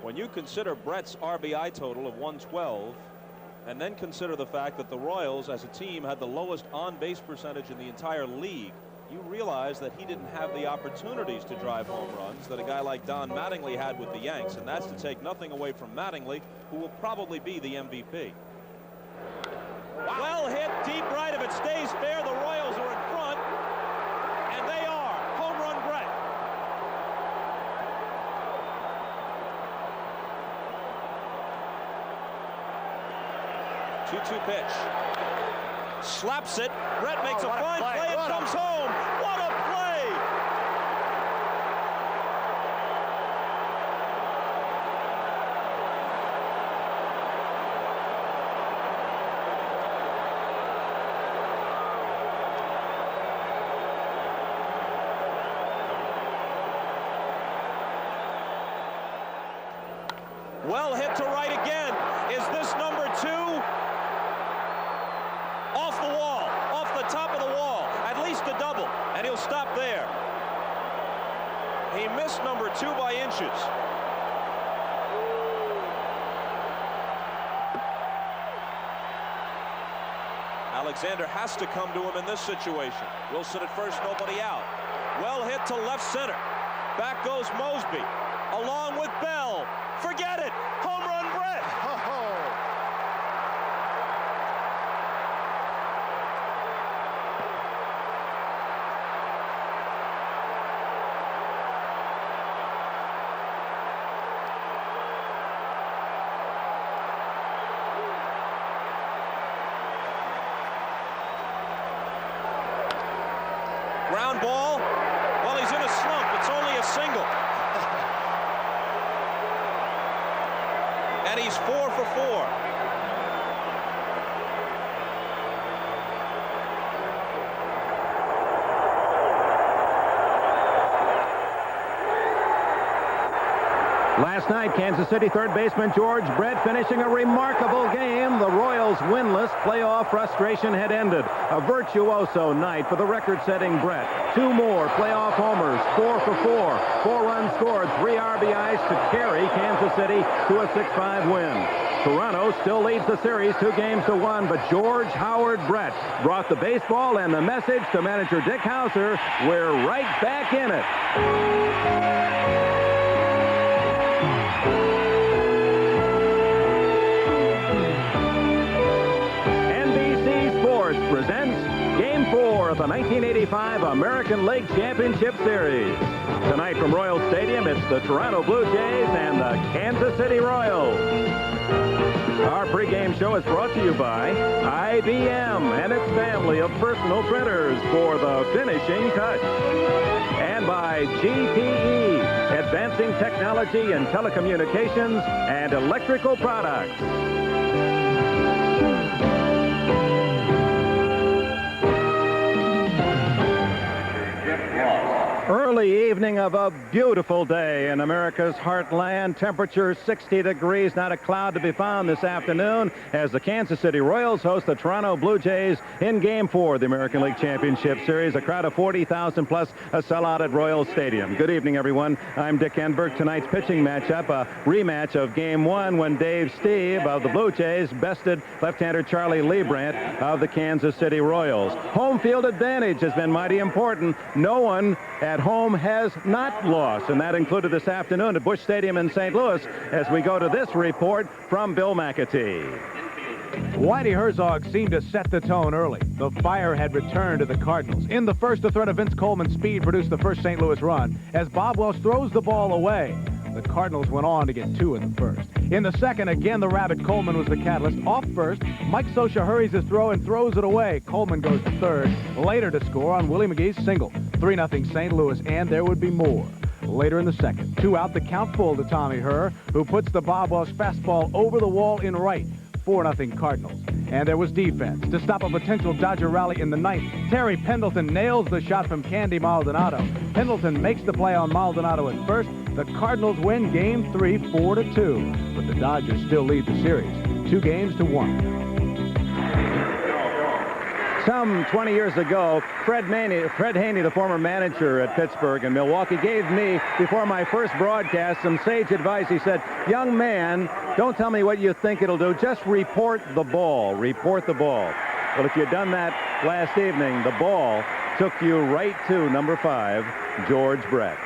When you consider Brett's RBI total of 112, and then consider the fact that the Royals as a team had the lowest on-base percentage in the entire league, you realize that he didn't have the opportunities to drive home runs that a guy like Don Mattingly had with the Yanks, and that's to take nothing away from Mattingly, who will probably be the MVP. Well hit deep right. If it stays fair, the Royals are in front, and they are. Home run Brett. 2-2 pitch. Slaps it. Brett makes a fine play. It comes home. What a play! Well hit to right again. Is this number 2? Off the wall, off the top of the wall, at least a double, and he'll stop there. He missed number 2 by inches. Alexander has to come to him in this situation. Wilson at first, nobody out. Well hit to left center. Back goes Mosby, along with Bell. Forget it! Home run Brett! Ground ball. Well, he's in a slump. It's only a single. And he's 4 for 4. Last night, Kansas City third baseman George Brett finishing a remarkable game. The Royals winless. Playoff frustration had ended. A virtuoso night for the record-setting Brett. 2 more playoff homers, 4 for 4. 4 runs scored, 3 RBIs to carry Kansas City to a 6-5 win. Toronto still leads the series 2-1, but George Howard Brett brought the baseball and the message to manager Dick Hauser. We're right back in it. Presents Game 4 of the 1985 American League Championship Series. Tonight from Royal Stadium, it's the Toronto Blue Jays and the Kansas City Royals. Our pregame show is brought to you by IBM and its family of personal printers for the finishing touch. And by GTE, advancing technology in telecommunications and electrical products. Early evening of a beautiful day in America's heartland. Temperature 60 degrees, not a cloud to be found this afternoon as the Kansas City Royals host the Toronto Blue Jays in Game 4 of the American League Championship Series. A crowd of 40,000 plus, a sellout at Royal Stadium. Good evening, everyone. I'm Dick Enberg. Tonight's pitching matchup, a rematch of Game 1 when Dave Steib of the Blue Jays bested left-hander Charlie Liebrandt of the Kansas City Royals. Home field advantage has been mighty important. No one at home has not lost, and that included this afternoon at Busch Stadium in St. Louis as we go to this report from Bill McAtee. Whitey Herzog seemed to set the tone early. The fire had returned to the Cardinals. In the first, the threat of Vince Coleman's speed produced the first St. Louis run as Bob Welch throws the ball away. The Cardinals went on to get 2 in the first. In the second, again, the Rabbit Coleman was the catalyst. Off first, Mike Scioscia hurries his throw and throws it away. Coleman goes to third, later to score on Willie McGee's single. 3-0 St. Louis, and there would be more. Later in the second, 2 out, the count full to Tommy Herr, who puts the Bob Welch fastball over the wall in right. 4-0 Cardinals. And there was defense to stop a potential Dodger rally in the ninth. Terry Pendleton nails the shot from Candy Maldonado. Pendleton makes the play on Maldonado at first. The Cardinals win Game 3, 4-2. But the Dodgers still lead the series, 2-1. Some 20 years ago, Fred Haney, the former manager at Pittsburgh and Milwaukee, gave me, before my first broadcast, some sage advice. He said, young man, don't tell me what you think it'll do. Just report the ball. Report the ball. Well, if you'd done that last evening, the ball took you right to number 5, George Brett.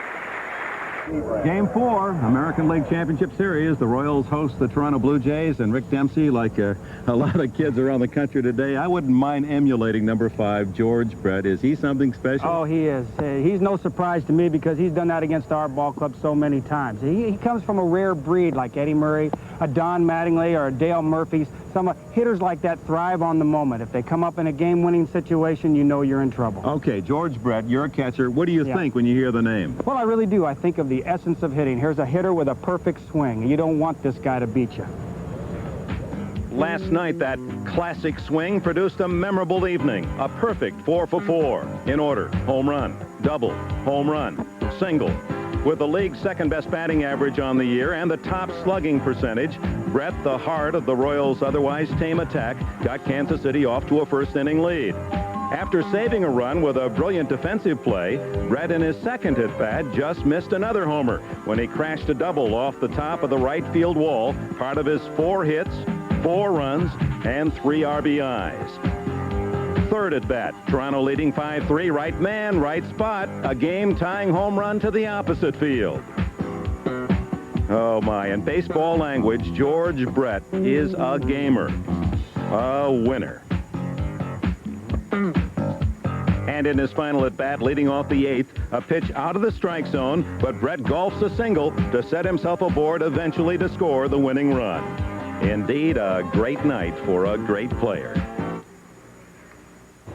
Game 4, American League Championship Series. The Royals host the Toronto Blue Jays, and Rick Dempsey, like a lot of kids around the country today, I wouldn't mind emulating number 5, George Brett. Is he something special? Oh, he is. He's no surprise to me because he's done that against our ball club so many times. He comes from a rare breed like Eddie Murray, a Don Mattingly, or a Dale Murphy. Some hitters like that thrive on the moment. If they come up in a game-winning situation, you know you're in trouble. Okay, George Brett, you're a catcher. What do you think when you hear the name? Well, I really do. I think of the essence of hitting. Here's a hitter with a perfect swing. You don't want this guy to beat you. Last night, that classic swing produced a memorable evening. A perfect 4 for 4. In order: home run, double, home run, single. With the league's second-best batting average on the year and the top slugging percentage, Brett, the heart of the Royals' otherwise tame attack, got Kansas City off to a first-inning lead. After saving a run with a brilliant defensive play, Brett in his second at-bat just missed another homer when he crashed a double off the top of the right field wall, part of his 4 hits, 4 runs, and 3 RBIs. Third at bat, Toronto leading 5-3, right man, right spot, a game-tying home run to the opposite field. Oh my, in baseball language, George Brett is a gamer, a winner. And in his final at bat, leading off the 8th, a pitch out of the strike zone, but Brett golfs a single to set himself aboard, eventually to score the winning run. Indeed, a great night for a great player.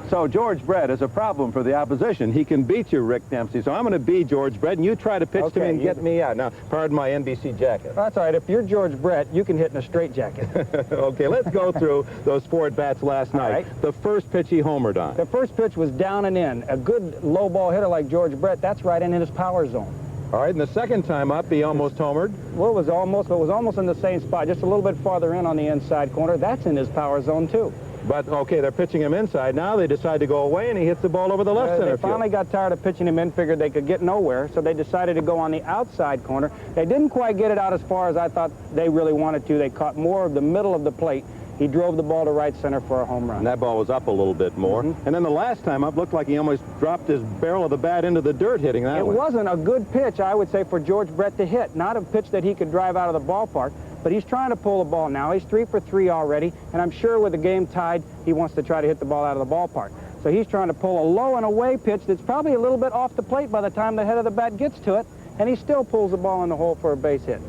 So George Brett is a problem for the opposition. He can beat you, Rick Dempsey. So I'm going to be George Brett, and you try to pitch to me and get me out. Now, pardon my NBC jacket. That's all right. If you're George Brett, you can hit in a straitjacket. Okay, let's go through those 4 at-bats last night. Right. The first pitch he homered on. The first pitch was down and in. A good low ball hitter like George Brett, that's right in his power zone. All right, and the second time up, he almost homered. Well, it was almost in the same spot, just a little bit farther in on the inside corner. That's in his power zone, too. But, okay, they're pitching him inside. Now they decide to go away, and he hits the ball over the left center field. They finally got tired of pitching him in, figured they could get nowhere, so they decided to go on the outside corner. They didn't quite get it out as far as I thought they really wanted to. They caught more of the middle of the plate. He drove the ball to right center for a home run. And that ball was up a little bit more. And then the last time up looked like he almost dropped his barrel of the bat into the dirt hitting that one. It wasn't a good pitch, I would say, for George Brett to hit. Not a pitch that he could drive out of the ballpark. But he's trying to pull the ball now. He's 3 for 3 already, and I'm sure with the game tied, he wants to try to hit the ball out of the ballpark. So he's trying to pull a low and away pitch that's probably a little bit off the plate by the time the head of the bat gets to it, and he still pulls the ball in the hole for a base hit.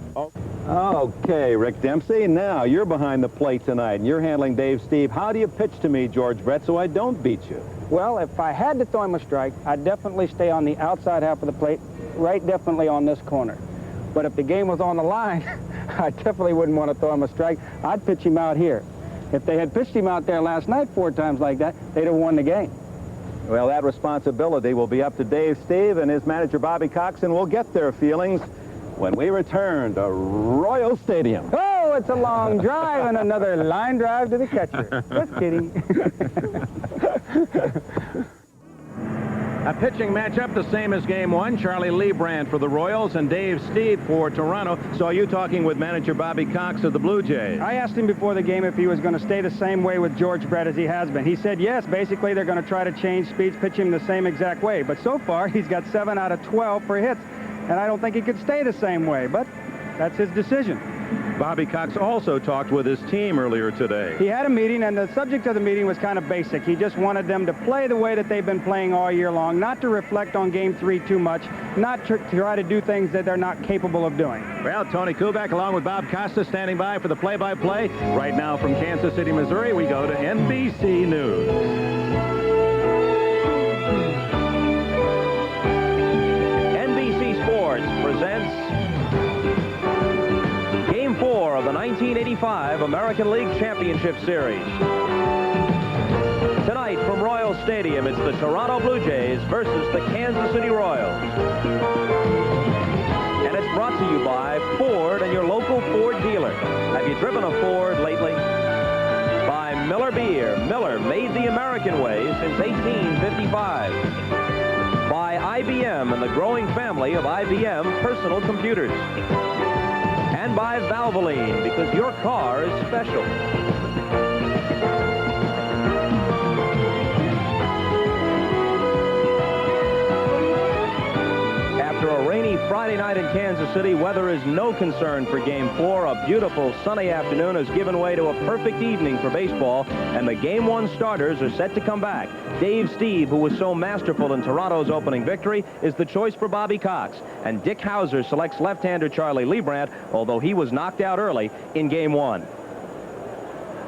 Okay, Rick Dempsey, now you're behind the plate tonight, and you're handling Dave Steib. How do you pitch to me, George Brett, so I don't beat you? Well, if I had to throw him a strike, I'd definitely stay on the outside half of the plate, right definitely on this corner. But if the game was on the line, I definitely wouldn't want to throw him a strike. I'd pitch him out here. If they had pitched him out there last night 4 times like that, they'd have won the game. Well, that responsibility will be up to Dave Steib and his manager, Bobby Cox, and we'll get their feelings when we return to Royal Stadium. Oh, it's a long drive and another line drive to the catcher. Just kidding. A pitching matchup the same as Game 1. Charlie Liebrandt for the Royals and Dave Steib for Toronto. Saw you talking with manager Bobby Cox of the Blue Jays. I asked him before the game if he was going to stay the same way with George Brett as he has been. He said yes. Basically, they're going to try to change speeds, pitch him the same exact way. But so far, he's got 7 out of 12 for hits. And I don't think he could stay the same way. But that's his decision. Bobby Cox also talked with his team earlier today. He had a meeting, and the subject of the meeting was kind of basic. He just wanted them to play the way that they've been playing all year long, not to reflect on Game 3 too much, not to try to do things that they're not capable of doing. Well, Tony Kubek along with Bob Costa standing by for the play-by-play. Right now from Kansas City, Missouri, we go to NBC News. NBC Sports presents Game 4 of the 1985 American League Championship Series. Tonight from Royal Stadium, it's the Toronto Blue Jays versus the Kansas City Royals. And it's brought to you by Ford and your local Ford dealer. Have you driven a Ford lately? By Miller never beer, Miller made the American way since 1855. By IBM and the growing family of IBM personal computers. And by Valvoline, because your car is special. After a rainy Friday night in Kansas City, weather is no concern for Game 4. A beautiful sunny afternoon has given way to a perfect evening for baseball, and the Game 1 starters are set to come back. Dave Steib, who was so masterful in Toronto's opening victory, is the choice for Bobby Cox, and Dick Hauser selects left-hander Charlie Liebrandt, although he was knocked out early in Game 1.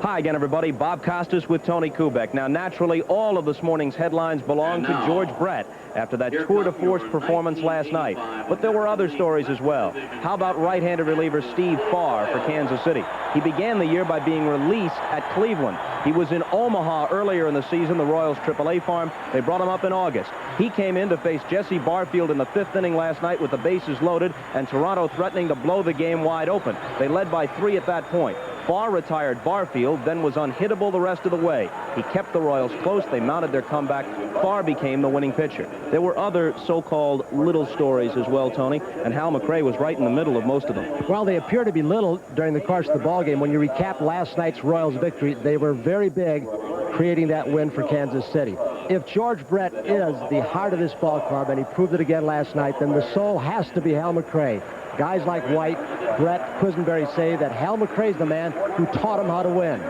Hi again, everybody. Bob Costas with Tony Kubek. Now, naturally, all of this morning's headlines belong to George Brett after that tour de force performance last night. But there were other stories as well. How about right-handed reliever Steve Farr for Kansas City? He began the year by being released at Cleveland. He was in Omaha earlier in the season, the Royals AAA farm. They brought him up in August. He came in to face Jesse Barfield in the 5th inning last night with the bases loaded and Toronto threatening to blow the game wide open. They led by 3 at that point. Farr retired Barfield, then was unhittable the rest of the way. He kept the Royals close. They mounted their comeback. Farr became the winning pitcher. There were other so-called little stories as well, Tony, and Hal McRae was right in the middle of most of them. Well, they appear to be little during the course of the ballgame. When you recap last night's Royals victory, they were very big, creating that win for Kansas City. If George Brett is the heart of this ball club, and he proved it again last night, then the soul has to be Hal McRae. Guys like White, Brett, Quisenberry say that Hal McRae's the man who taught him how to win.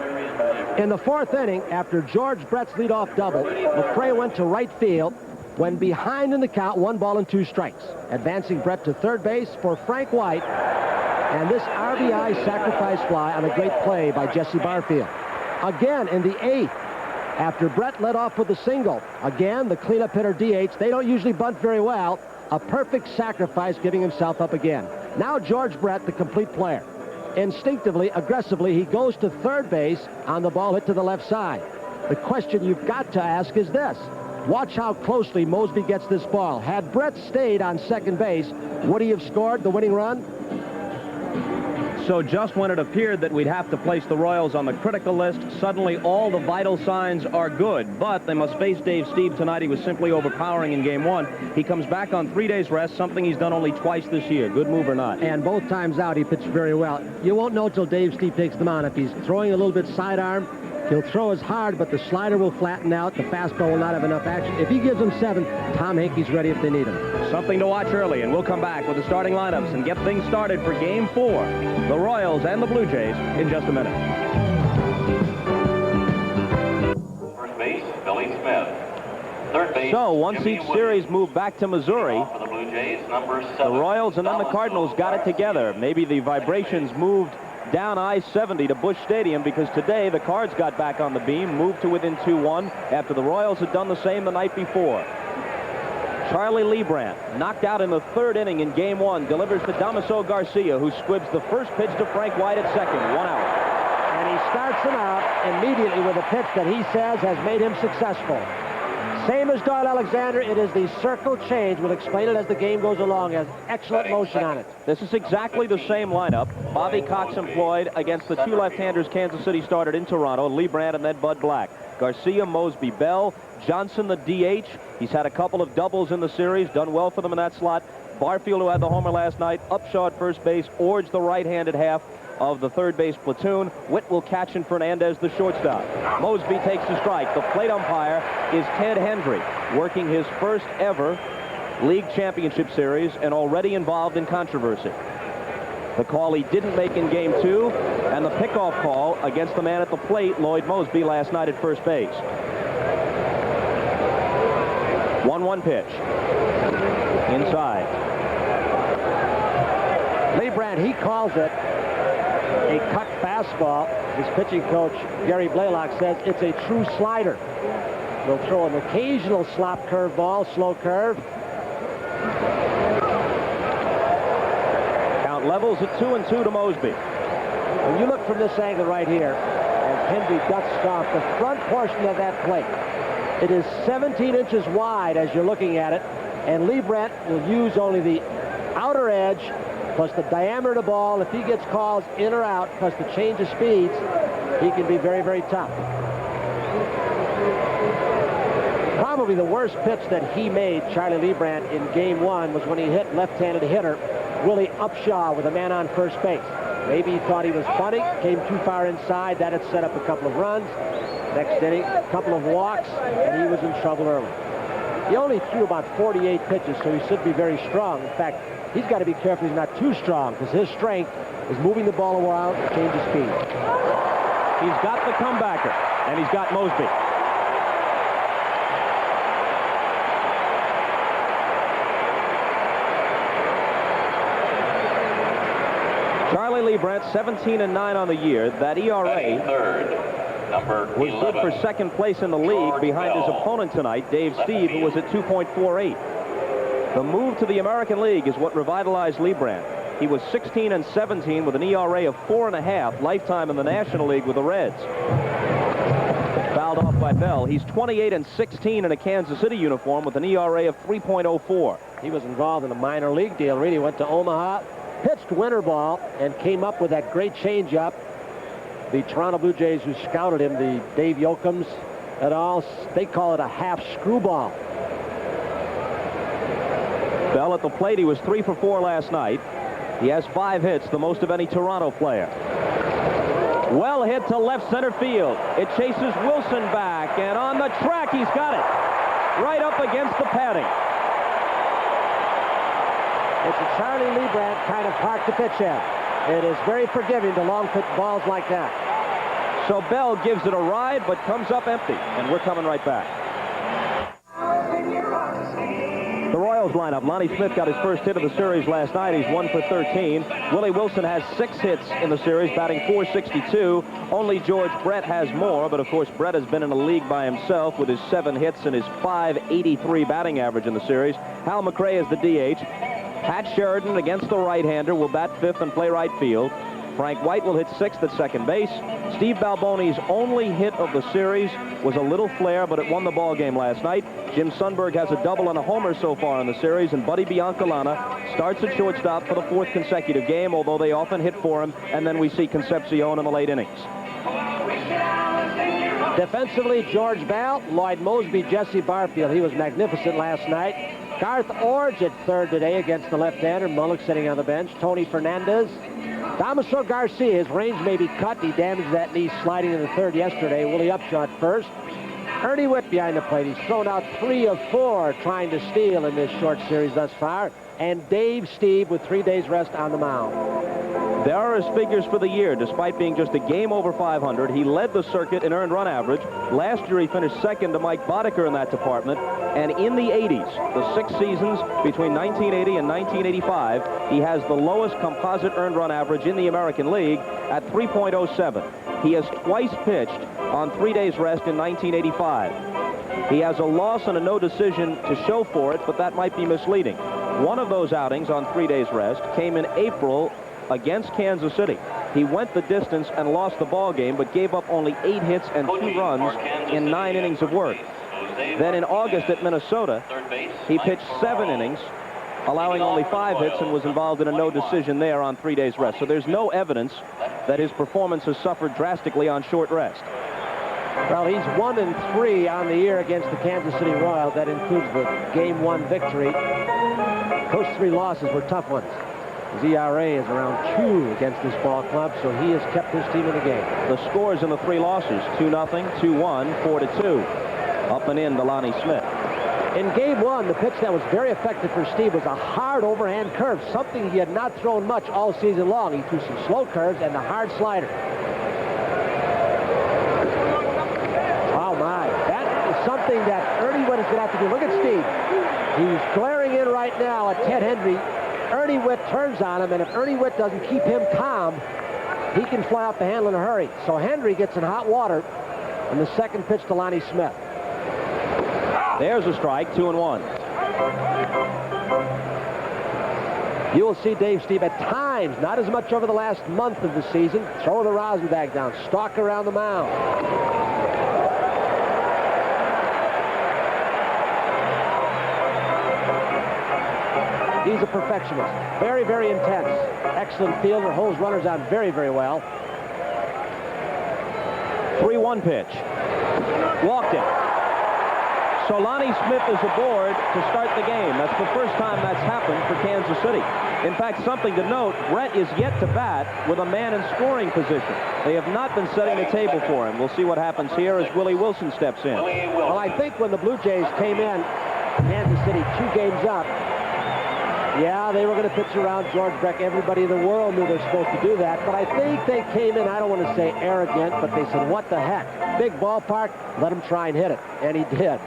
In the 4th inning, after George Brett's leadoff double, McRae went to right field when behind in the count, 1 ball and 2 strikes, advancing Brett to third base for Frank White, and this RBI sacrifice fly on a great play by Jesse Barfield. Again, in the 8th, after Brett led off with a single, again, the cleanup hitter DH, they don't usually bunt very well, a perfect sacrifice, giving himself up again. Now George Brett, the complete player. Instinctively, aggressively, he goes to third base on the ball hit to the left side. The question you've got to ask is this. Watch how closely Mosby gets this ball. Had Brett stayed on second base, would he have scored the winning run? So just when it appeared that we'd have to place the Royals on the critical list, suddenly all the vital signs are good. But they must face Dave Steib tonight. He was simply overpowering in Game 1. He comes back on 3 days rest, something he's done only twice this year. Good move or not? And both times out, he pitched very well. You won't know till Dave Steib takes them on. If he's throwing a little bit sidearm, he'll throw as hard, but the slider will flatten out. The fastball will not have enough action. If he gives them 7, Tom Hankey's ready if they need him. Something to watch early, and we'll come back with the starting lineups and get things started for Game 4. The Royals and the Blue Jays in just a minute. First base, Billy Smith. Third base, So once each series moved back to Missouri, for the Blue Jays, number 7. the Royals and then the Cardinals got it together. Maybe the vibrations moved down I-70 to Busch Stadium because today the Cards got back on the beam, moved to within 2-1 after the Royals had done the same the night before. Charlie Liebrandt, knocked out in the 3rd inning in Game 1, delivers to Damaso Garcia, who squibs the first pitch to Frank White at second, 1 out. And he starts him out immediately with a pitch that he says has made him successful. Same as Doyle Alexander, it is the circle change. We'll explain it as the game goes along. Has excellent motion on it. This is exactly the same lineup. Bobby Cox employed against the 2 left-handers Kansas City started in Toronto, Liebrandt and then Bud Black. Garcia, Mosby, Bell, Johnson, the DH. He's had a couple of doubles in the series, done well for them in that slot. Barfield, who had the homer last night, Upshaw at first base, Orge the right-handed half of the third base platoon. Witt will catch in Fernandez, the shortstop. Mosby takes the strike. The plate umpire is Ted Hendry, working his first ever league championship series and already involved in controversy. The call he didn't make in Game 2, and the pickoff call against the man at the plate, Lloyd Mosby, last night at first base. 1-1 pitch. Inside. Liebrandt, he calls it a cut fastball. His pitching coach, Gary Blaylock, says it's a true slider. He'll throw an occasional slop curve ball, slow curve. Count levels at 2-2 to Mosby. When you look from this angle right here, as Hendry ducks off the front portion of that plate, it is 17 inches wide as you're looking at it, and Liebrandt will use only the outer edge plus the diameter of the ball. If he gets calls in or out, plus the change of speeds, he can be very, very tough. Probably the worst pitch that he made, Charlie Liebrandt, in Game 1 was when he hit left-handed hitter Willie Upshaw with a man on first base. Maybe he thought he was funny, came too far inside. That had set up a couple of runs. Next inning, a couple of walks, and he was in trouble early. He only threw about 48 pitches, so he should be very strong. In fact, he's got to be careful he's not too strong, because his strength is moving the ball around and change his speed. He's got the comebacker, and he's got Mosby. Charlie Liebrandt, 17-9 on the year. That ERA was good for second place in the league behind his opponent tonight, Dave Steib, who was at 2.48. The move to the American League is what revitalized Liebrandt. He was 16-17 with an ERA of 4.5 lifetime in the National League with the Reds. Fouled off by Bell. He's 28-16 in a Kansas City uniform with an ERA of 3.04. He was involved in a minor league deal. Really went to Omaha, pitched winter ball, and came up with that great changeup. The Toronto Blue Jays who scouted him, the Dave Yoakams et al., they call it a half screwball. Bell at the plate. He was 3 for 4 last night. He has 5 hits, the most of any Toronto player. Well hit to left center field. It chases Wilson back, and on the track, he's got it. Right up against the padding. It's a Charlie Liebrandt kind of park to pitch in. It is very forgiving to long pitch balls like that. So Bell gives it a ride, but comes up empty, and we're coming right back. The Royals lineup. Lonnie Smith got his first hit of the series last night. He's 1 for 13. Willie Wilson has 6 hits in the series, batting .462. Only George Brett has more, but of course Brett has been in a league by himself with his 7 hits and his .583 batting average in the series. Hal McRae is the DH. Pat Sheridan, against the right-hander, will bat 5th and play right field. Frank White will hit 6th at second base. Steve Balboni's only hit of the series was a little flare, but it won the ball game last night. Jim Sundberg has a double and a homer so far in the series, and Buddy Biancalana starts at shortstop for the 4th consecutive game, although they often hit for him, and then we see Concepcion in the late innings. Defensively, George Bell, Lloyd Mosby, Jesse Barfield. He was magnificent last night. Garth Orge at third today against the left-hander. Mullock sitting on the bench. Tony Fernandez. Damaso Garcia, his range may be cut. He damaged that knee sliding in the third yesterday. Willie Upshot first. Ernie Witt behind the plate. He's thrown out 3 of 4 trying to steal in this short series thus far. And Dave Steib with 3 days rest on the mound. There are his figures for the year. Despite being just a game over 500, he led the circuit in earned run average. Last year, he finished second to Mike Boddicker in that department. And in the 80s, the 6 seasons between 1980 and 1985, he has the lowest composite earned run average in the American League at 3.07. He has twice pitched on 3 days rest in 1985. He has a loss and a no decision to show for it, but that might be misleading. One of those outings on 3 days rest came in April against Kansas City. He went the distance and lost the ball game, but gave up only 8 hits and 2 runs in 9 innings of work. Then in August at Minnesota, he pitched 7 innings, allowing only 5 hits, and was involved in a no decision there on 3 days rest. So there's no evidence that his performance has suffered drastically on short rest. Well, he's 1-3 on the year against the Kansas City Royals. That includes the Game 1 victory. Those 3 losses were tough ones. His ERA is around 2 against this ball club, so he has kept his team in the game. The scores in the 3 losses: 2-0, 2-1, 4-2. Up and in to Lonnie Smith. In Game 1, the pitch that was very effective for Steve was a hard overhand curve, something he had not thrown much all season long. He threw some slow curves and the hard slider. Oh, my. That is something that Ernie Witt is going to have to do. Look at Steve. He's glaring in right now at Ted Hendry. Ernie Witt turns on him, and if Ernie Witt doesn't keep him calm, he can fly off the handle in a hurry. So Hendry gets in hot water in the second pitch to Lonnie Smith. There's a strike, 2-1. You will see Dave Steib at times, not as much over the last month of the season, throw the rosin bag down, stalk around the mound. He's a perfectionist. Very, very intense. Excellent fielder, holds runners out very, very well. 3-1 pitch. Walked it. So Lonnie Smith is aboard to start the game. That's the first time that's happened for Kansas City. In fact, something to note, Brett is yet to bat with a man in scoring position. They have not been setting the table for him. We'll see what happens here as Willie Wilson steps in. Well, I think when the Blue Jays came in, Kansas City 2 games up, yeah, they were going to pitch around George Brett. Everybody in the world knew they were supposed to do that. But I think they came in, I don't want to say arrogant, but they said, what the heck? Big ballpark, let him try and hit it. And he did.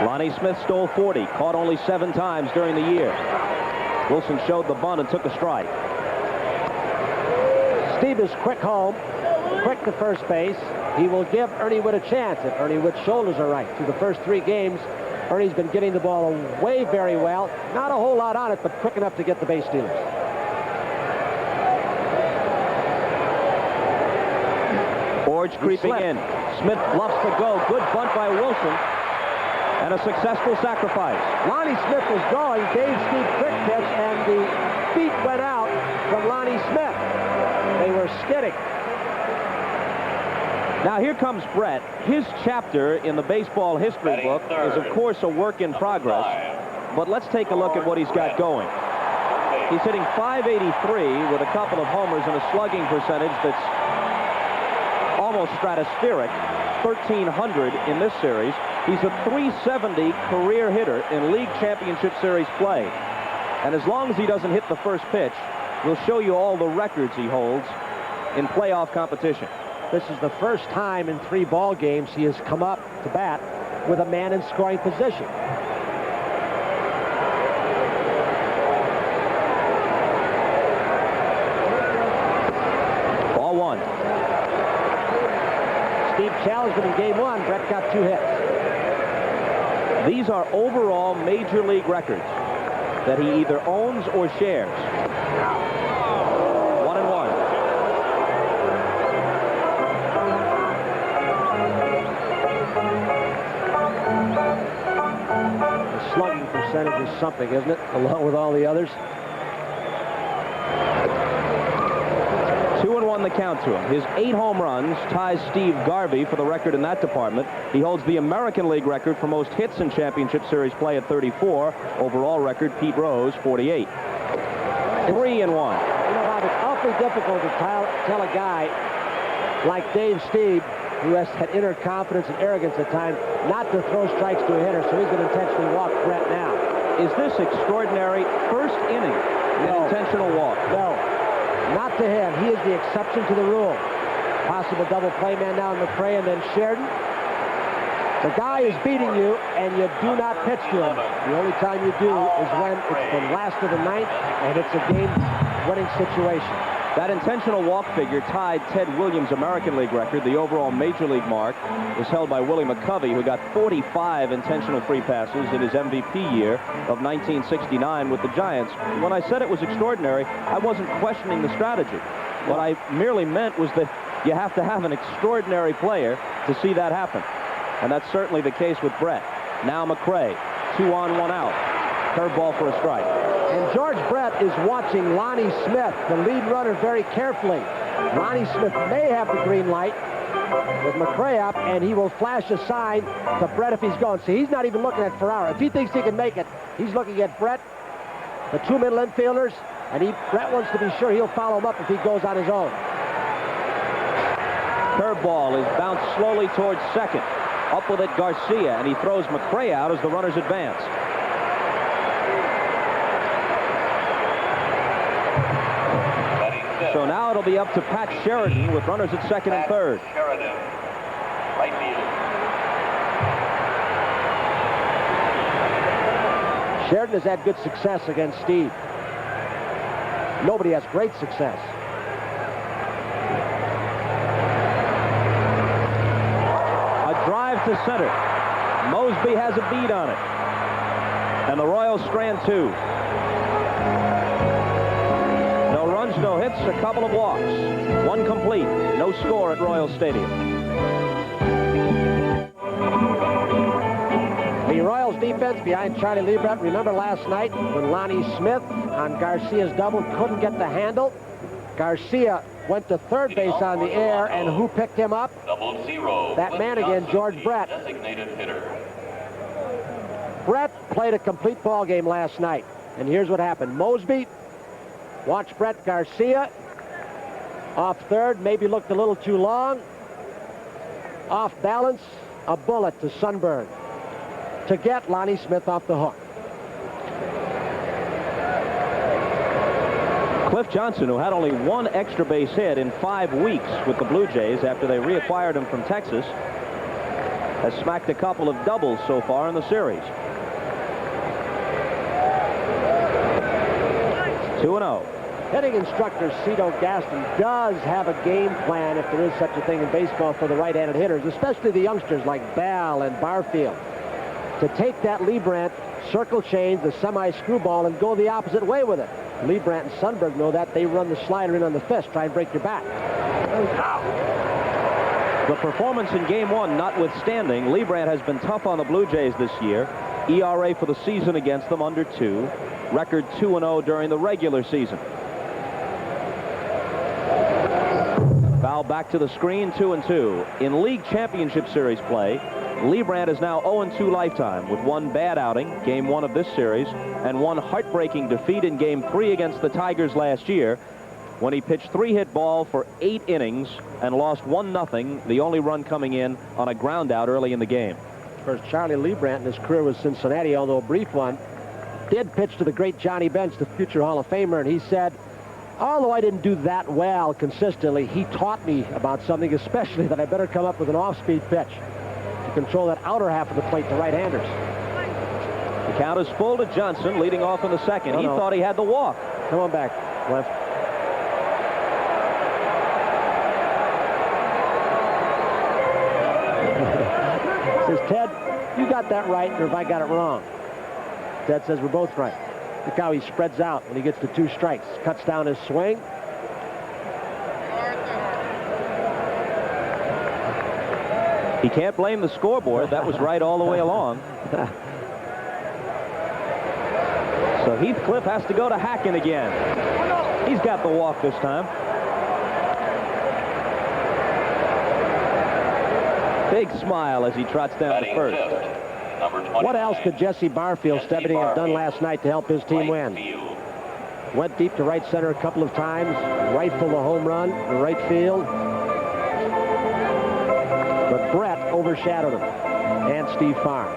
Lonnie Smith stole 40, caught only 7 times during the year. Wilson showed the bunt and took a strike. Steib is quick home, quick to first base. He will give Ernie Whitt a chance if Ernie Whitt's shoulders are right. Through the first 3 games, Ernie's been getting the ball away very well. Not a whole lot on it, but quick enough to get the base stealers. Forge creeping in. Smith bluffs the go. Good bunt by Wilson. And a successful sacrifice. Lonnie Smith was going. Dave Steib quick pitch, and the feet went out from Lonnie Smith. They were skidding. Now here comes Brett. His chapter in the baseball history book is, of course, a work in progress. But let's take a look at what he's got going. He's hitting .583 with a couple of homers and a slugging percentage that's almost stratospheric, 1,300 in this series. He's a .370 career hitter in League Championship Series play. And as long as he doesn't hit the first pitch, we'll show you all the records he holds in playoff competition. This is the first time in 3 ball games he has come up to bat with a man in scoring position. Ball 1. Steib challenged him in game 1. Brett got 2 hits. These are overall major league records that he either owns or shares. 1-1. The slugging percentage is something, isn't it? Along with all the others. 2-1 the count to him. His 8 home runs ties Steve Garvey for the record in that department. He holds the American League record for most hits in Championship Series play at 34. Overall record, Pete Rose, 48. 3-1. You know, Bob, it's awfully difficult to tell a guy like Dave Steib, who has had inner confidence and arrogance at times, not to throw strikes to a hitter, so he's going to intentionally walk Brett now. Is this extraordinary first inning? No. An intentional walk? No. Not to him. He is the exception to the rule. Possible double play man now in McCray and then Sheridan. The guy is beating you, and you do not pitch to him. The only time you do is when it's the last of the 9th, and it's a game-winning situation. That intentional walk figure tied Ted Williams' American League record. The overall Major League mark was held by Willie McCovey, who got 45 intentional free passes in his MVP year of 1969 with the Giants. When I said it was extraordinary, I wasn't questioning the strategy. What I merely meant was that you have to have an extraordinary player to see that happen. And that's certainly the case with Brett. Now McCray, 2 on, 1 out. Curveball for a strike. And George Brett is watching Lonnie Smith, the lead runner, very carefully. Lonnie Smith may have the green light with McCray up, and he will flash a sign to Brett if he's going. See, he's not even looking at Ferrara. If he thinks he can make it, he's looking at Brett, the 2 middle infielders, and Brett wants to be sure he'll follow him up if he goes on his own. Curveball is bounced slowly towards second. Up with it, Garcia, and he throws McCray out as the runners advance. So now it'll be up to Pat Sheridan with runners at second and third. Sheridan, right field. Sheridan has had good success against Steib. Nobody has great success. A drive to center. Mosby has a beat on it. And the Royals strand 2. No runs, no hits, a couple of walks. 1 complete. No score at Royal Stadium. The Royals defense behind Charlie Liebrandt. Remember last night when Lonnie Smith on Garcia's double couldn't get the handle? Garcia went to third base on the air, and who picked him up? 00. That man again, George Brett. Designated hitter. Brett played a complete ball game last night, and here's what happened. Mosby, watch Brett Garcia, off third, maybe looked a little too long. Off balance, a bullet to Sundberg to get Lonnie Smith off the hook. Cliff Johnson, who had only one extra base hit in 5 weeks with the Blue Jays after they reacquired him from Texas, has smacked a couple of doubles so far in the series. 2-0. Hitting instructor Cito Gaston does have a game plan, if there is such a thing in baseball, for the right-handed hitters, especially the youngsters like Bell and Barfield, to take that Liebrandt circle change, the semi-screwball, and go the opposite way with it. Liebrandt and Sundberg know that. They run the slider in on the fist, try and break your back. The performance in Game 1 notwithstanding, Liebrandt has been tough on the Blue Jays this year. ERA for the season against them under 2. Record 2-0 during the regular season. Foul back to the screen, 2-2. In League Championship Series play, Liebrandt is now 0-2 lifetime with one bad outing, Game 1 of this series, and one heartbreaking defeat in Game 3 against the Tigers last year when he pitched 3-hit ball for 8 innings and lost 1-0, the only run coming in on a ground out early in the game. Of course, Charlie Liebrandt in his career with Cincinnati, although a brief one, did pitch to the great Johnny Bench, the future Hall of Famer, and he said, although I didn't do that well consistently, he taught me about something, especially that I better come up with an off-speed pitch to control that outer half of the plate to right-handers. The count is full to Johnson, leading off in the second. He thought he had the walk. Come on back, left. Says, Ted, you got that right, or if I got it wrong? Ted says we're both right. Look how he spreads out when he gets to 2 strikes. Cuts down his swing. He can't blame the scoreboard. That was right all the way along. So Heathcliff has to go to Hacken again. He's got the walk this time. Big smile as he trots down to first. What else could Jesse Barfield stepping have done last night to help his team win? Went deep to right center a couple of times, rifled a home run to right field. But Brett overshadowed him, and Steve Farr.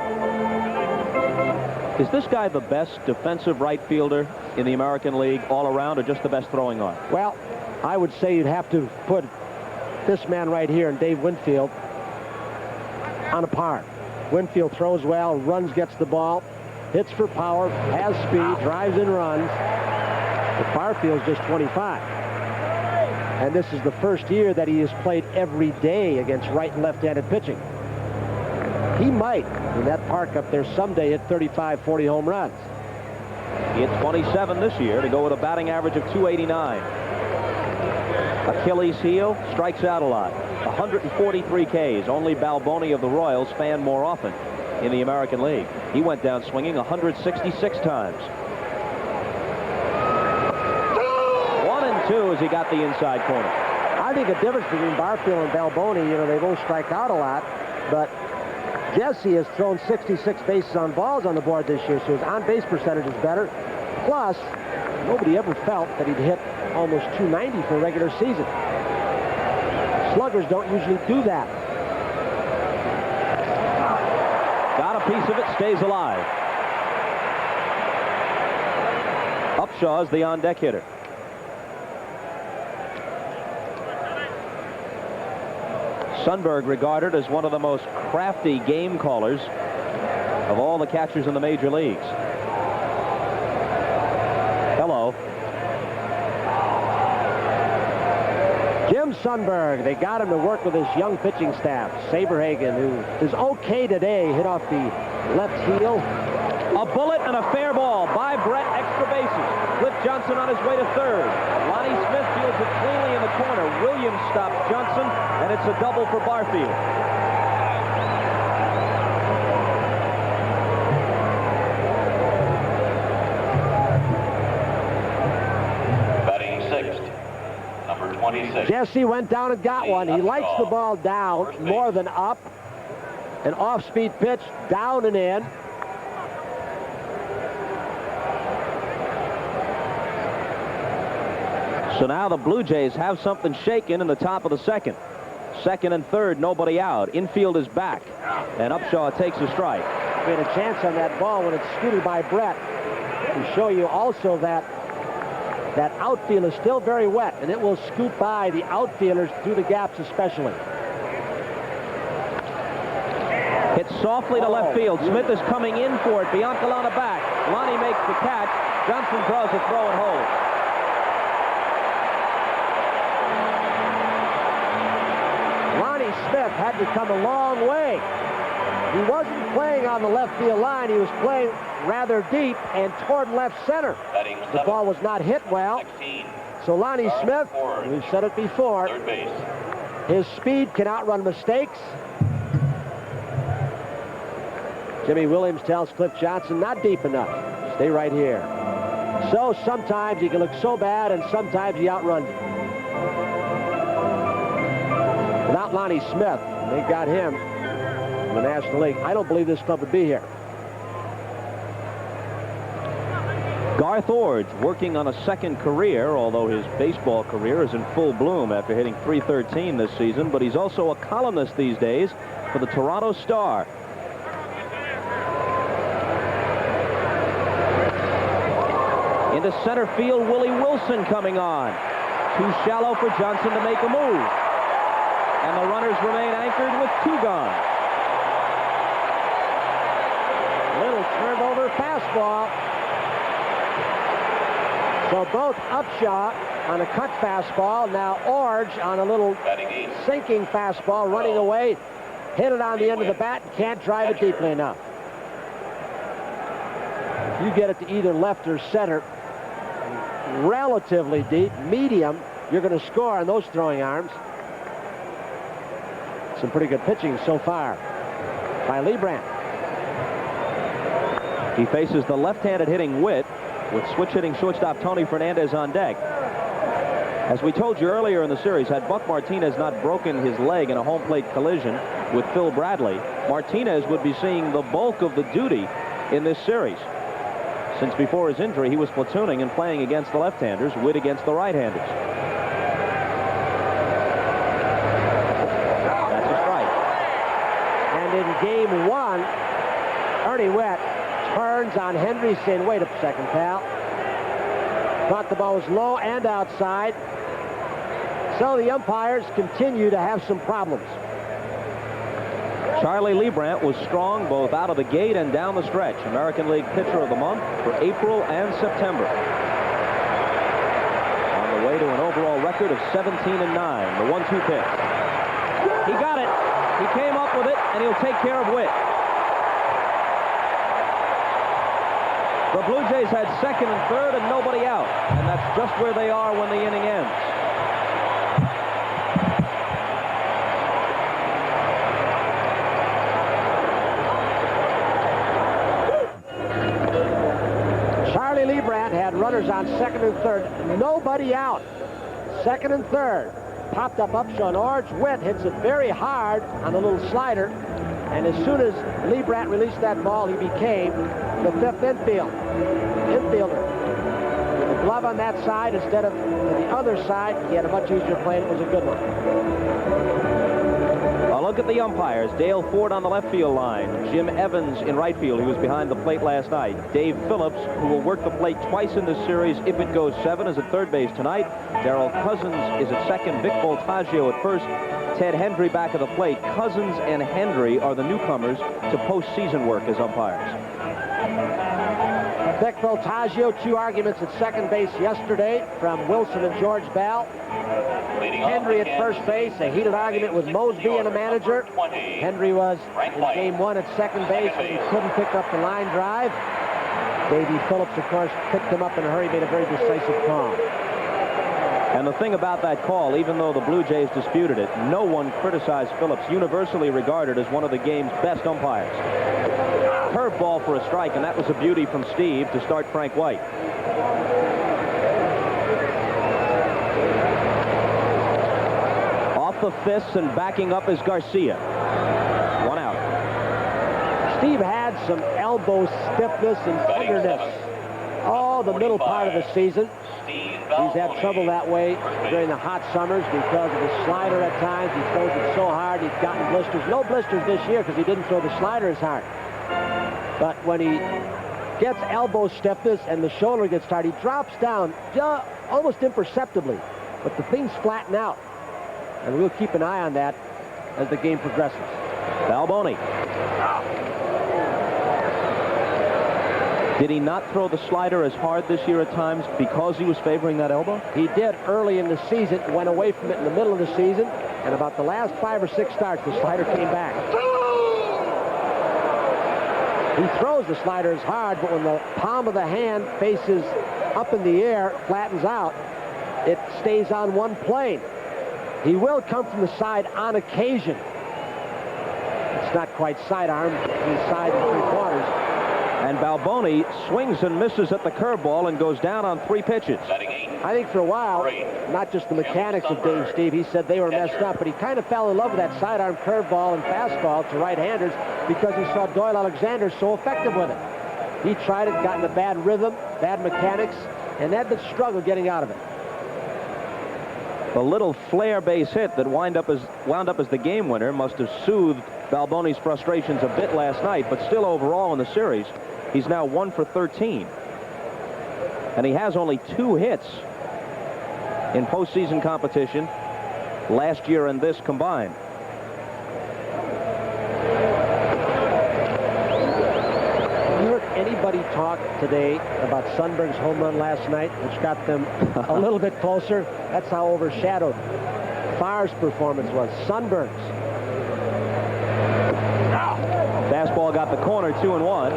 Is this guy the best defensive right fielder in the American League all around, or just the best throwing arm? Well, I would say you'd have to put this man right here and Dave Winfield on a par. Winfield throws well, runs, gets the ball, hits for power, has speed, drives and runs. But Barfield's just 25. And this is the first year that he has played every day against right and left-handed pitching. He might, in that park up there, someday hit 35, 40 home runs. He hit 27 this year to go with a batting average of 289. Achilles heel, strikes out a lot. 143 Ks. Only Balboni of the Royals fanned more often in the American League. He went down swinging 166 times. 1-2 as he got the inside corner. I think the difference between Barfield and Balboni, you know, they both strike out a lot, but Jesse has thrown 66 bases on balls on the board this year, so his on-base percentage is better. Plus, nobody ever felt that he'd hit almost 290 for a regular season. Sluggers don't usually do that. Got a piece of it, stays alive. Upshaw's the on-deck hitter. Sundberg regarded as one of the most crafty game callers of all the catchers in the major leagues. Hello. Jim Sundberg, they got him to work with his young pitching staff. Saberhagen, who is okay today, hit off the left heel. A bullet and a fair ball by Brett, extra bases. Cliff Johnson on his way to third. Lonnie Smith fields it cleanly in the corner. Williams stops Johnson, and it's a double for Barfield. Batting sixth, number 20. 26. Jesse went down and got one. He likes the ball down more than up. An off-speed pitch, down and in. So now the Blue Jays have something shaken in the top of the second. Second and third, nobody out. Infield is back, and Upshaw takes a strike. We had a chance on that ball when it's scooted by Brett. To show you also that that outfield is still very wet, and it will scoot by the outfielders through the gaps especially. Hit softly to left field. Smith is coming in for it. Bianca on the back. Lonnie makes the catch. Johnson throws a throw and hold. Lonnie Smith had to come a long way. He wasn't playing on the left field line. He was playing rather deep and toward left center. The ball was not hit well. So Lonnie Smith, we've said it before, Third base. his speed can outrun mistakes. Jimmy Williams tells Cliff Johnson, not deep enough. Stay right here. So sometimes he can look so bad, and sometimes he outruns it. Without Lonnie Smith, they got him in the National League. I don't believe this club would be here. Garth Ordge working on a second career, although his baseball career is in full bloom after hitting .313 this season, but he's also a columnist these days for the Toronto Star. Into center field, Willie Wilson coming on. Too shallow for Johnson to make a move. And the runners remain anchored with two gone. Little turned over fastball. So both Upshaw on a cut fastball, now Ordge on a little sinking fastball, running away, hit it on the end of the bat, and can't drive it deeply enough. If you get it to either left or center, relatively deep, medium, you're going to score on those throwing arms. Some pretty good pitching so far by Liebrandt. He faces the left-handed hitting Witt with switch-hitting shortstop Tony Fernandez on deck. As we told you earlier in the series, had Buck Martinez not broken his leg in a home plate collision with Phil Bradley, Martinez would be seeing the bulk of the duty in this series. Since before his injury, he was platooning and playing against the left-handers, Witt against the right-handers. That's a strike. And in game one, Ernie Witt turns on Henry saying, wait a second, pal. Thought the ball was low and outside. So the umpires continue to have some problems. Charlie Liebrandt was strong both out of the gate and down the stretch. American League Pitcher of the Month for April and September. On the way to an overall record of 17-9, the 1-2 pitch. He got it. He came up with it, and he'll take care of Witt. The Blue Jays had second and third and nobody out, and that's just where they are when the inning ends. Charlie Liebrandt had runners on second and third, nobody out. Second and third. Popped up Upshaw and Ordge. Witt hits it very hard on a little slider, and as soon as Liebrandt released that ball, he became the fifth infielder. With a glove on that side instead of the other side, he had a much easier play, and it was a good one. A look at the umpires. Dale Ford on the left field line. Jim Evans in right field. He was behind the plate last night. Dave Phillips, who will work the plate twice in this series if it goes 7, is at third base tonight. Darrell Cousins is at second. Vic Voltaggio at first. Ted Hendry back at the plate. Cousins and Hendry are the newcomers to postseason work as umpires. Vic Voltaggio, 2 arguments at second base yesterday from Wilson and George Bell. Hendry at first base, a heated argument with Mosby and a manager. Hendry was in game 1 at second base, and he couldn't pick up the line drive. Davey Phillips, of course, picked him up in a hurry, made a very decisive call. And the thing about that call, even though the Blue Jays disputed it, no one criticized Phillips, universally regarded as one of the game's best umpires. Curveball for a strike, and that was a beauty from Steib to start Frank White. the fists and backing up is Garcia. 1 out. Steve had some elbow stiffness and tenderness all the middle part of the season. He's had trouble that way during the hot summers because of his slider at times. He throws it so hard, he's gotten blisters. No blisters this year because he didn't throw the slider as hard. But when he gets elbow stiffness and the shoulder gets tired, he drops down almost imperceptibly. But the things flatten out. And we'll keep an eye on that as the game progresses. Balboni. Did he not throw the slider as hard this year at times because he was favoring that elbow? He did early in the season, went away from it in the middle of the season, and about the last 5 or 6 starts, the slider came back. He throws the slider as hard, but when the palm of the hand faces up in the air, flattens out, it stays on one plane. He will come from the side on occasion. It's not quite sidearm, he's side and 3/4. And Balboni swings and misses at the curveball and goes down on 3 pitches. I think for a while, not just the mechanics of Dave Steve, he said they were messed up, but he kind of fell in love with that sidearm curveball and fastball to right-handers because he saw Doyle Alexander so effective with it. He tried it, got in a bad rhythm, bad mechanics, and had to struggle getting out of it. The little flare base hit that wound up as the game winner must have soothed Balboni's frustrations a bit last night, but still overall in the series, he's now 1 for 13. And he has only 2 hits in postseason competition last year and this combined. You heard anybody talk today about Sundberg's home run last night, which got them a little bit closer? That's how overshadowed Farr's performance was. Sundberg's. Fastball got the corner, 2-1.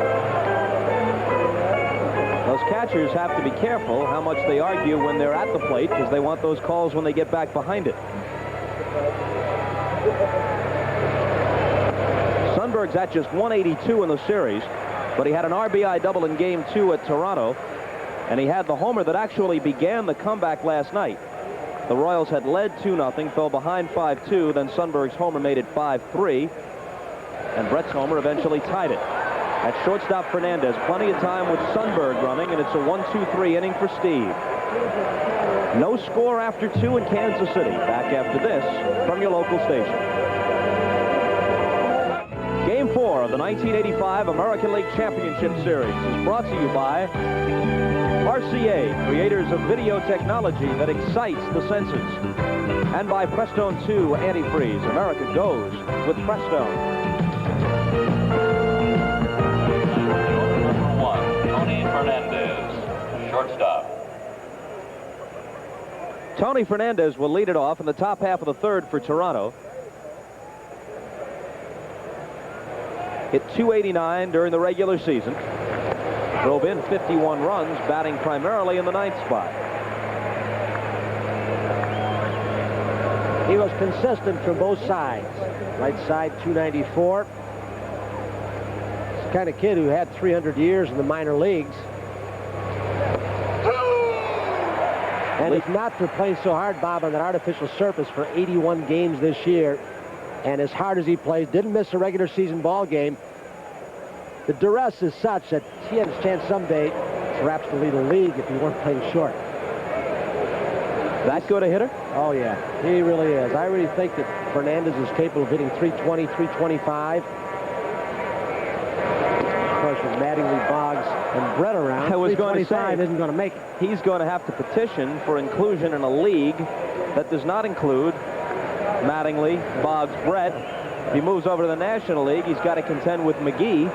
Those catchers have to be careful how much they argue when they're at the plate because they want those calls when they get back behind it. Sundberg's at just 182 in the series, but he had an RBI double in Game 2 at Toronto, and he had the homer that actually began the comeback last night. The Royals had led 2-0, fell behind 5-2, then Sundberg's homer made it 5-3, and Brett's homer eventually tied it. At shortstop Fernandez, plenty of time with Sundberg running, and it's a 1-2-3 inning for Steve. No score after 2 in Kansas City. Back after this from your local station. Game 4 of the 1985 American League Championship Series is brought to you by RCA, creators of video technology that excites the senses, and by Prestone 2 Antifreeze. America goes with Prestone. Number 1, Tony Fernandez, shortstop. Tony Fernandez will lead it off in the top half of the 3rd for Toronto. Hit .289 during the regular season. Drove in 51 runs, batting primarily in the 9th spot. He was consistent from both sides. Right side, 294. He's the kind of kid who had 300 years in the minor leagues. And if not for playing so hard, Bob, on that artificial surface for 81 games this year, and as hard as he plays, didn't miss a regular season ball game, the duress is such that he had his chance someday perhaps to lead a league if he weren't playing short. That good a hitter? Oh, yeah, he really is. I really think that Fernandez is capable of hitting 320, 325. Of course, with Mattingly, Boggs, and Brett around, I was going to say, isn't going to make it. He's going to have to petition for inclusion in a league that does not include Mattingly, Boggs, Brett. If he moves over to the National League, he's got to contend with McGee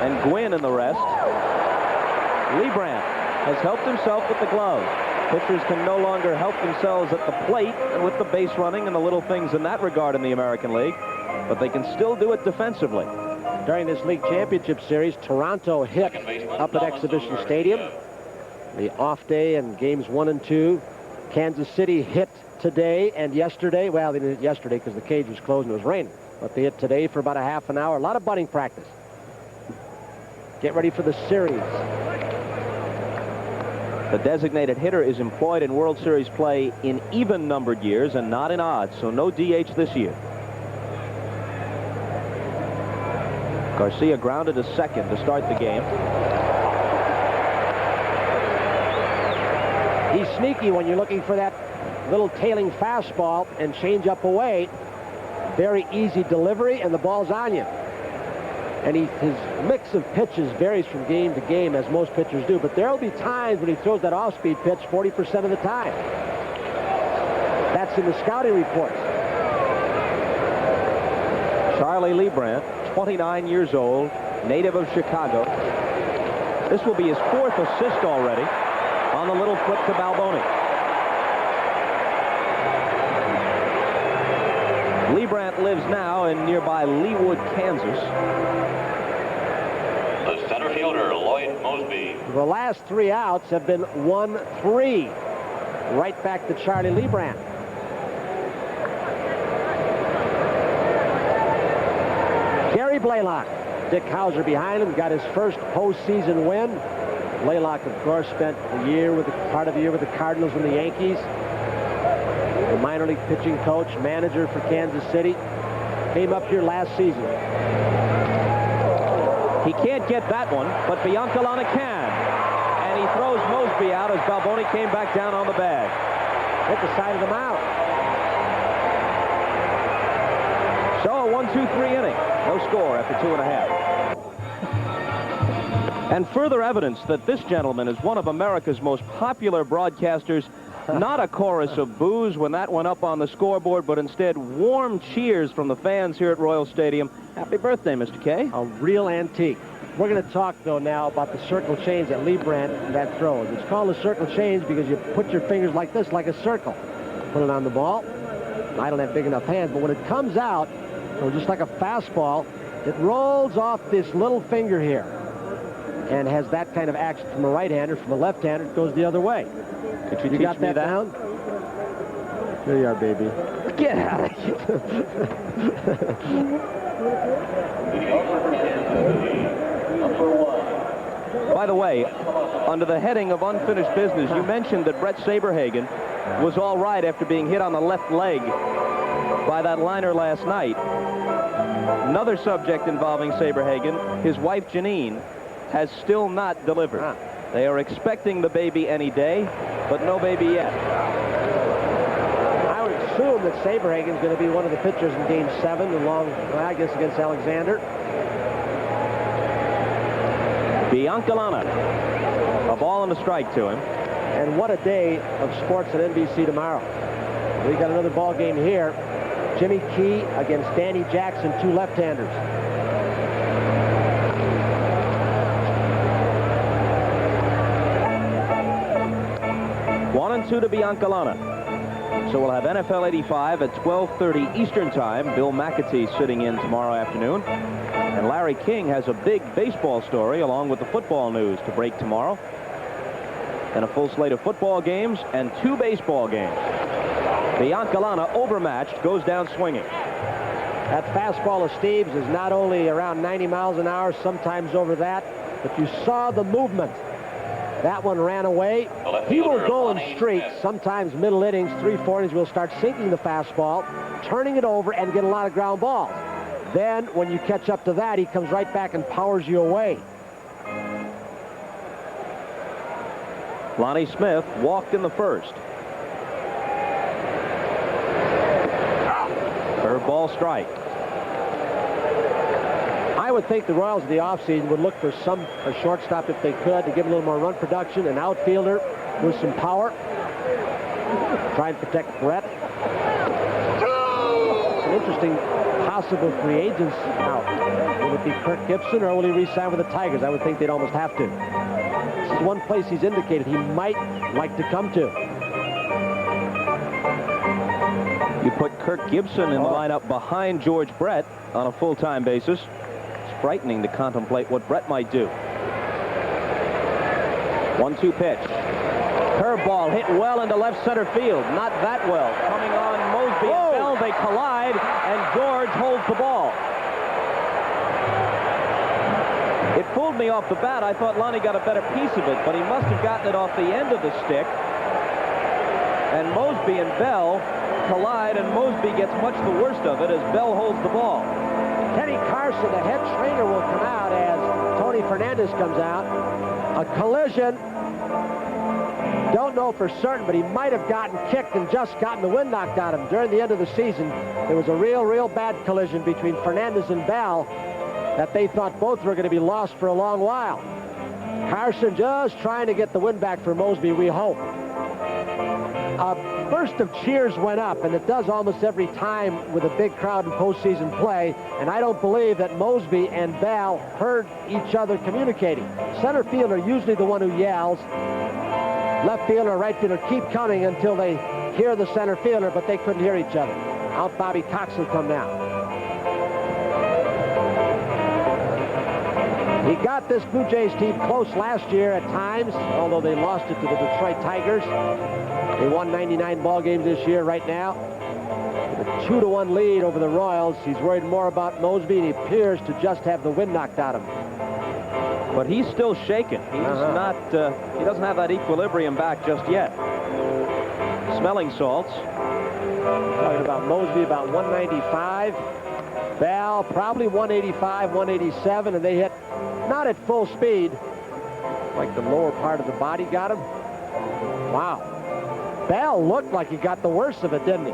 and Gwynn and the rest. Liebrandt has helped himself with the glove. Pitchers can no longer help themselves at the plate and with the base running and the little things in that regard in the American League, but they can still do it defensively. During this league championship series, Toronto hit up at Exhibition Stadium. The off day in games 1 and 2. Kansas City hit today and yesterday. Well, they didn't hit yesterday because the cage was closed and it was raining. But they hit today for about a half an hour. A lot of bunting practice. Get ready for the series. The designated hitter is employed in World Series play in even-numbered years and not in odd, so no DH this year. Garcia grounded to second to start the game. He's sneaky when you're looking for that little tailing fastball and change up away. Very easy delivery, and the ball's on you. And his mix of pitches varies from game to game, as most pitchers do. But there will be times when he throws that off-speed pitch 40% of the time. That's in the scouting reports. Charlie Liebrandt, 29 years old, native of Chicago. This will be his 4th assist already on the little flip to Balboni. Liebrandt lives now in nearby Leawood, Kansas. The center fielder, Lloyd Mosby. The last 3 outs have been 1-3. Right back to Charlie Liebrandt. Gary Blaylock. Dick Hauser behind him, got his first postseason win. Blaylock, of course, spent part of the year with the Cardinals and the Yankees. The minor league pitching coach, manager for Kansas City. Came up here last season. He can't get that one, but Biancalana can. And he throws Mosby out as Balboni came back down on the bag. Hit the side of the mound. So a 1-2-3 inning. No score after 2.5. And further evidence that this gentleman is one of America's most popular broadcasters. Not a chorus of boos when that went up on the scoreboard, but instead warm cheers from the fans here at Royal Stadium. Happy birthday, Mr. K. A real antique. We're going to talk, though, now about the circle change that Liebrandt that throws. It's called a circle change because you put your fingers like this, like a circle. Put it on the ball. I don't have big enough hands, but when it comes out, so just like a fastball, it rolls off this little finger here and has that kind of action from a right-hander. From a left-hander, it goes the other way. Could you You teach got me that that? down? There you are, baby. Get out of here. By the way, under the heading of unfinished business, you mentioned that Brett Saberhagen was all right after being hit on the left leg by that liner last night. Another subject involving Saberhagen, his wife Janine, has still not delivered. They are expecting the baby any day, but no baby yet. I would assume that Saberhagen's going to be one of the pitchers in Game 7, along, I guess, against Alexander. Biancalana, a ball and a strike to him. And what a day of sports at NBC tomorrow. We got another ball game here. Jimmy Key against Danny Jackson, 2 left-handers. 1-2 to Biancalana. So we'll have NFL 85 at 12:30 Eastern Time. Bill McAtee sitting in tomorrow afternoon. And Larry King has a big baseball story along with the football news to break tomorrow. And a full slate of football games and 2 baseball games. Biancalana, overmatched, goes down swinging. That fastball of Steib's is not only around 90 miles an hour, sometimes over that, but you saw the movement. That one ran away. He will go in streaks. Sometimes middle innings, 3-4 innings, will start sinking the fastball, turning it over, and get a lot of ground balls. Then, when you catch up to that, he comes right back and powers you away. Lonnie Smith walked in the first. Curveball strike. I would think the Royals in the offseason would look for a shortstop if they could to give a little more run production, an outfielder with some power. Try and protect Brett. It's an interesting possible free agents out. Will it be Kirk Gibson or will he re-sign with the Tigers? I would think they'd almost have to. This is one place he's indicated he might like to come to. You put Kirk Gibson in the lineup behind George Brett on a full-time basis. It's frightening to contemplate what Brett might do. 1-2 pitch. Curveball hit well into left center field. Not that well. Coming on Mosby and Bell. They collide, and George holds the ball. It fooled me off the bat. I thought Lonnie got a better piece of it, but he must have gotten it off the end of the stick. And Mosby and Bell collide, and Mosby gets much the worst of it as Bell holds the ball. Kenny Carson, the head trainer, will come out as Tony Fernandez comes out. A collision. Don't know for certain, but he might have gotten kicked and just gotten the wind knocked out of him. During the end of the season, there was a real bad collision between Fernandez and Bell that they thought both were going to be lost for a long while. Carson just trying to get the win back for Mosby, we hope. A burst of cheers went up, and it does almost every time with a big crowd in postseason play, and I don't believe that Mosby and Bell heard each other communicating. Center fielder usually the one who yells. Left fielder or right fielder keep coming until they hear the center fielder, but they couldn't hear each other. Out Bobby Cox will come now. He got this Blue Jays team close last year at times, although they lost it to the Detroit Tigers. They won 99 ball games this year right now. With a 2-1 lead over the Royals. He's worried more about Mosby, and he appears to just have the wind knocked out of him. But he's still shaken. He's not, he doesn't have that equilibrium back just yet. Smelling salts. Talking about Mosby, about 195. Bell, probably 185, 187, and they hit not at full speed. Like the lower part of the body got him. Wow. Bell looked like he got the worst of it, didn't he?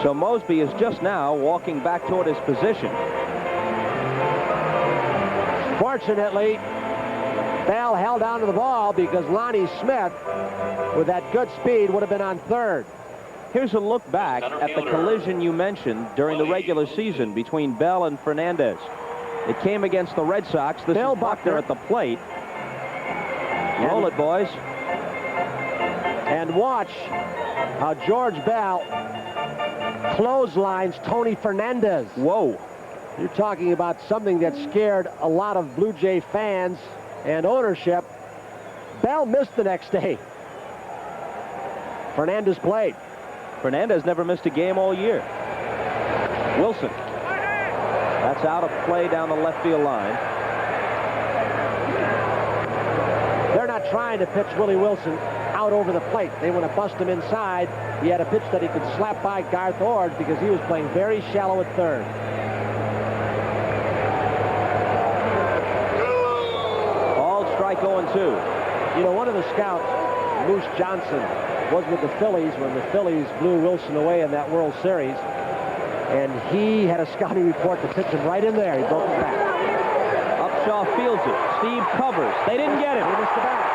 So Mosby is just now walking back toward his position. Fortunately, Bell held on to the ball because Lonnie Smith, with that good speed, would have been on third. Here's a look back at the collision you mentioned during the regular season between Bell and Fernandez. It came against the Red Sox. This Bill is Buckner at the plate. Roll it, boys. And watch how George Bell clotheslines Tony Fernandez. Whoa. You're talking about something that scared a lot of Blue Jay fans and ownership. Bell missed the next day. Fernandez played. Fernandez never missed a game all year. Wilson. That's out of play down the left field line. They're not trying to pitch Willie Wilson out over the plate. They want to bust him inside. He had a pitch that he could slap by Garth Ord because he was playing very shallow at third. Ball strike 0-2. You know, one of the scouts, Moose Johnson, was with the Phillies when the Phillies blew Wilson away in that World Series. And he had a scouting report to pitch him right in there. He broke his back. Upshaw fields it. Steib covers. They didn't get him. He missed the bat.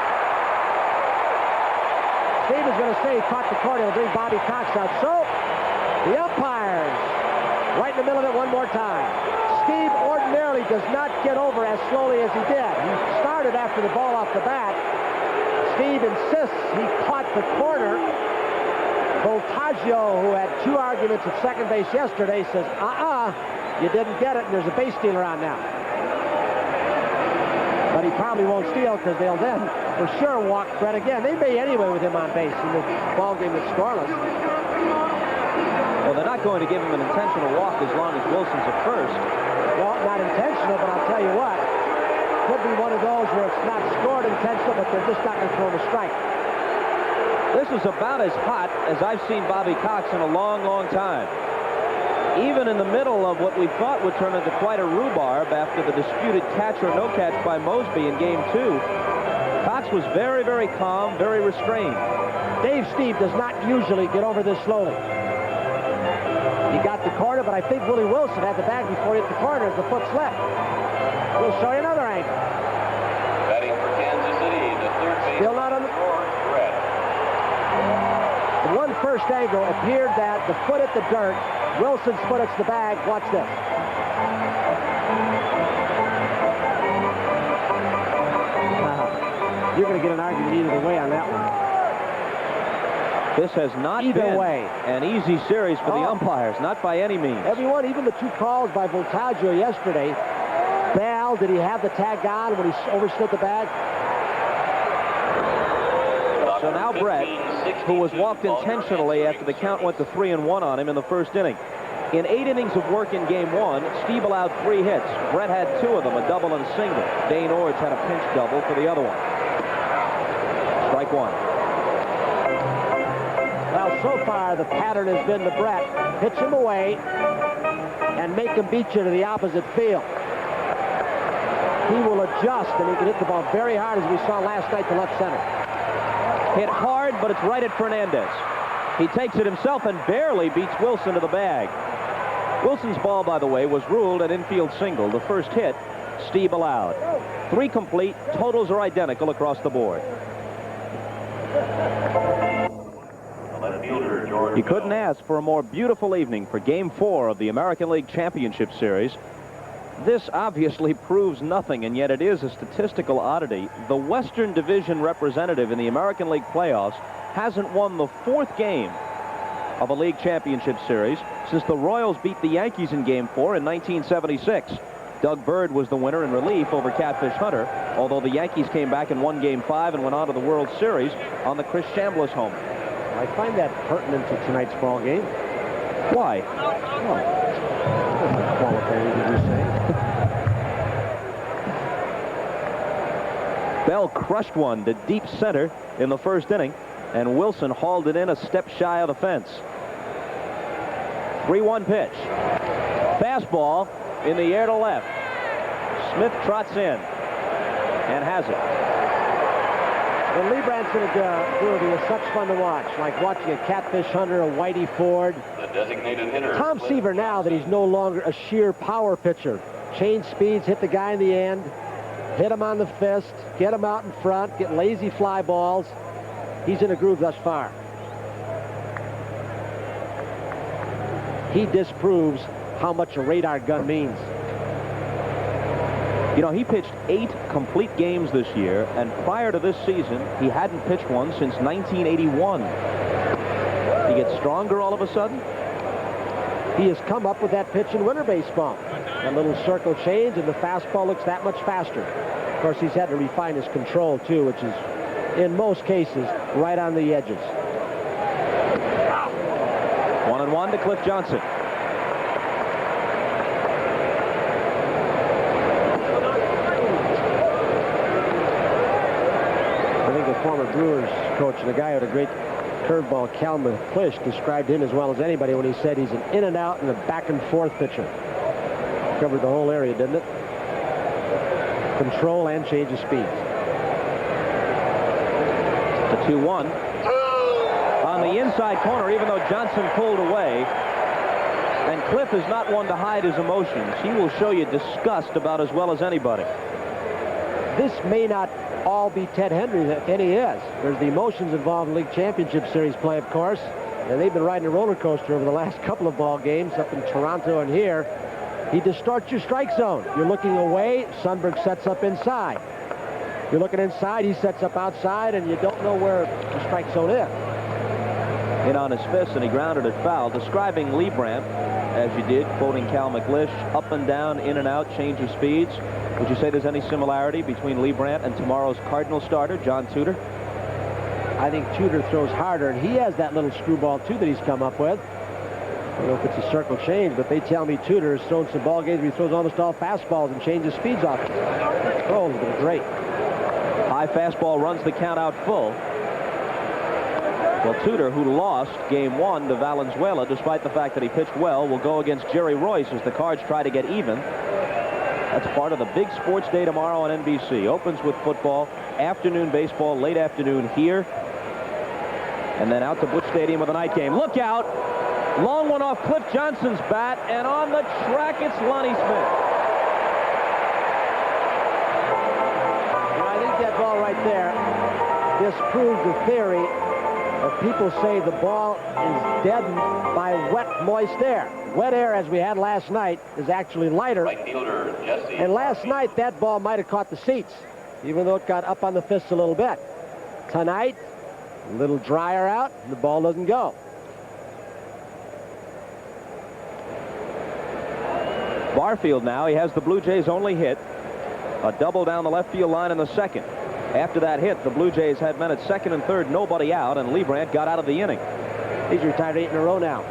Steve is going to say he caught the corner. He'll bring Bobby Cox out. So, the umpires right in the middle of it one more time. Steib ordinarily does not get over as slowly as he did. He started after the ball off the bat. Steib insists he caught the corner. Voltaggio, who had 2 arguments at second base yesterday, says, you didn't get it, and there's a base stealer on now. But he probably won't steal because they'll then for sure walk Brett again. They may anyway with him on base in the ball game that's scoreless. Well, they're not going to give him an intentional walk as long as Wilson's at first. Well, not intentional, but I'll tell you what. Could be one of those where it's not scored intentional, but they're just not going to throw him a strike. This is about as hot as I've seen Bobby Cox in a long, long time. Even in the middle of what we thought would turn into quite a rhubarb after the disputed catch or no catch by Mosby in Game 2, Cox was very, very calm, very restrained. Dave Steib does not usually get over this slowly. He got the corner, but I think Willie Wilson had the bag before he hit the corner as the foot slipped. We'll show you another angle. Batting for Kansas City, the third baseman. Still not on the... The one first angle appeared that the foot hit the dirt. Wilson's foot hits the bag. Watch this. You're going to get an argument either way on that one. This has not Either been way. an easy series for the umpires, not by any means. Everyone, even the 2 calls by Voltaggio yesterday. Bell, did he have the tag on when he overstood the bag? So now Brett who was walked intentionally after the count went to 3-1 on him in the first inning. In 8 innings of work in game 1, Steib allowed 3 hits. Brett had 2 of them, a double and a single. Dane Orge had a pinch double for the other one. Strike 1. Well, so far the pattern has been to Brett. Pitch him away and make him beat you to the opposite field. He will adjust, and he can hit the ball very hard, as we saw last night to left center. Hit hard, but it's right at Fernandez. He takes it himself and barely beats Wilson to the bag. Wilson's ball, by the way, was ruled an infield single. The first hit, Steib allowed. 3 complete. Totals are identical across the board. You couldn't ask for a more beautiful evening for Game 4 of the American League Championship Series. This obviously proves nothing, and yet it is a statistical oddity. The Western Division representative in the American League playoffs hasn't won the 4th game of a League Championship Series since the Royals beat the Yankees in Game 4 in 1976. Doug Bird was the winner in relief over Catfish Hunter, although the Yankees came back and won Game 5 and went on to the World Series on the Chris Chambliss home. I find that pertinent to tonight's ball game. Why? Qualifying, did you say? Bell crushed one to deep center in the first inning, and Wilson hauled it in a step shy of the fence. 3-1 pitch. Fastball in the air to left. Smith trots in and has it. When Liebrandt's in a groove, he is such fun to watch, like watching a Catfish Hunter, a Whitey Ford. The designated hitter. Tom Seaver, now that he's no longer a sheer power pitcher, change speeds, hit the guy in the end, hit him on the fist, get him out in front, get lazy fly balls. He's in a groove thus far. He disproves how much a radar gun means. You know, he pitched 8 complete games this year, and prior to this season, he hadn't pitched one since 1981. He gets stronger all of a sudden. He has come up with that pitch in winter baseball. That little circle change, and the fastball looks that much faster. Of course, he's had to refine his control, too, which is, in most cases, right on the edges. 1-1 to Cliff Johnson. Former Brewers coach, and a guy with a great curveball, Cal McClish, described him as well as anybody when he said he's an in and out and a back and forth pitcher. Covered the whole area, didn't it? Control and change of speeds. The 2-1 on the inside corner, even though Johnson pulled away. And Cliff is not one to hide his emotions. He will show you disgust about as well as anybody. This may not all be Ted Hendry, and he is. There's the emotions involved in League Championship Series play, of course, and they've been riding a roller coaster over the last couple of ball games up in Toronto and here. He distorts your strike zone. You're looking away, Sundberg sets up inside. You're looking inside, he sets up outside, and you don't know where the strike zone is. In on his fist, and he grounded it foul. Describing Liebrandt, as you did, quoting Cal McClish, up and down, in and out, change of speeds. Would you say there's any similarity between Liebrandt and tomorrow's Cardinal starter, John Tudor? I think Tudor throws harder, and he has that little screwball, too, that he's come up with. I don't know if it's a circle change, but they tell me Tudor has thrown some ball games where he throws almost all fastballs and changes speeds off it. Oh, it's been great. High fastball runs the count out full. Well, Tudor, who lost Game 1 to Valenzuela, despite the fact that he pitched well, will go against Jerry Royce as the Cards try to get even. That's part of the big sports day tomorrow on NBC. Opens with football, afternoon baseball, late afternoon here, and then out to Busch Stadium with a night game. Look out! Long one off Cliff Johnson's bat, and on the track it's Lonnie Smith. Well, I think that ball right there disproves the theory of people say the ball is deadened by wet, moist air. Wet air, as we had last night, is actually lighter. Right fielder, Jesse. And last night, that ball might have caught the seats, even though it got up on the fists a little bit. Tonight, a little drier out, and the ball doesn't go. Barfield now, he has the Blue Jays' only hit. A double down the left field line in the second. After that hit, the Blue Jays had men at second and third, nobody out, and Liebrandt got out of the inning. He's retired 8 in a row now.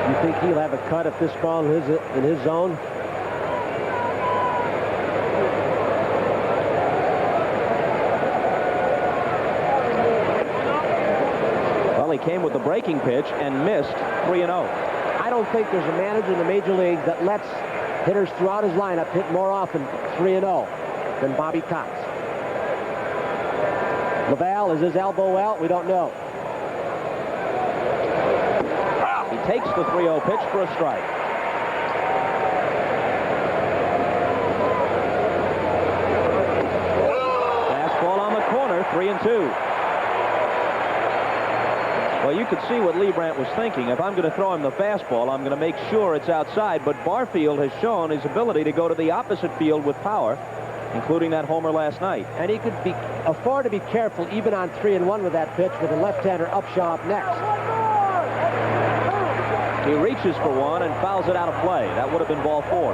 You think he'll have a cut if this ball is in his zone? Well, he came with the breaking pitch and missed 3-0. I don't think there's a manager in the major leagues that lets hitters throughout his lineup hit more often 3-0 than Bobby Cox. Laval, is his elbow out? We don't know. He takes the 3-0 pitch for a strike. Fastball on the corner, 3-2. Well, you could see what Liebrandt was thinking. If I'm going to throw him the fastball, I'm going to make sure it's outside. But Barfield has shown his ability to go to the opposite field with power, including that homer last night. And he could afford to be careful even on 3-1 with that pitch with the left-hander Upshaw up next. He reaches for one and fouls it out of play. That would have been ball 4.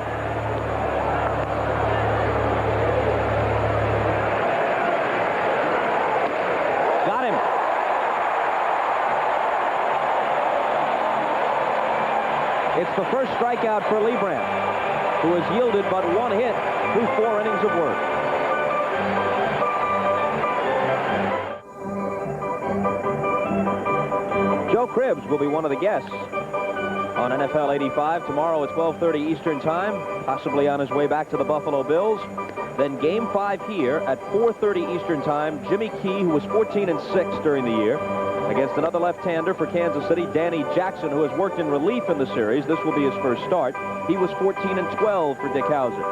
Got him. It's the first strikeout for Liebrandt, who has yielded but one hit through 4 innings of work. Joe Cribbs will be one of the guests on NFL 85 tomorrow at 12:30 Eastern Time, possibly on his way back to the Buffalo Bills. Then Game 5 here at 4:30 Eastern Time. Jimmy Key, who was 14-6 during the year, against another left-hander for Kansas City, Danny Jackson, who has worked in relief in the series. This will be his first start. He was 14-12 for Dick Hauser.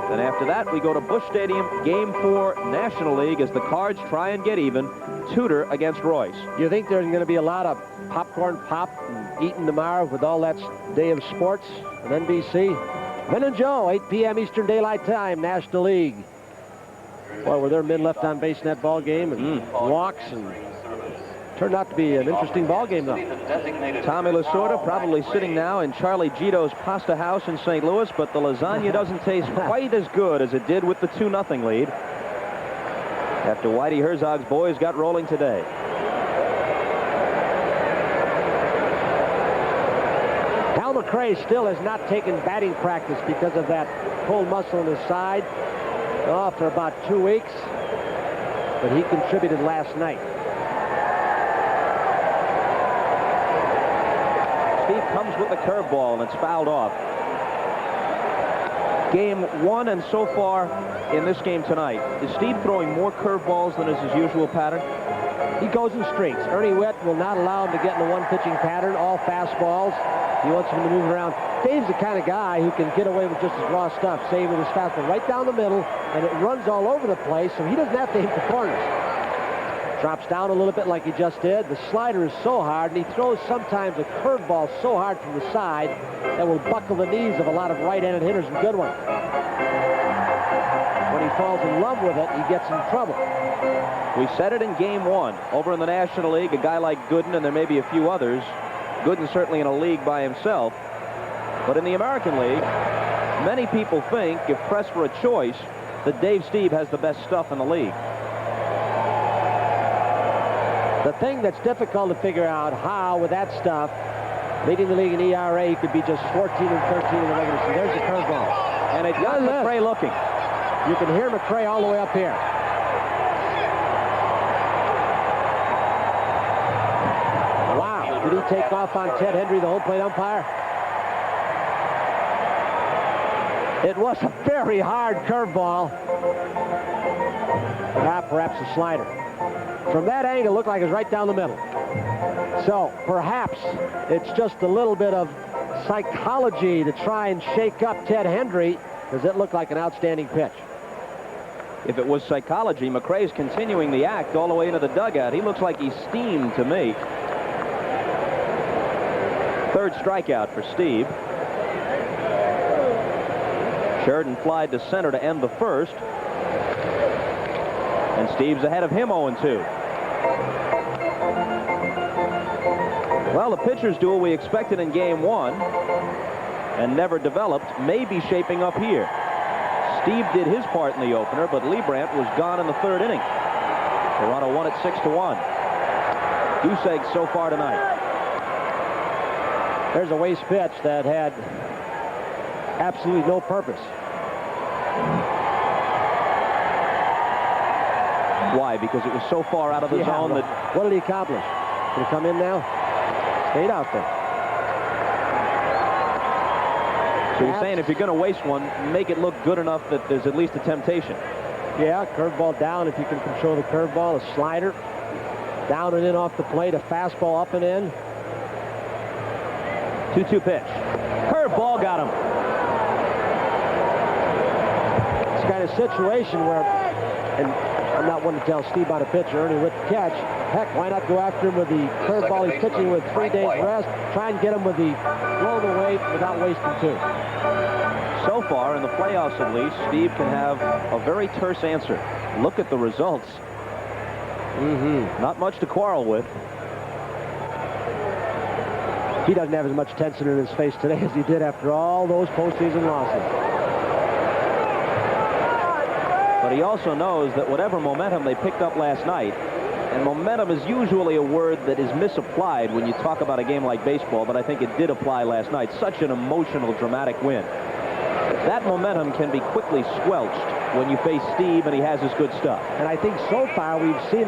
Then after that, we go to Busch Stadium, Game 4 National League, as the Cards try and get even. Tudor against Royce. You think there's going to be a lot of popcorn pop and eating tomorrow with all that day of sports on NBC? Vin and Joe, 8 p.m. Eastern Daylight Time, National League. Boy, were there men left on base in that ball game and walks, and turned out to be an interesting ball game, though. Tommy Lasorda probably sitting now in Charlie Gito's Pasta House in St. Louis, but the lasagna doesn't taste quite as good as it did with the 2-0 lead after Whitey Herzog's boys got rolling today. Hal McRae still has not taken batting practice because of that pulled muscle in his side. Been off for about 2 weeks, but he contributed last night. Steve comes with the curveball, and it's fouled off. Game 1, and so far in this game tonight, is Steve throwing more curveballs than is his usual pattern? He goes in streaks. Ernie Witt will not allow him to get in a one-pitching pattern, all fastballs. He wants him to move around. Dave's the kind of guy who can get away with just his raw stuff, say with his fastball right down the middle, and it runs all over the place, so he doesn't have to hit the corners. Drops down a little bit like he just did. The slider is so hard, and he throws sometimes a curveball so hard from the side that will buckle the knees of a lot of right-handed hitters and good ones. When he falls in love with it, he gets in trouble. We said it in Game 1. Over in the National League, a guy like Gooden, and there may be a few others. Gooden's certainly in a league by himself. But in the American League, many people think, if pressed for a choice, that Dave Steib has the best stuff in the league. The thing that's difficult to figure out how, with that stuff, leading the league in ERA, he could be just 14-13 in the regular season. There's the curveball. And it got McRae looking. You can hear McRae all the way up here. Wow. Did he take off on Ted Hendry, the home plate umpire? It was a very hard curveball. Perhaps a slider. From that angle, it looked like it was right down the middle. So perhaps it's just a little bit of psychology to try and shake up Ted Hendry, because it looked like an outstanding pitch. If it was psychology, McRae's continuing the act all the way into the dugout. He looks like he's steamed to me. Third strikeout for Steib. Sheridan flied to center to end the first. And Steve's ahead of him 0-2. Well, the pitcher's duel we expected in game 1 and never developed may be shaping up here. Steib did his part in the opener, but Liebrandt was gone in the 3rd inning. Toronto won it 6-1. Goose eggs so far tonight. There's a waste pitch that had absolutely no purpose. Why? Because it was so far out of the zone that... What did he accomplish? Did he come in now? Stayed out there. So you're saying if you're going to waste one, make it look good enough that there's at least a temptation. Yeah, curveball down if you can control the curveball, a slider. Down and in off the plate, a fastball up and in. 2-2 pitch. Curveball got him. It's kind of situation where, and I'm not one to tell Steve about a pitcher, Ernie with the catch. Heck, why not go after him with the curveball he's pitching with 3 days rest? Try and get him with the blow away without wasting 2. So far, in the playoffs at least, Steve can have a very terse answer. Look at the results. Not much to quarrel with. He doesn't have as much tension in his face today as he did after all those postseason losses. But he also knows that whatever momentum they picked up last night, and momentum is usually a word that is misapplied when you talk about a game like baseball, but I think it did apply last night. Such an emotional, dramatic win. That momentum can be quickly squelched when you face Steib and he has his good stuff. And I think so far we've seen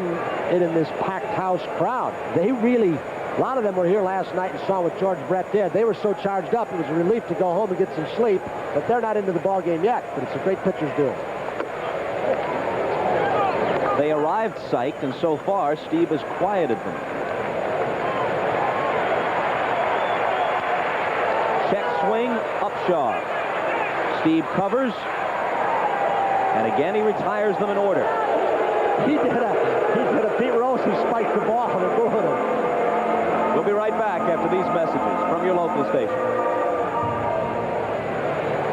it in this packed house crowd. They really, a lot of them were here last night and saw what George Brett did. They were so charged up, it was a relief to go home and get some sleep, but they're not into the ball game yet, but it's a great pitcher's duel. They arrived psyched, and so far, Steib has quieted them. Check swing, Upshaw. Steib covers, and again he retires them in order. He did a Pete Rose who spiked the ball and booed him. We'll be right back after these messages from your local station.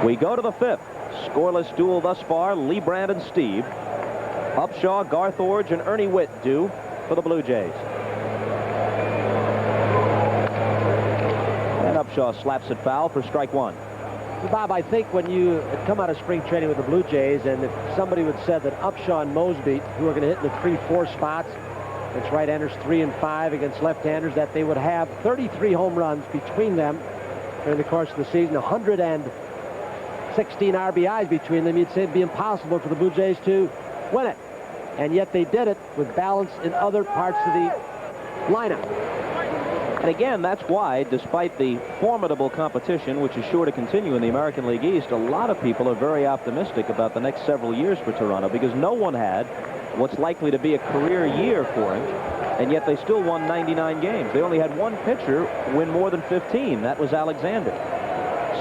We go to the 5th. Scoreless duel thus far, Liebrandt and Steib. Upshaw, Garth Orge, and Ernie Witt do for the Blue Jays. And Upshaw slaps it foul for strike 1. Bob, I think when you had come out of spring training with the Blue Jays, and if somebody would said that Upshaw and Mosby, who are going to hit in the 3-4 spots, against right-handers 3 and 5, against left-handers, that they would have 33 home runs between them during the course of the season, 116 RBIs between them, you'd say it'd be impossible for the Blue Jays to win it. And yet they did it with balance in other parts of the lineup. And again, that's why, despite the formidable competition, which is sure to continue in the American League East, a lot of people are very optimistic about the next several years for Toronto, because no one had what's likely to be a career year for him, and yet they still won 99 games. They only had one pitcher win more than 15. That was Alexander.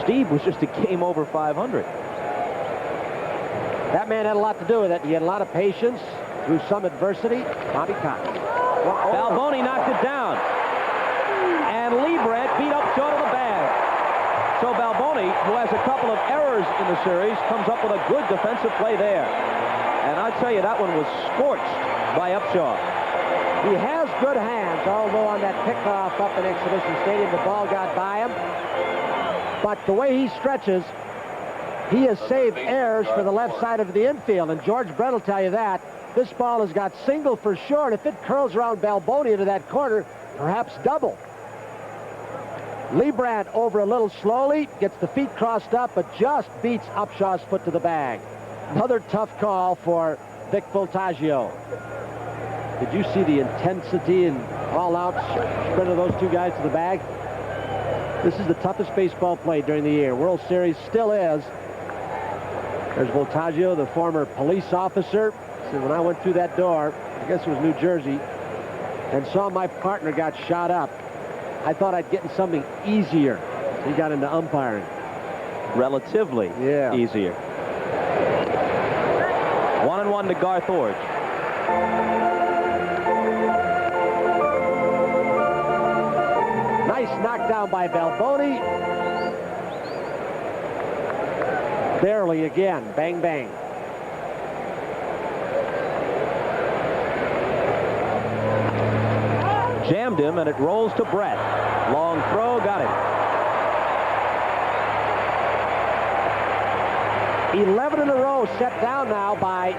Steib was just a game over 500. That man had a lot to do with it. He had a lot of patience through some adversity. Bobby Cotton. Balboni knocked it down. And Liebrandt beat Upshaw to the bag. So Balboni, who has a couple of errors in the series, comes up with a good defensive play there. And I tell you, that one was scorched by Upshaw. He has good hands, although on that pickoff up in Exhibition Stadium, the ball got by him. But the way he stretches, he has saved errors for the left side of the infield, and George Brett will tell you that. This ball has got single for sure, and if it curls around Balboni into that corner, perhaps double. Liebrandt over a little slowly, gets the feet crossed up, but just beats Upshaw's foot to the bag. Another tough call for Vic Voltaggio. Did you see the intensity and all-out sprint of those two guys to the bag? This is the toughest baseball played during the year. World Series still is. There's Voltaggio, the former police officer. So when I went through that door, I guess it was New Jersey, and saw my partner got shot up, I thought I'd get in something easier. He got into umpiring. Relatively easier. 1-1 to Garth Orge. Nice knockdown by Balboni. Barely again. Bang, bang. Jammed him, and it rolls to Brett. Long throw, got it. 11 in a row set down now by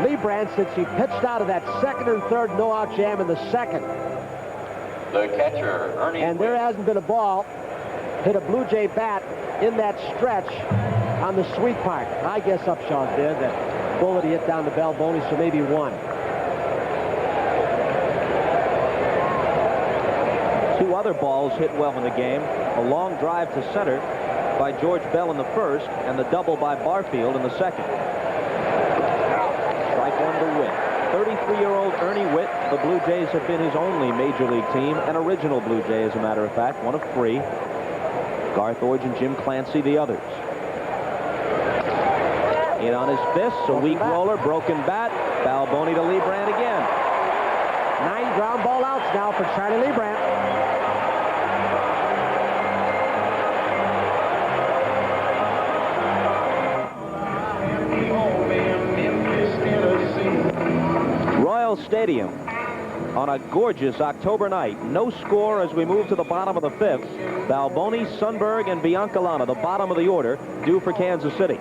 Liebrandt since he pitched out of that second and third no-out jam in the second. The catcher, Ernie. And there hasn't been a ball hit a Blue Jay bat in that stretch on the sweet part. I guess Upshaw's did. That bullet he hit down to Balboni, so maybe one. Two other balls hit well in the game. A long drive to center by George Bell in the first, and the double by Barfield in the second. Strike one to Witt. 33-year-old Ernie Witt. The Blue Jays have been his only major league team, an original Blue Jay, as a matter of fact, one of three. Garth Orge and Jim Clancy, the others. In on his fists, a weak roller, broken bat. Balboni to Liebrandt again. 9 ground ball outs now for Charlie Liebrandt. Royal Stadium on a gorgeous October night. No score as we move to the bottom of the fifth. Balboni, Sundberg, and Biancalana, the bottom of the order, due for Kansas City.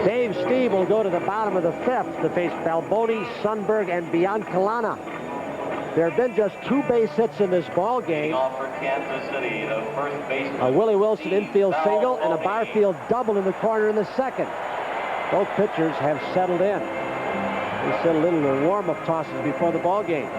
Dave Steib will go to the bottom of the fifth to face Balboni, Sundberg, and Biancalana. There have been just 2 base hits in this ball game. For Kansas City, the first baseman. A Willie Wilson infield single and a Barfield double in the corner in the second. Both pitchers have settled in. They settled in their warm-up tosses before the ball game.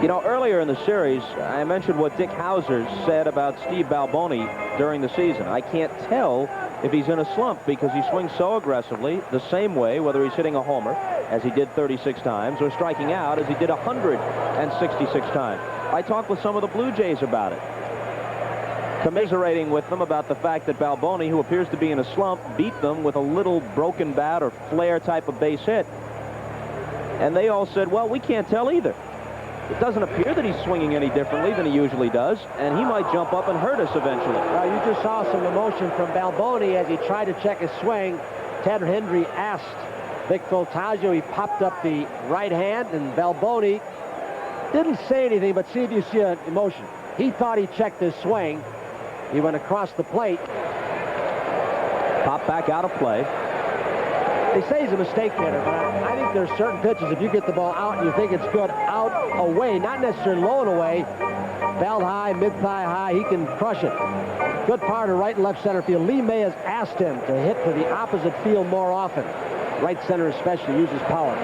You know, earlier in the series, I mentioned what Dick Hauser said about Steve Balboni during the season. I can't tell if he's in a slump because he swings so aggressively the same way, whether he's hitting a homer, as he did 36 times, or striking out, as he did 166 times. I talked with some of the Blue Jays about it, commiserating with them about the fact that Balboni, who appears to be in a slump, beat them with a little broken bat or flare type of base hit. And they all said, well, we can't tell either. It doesn't appear that he's swinging any differently than he usually does, and he might jump up and hurt us eventually. Well, you just saw some emotion from Balboni as he tried to check his swing. Ted Hendry asked Vic Voltaggio. He popped up the right hand, and Balboni didn't say anything, but see if you see an emotion. He thought he checked his swing. He went across the plate. Pop back out of play. They say he's a mistake hitter, but I think there's certain pitches, if you get the ball out and you think it's good, out, away, not necessarily low and away, belt high, mid-thigh high, he can crush it. Good part of right and left center field. Lee May has asked him to hit to the opposite field more often. Right center especially uses power.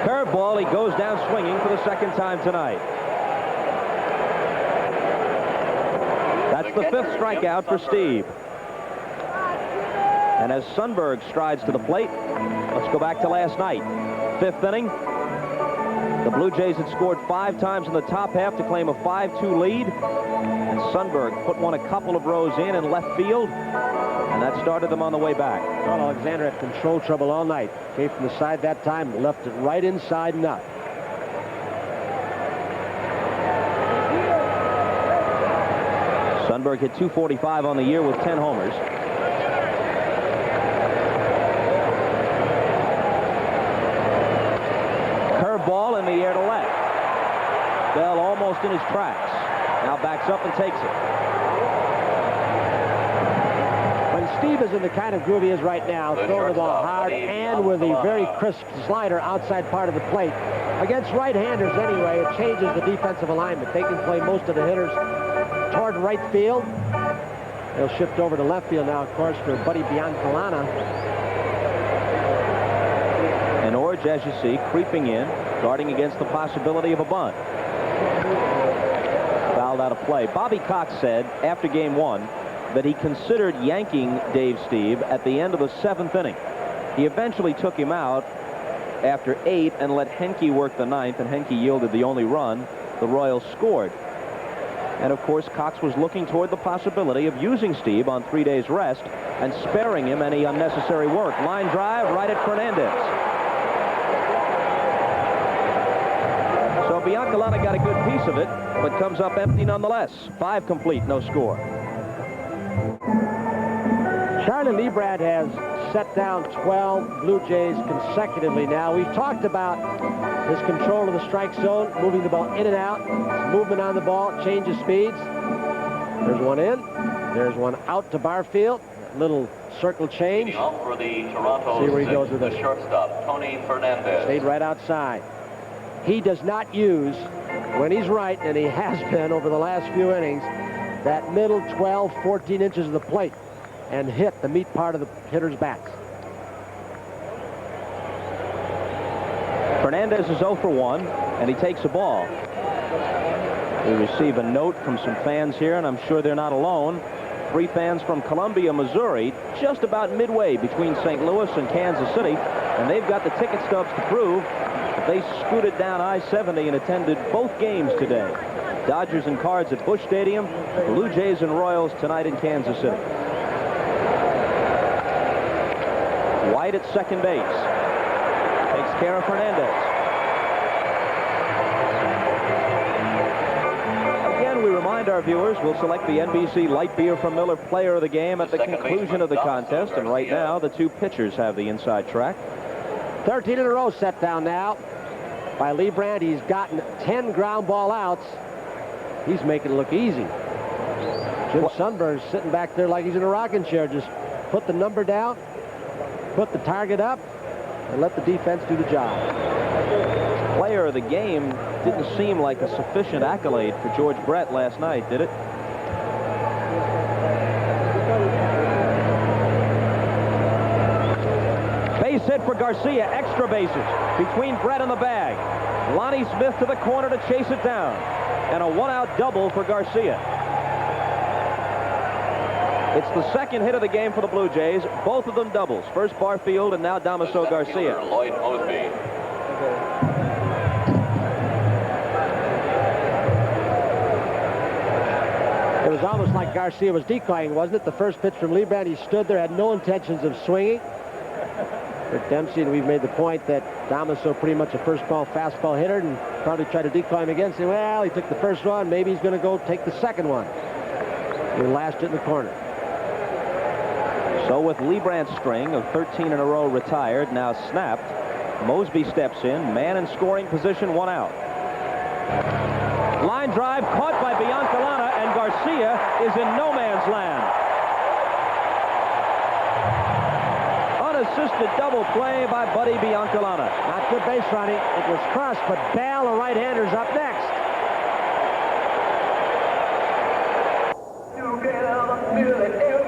Curveball, he goes down swinging for the second time tonight. That's the 5th strikeout for Steib. And as Sundberg strides to the plate, let's go back to last night. 5th inning. The Blue Jays had scored 5 times in the top half to claim a 5-2 lead. And Sundberg put one a couple of rows in left field. And that started them on the way back. Well, Alexander had control trouble all night. Came from the side that time, left it right inside nut. Sundberg hit .245 on the year with 10 homers. Curveball in the air to left. Bell almost in his tracks. Now backs up and takes it. When Steib is in the kind of groove he is right now, throwing the ball hard and with a very crisp slider outside part of the plate, against right-handers anyway, it changes the defensive alignment. They can play most of the hitters toward right field. They'll shift over to left field now, of course, for Buddy Biancalana. And Orge, as you see, creeping in, guarding against the possibility of a bunt. Fouled out of play. Bobby Cox said after game 1 that he considered yanking Dave Steib at the end of the 7th inning. He eventually took him out after 8 and let Henke work the 9th, and Henke yielded the only run. The Royals scored. And of course, Cox was looking toward the possibility of using Steib on 3 days rest and sparing him any unnecessary work. Line drive right at Fernandez. So Biancalana got a good piece of it, but comes up empty nonetheless. 5 complete, no score. Charlie Liebrandt has set down 12 Blue Jays consecutively now. We've talked about his control of the strike zone, moving the ball in and out, his movement on the ball, change of speeds. There's one in. There's one out to Barfield. Little circle change. For the Toronto See where he goes with the this. shortstop, Tony Fernandez. Stayed right outside. He does not use, when he's right, and he has been over the last few innings, that middle 12, 14 inches of the plate and hit the meat part of the hitter's bats. Fernandez is 0 for 1, and he takes a ball. We receive a note from some fans here, and I'm sure they're not alone. 3 fans from Columbia, Missouri, just about midway between St. Louis and Kansas City, and they've got the ticket stubs to prove that they scooted down I-70 and attended both games today. Dodgers and Cards at Busch Stadium, Blue Jays and Royals tonight in Kansas City. White at second base. Takes care of Fernandez. We remind our viewers we'll select the NBC Light Beer from Miller Player of the Game at the conclusion of the contest, and right now the 2 pitchers have the inside track. 13 in a row set down now by Liebrandt. He's gotten 10 ground ball outs. He's making it look easy. Jim Sundberg's sitting back there like he's in a rocking chair. Just put the number down, put the target up, and let the defense do the job. Player of the game didn't seem like a sufficient accolade for George Brett last night, did it? Base hit for Garcia, extra bases between Brett and the bag. Lonnie Smith to the corner to chase it down, and a 1-out double for Garcia. It's the second hit of the game for the Blue Jays, both of them doubles. First Barfield and now Damaso Garcia. Lloyd Mosby. It was almost like Garcia was decoying, wasn't it? The first pitch from Liebrandt, he stood there, had no intentions of swinging. Rick Dempsey, and we've made the point that Damaso pretty much a first ball fastball hitter, and probably tried to decoy him again, saying, well, he took the first one, maybe he's going to go take the second one. He lashed it in the corner. So with Liebrandt's string of 13 in a row retired, now snapped, Mosby steps in, man in scoring position, 1 out. Line drive caught by Biancalana, and Garcia is in no man's land. Unassisted double play by Buddy Biancalana. Not good base running. It was crossed, but Bell, the right-hander's up next.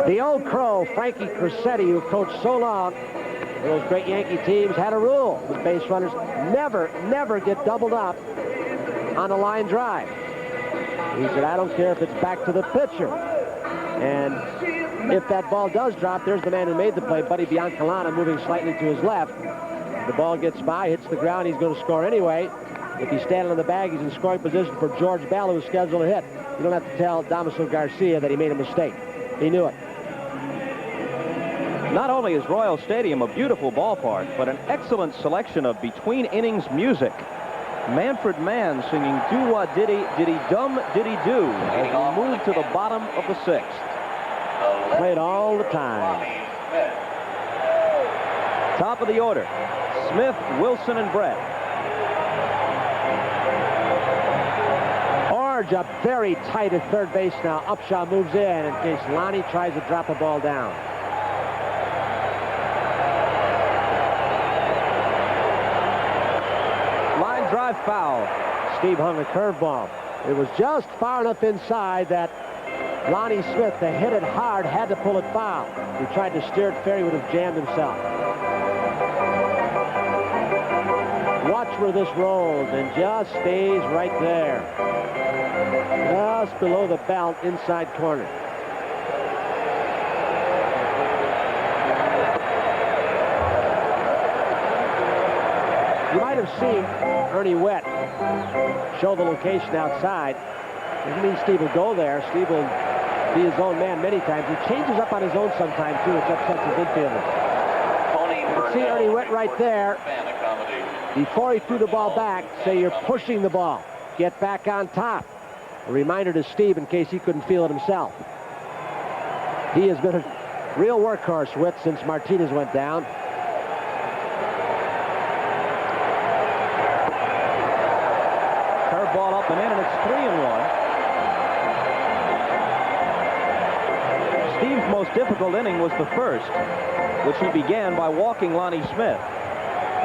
The old crow, Frankie Crissetti, who coached so long for those great Yankee teams, had a rule with base runners: never get doubled up on a line drive. He said, I don't care if it's back to the pitcher. And if that ball does drop, there's the man who made the play, Buddy Biancalana, moving slightly to his left. The ball gets by, hits the ground, he's going to score anyway. If he's standing on the bag, he's in scoring position for George Bell, who's scheduled to hit. You don't have to tell Damaso Garcia that he made a mistake. He knew it. Not only is Royal Stadium a beautiful ballpark, but an excellent selection of between innings music. Manfred Mann singing Do-Wah-Diddy, Diddy-Dum, Diddy-Do as we move to the bottom of the 6th. Played all the time. Top of the order, Smith, Wilson, and Brett. Orange up very tight at third base now. Upshaw moves in case Lonnie tries to drop a ball down. Line drive foul. Steve hung a curveball. It was just far enough inside that Lonnie Smith, to hit it hard, had to pull it foul. He tried to steer it fair, he would have jammed himself. Watch where this rolls and just stays right there. Just below the belt, inside corner. You might have seen Ernie Wett show the location outside. Doesn't mean Steve will go there. Steve will be his own man many times. He changes up on his own sometimes, too, which upsets his infielder. See Ernie Wett right there. before he threw the ball back, say you're pushing the ball. Get back on top. A reminder to Steib in case he couldn't feel it himself. He has been a real workhorse, Witt, since Martinez went down. Curveball up and in, and it's 3-1. Steve's most difficult inning was the first, which he began by walking Lonnie Smith.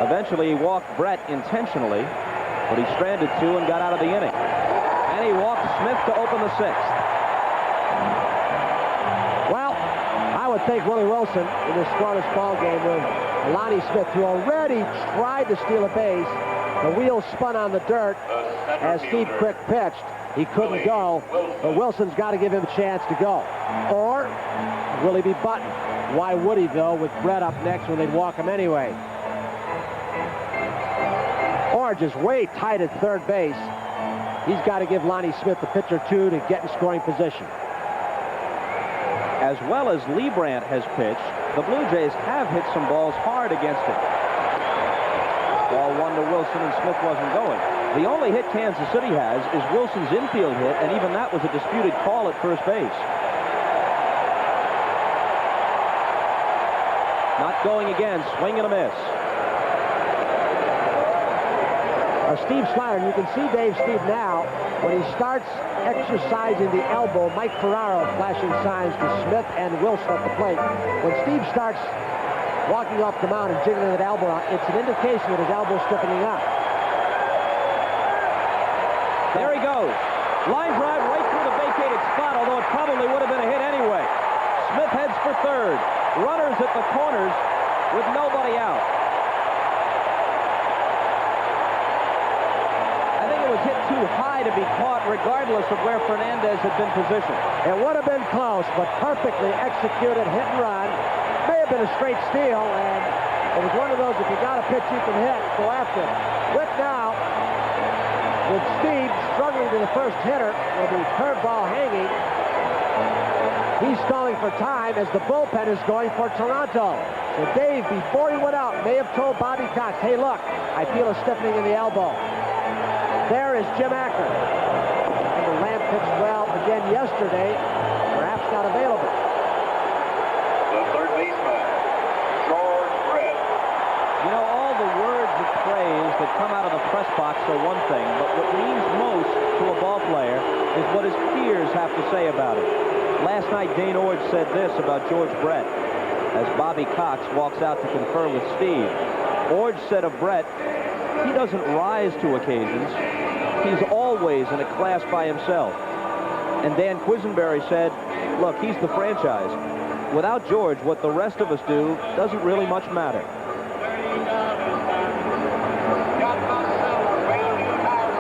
Eventually, he walked Brett intentionally, but he stranded 2 and got out of the inning. And he walked Smith to open the 6th. Well, I would think Willie Wilson in this scoreless ball game with Lonnie Smith, who already tried to steal a base. The wheels spun on the dirt as Steve Quick pitched. He couldn't go, but Wilson's got to give him a chance to go. Or will he be buttoned? Why would he, though, with Brett up next when they'd walk him anyway? Or just way tight at third base. He's got to give Lonnie Smith the pitcher 2 to get in scoring position. As well as Liebrandt has pitched, the Blue Jays have hit some balls hard against him. Ball 1 to Wilson, and Smith wasn't going. The only hit Kansas City has is Wilson's infield hit, and even that was a disputed call at first base. Not going again, swing and a miss. Steve Slider, you can see Dave Steib now, when he starts exercising the elbow, Mike Ferraro flashing signs to Smith and Wilson at the plate. When Steve starts walking off the mound and jiggling that elbow out, it's an indication that his elbow's stiffening up. There he goes. Line drive right through the vacated spot, although it probably would have been a hit anyway. Smith heads for third. Runners at the corners with nobody out. Hit too high to be caught, regardless of where Fernandez had been positioned. It would have been close, but perfectly executed hit and run. May have been a straight steal, and it was one of those, if you got a pitch you can hit, go after it. Witt now, with Steib struggling to the first hitter, with the curveball hanging. He's stalling for time as the bullpen is going for Toronto. So Dave, before he went out, may have told Bobby Cox, hey, look, I feel a stiffening in the elbow. There is Jim Akron. And Lamb pitched well again yesterday, perhaps not available. The third baseman, George Brett. You know, all the words of praise that come out of the press box are one thing, but what means most to a ball player is what his peers have to say about it. Last night, Dane Orge said this about George Brett as Bobby Cox walks out to confer with Steve. Orge said of Brett, he doesn't rise to occasions. He's always in a class by himself. And Dan Quisenberry said, look, he's the franchise. Without George, what the rest of us do doesn't really much matter.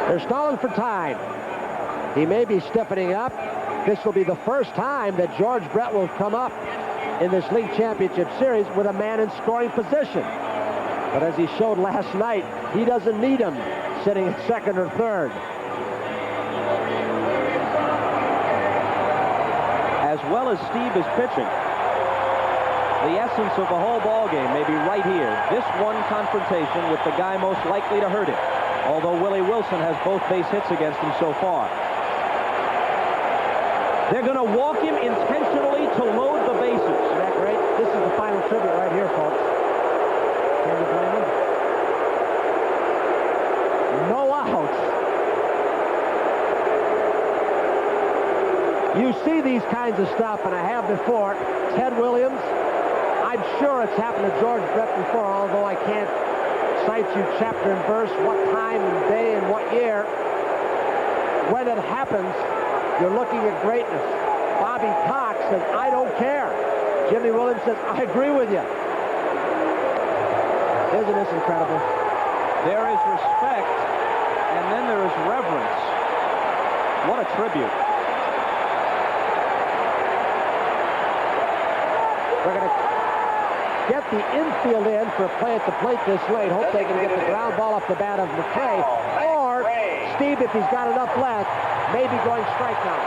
They're stalling for time. He may be stiffening up. This will be the first time that George Brett will come up in this league championship series with a man in scoring position. But as he showed last night, he doesn't need him sitting at second or third. As well as Steve is pitching, the essence of the whole ball game may be right here. This one confrontation with the guy most likely to hurt him, although Willie Wilson has both base hits against him so far. They're going to walk him intentionally to load the bases. Isn't that great? This is the final tribute right here, folks. Can you blame him? No outs. You see these kinds of stuff, and I have before. Ted Williams, I'm sure it's happened to George Brett before, although I can't cite you chapter and verse, what time and day and what year. When it happens, you're looking at greatness. Bobby Cox says, I don't care. Jimmy Williams says, I agree with you. Isn't this incredible? There is respect, and then there is reverence. What a tribute. We're going to get the infield in for a play at the plate this late. Hope they can get the ground ball off the bat of McKay. Or Steve, if he's got enough left, maybe going strike now.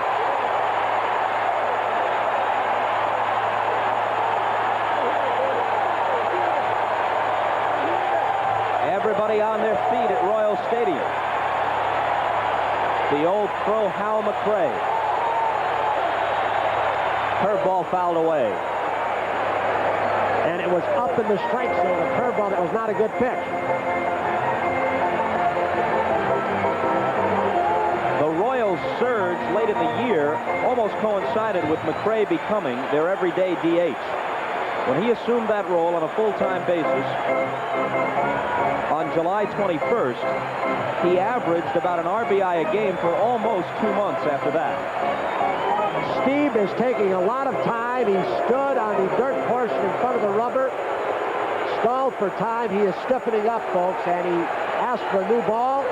Everybody Everybody on their feet at Royal Stadium. The old pro Hal McRae. Curveball fouled away. And it was up in the strike zone, a curveball that was not a good pitch. The Royals' surge late in the year almost coincided with McRae becoming their everyday DH. When he assumed that role on a full-time basis on July 21st, he averaged about an RBI a game for almost 2 months after that. Steib is taking a lot of time. He stood on the dirt portion in front of the rubber, stalled for time. He is stiffening up, folks, and he asked for a new ball.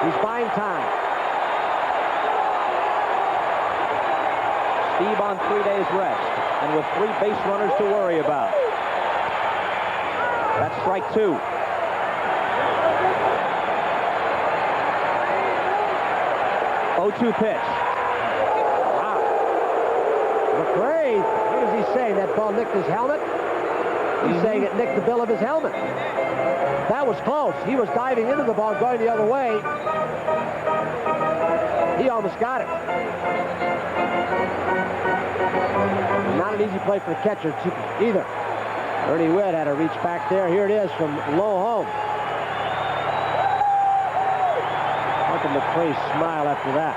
He's buying time. Steib on 3 days rest, and with 3 base runners to worry about. That's strike 2. Oh-2 pitch. Wow. McRae, what is he saying? That ball nicked his helmet? He's saying it nicked the bill of his helmet. That was close. He was diving into the ball, going the other way. He almost got it. Not an easy play for the catcher either. Ernie Witt had to reach back there. Here it is from low home. Look at McRae smile after that.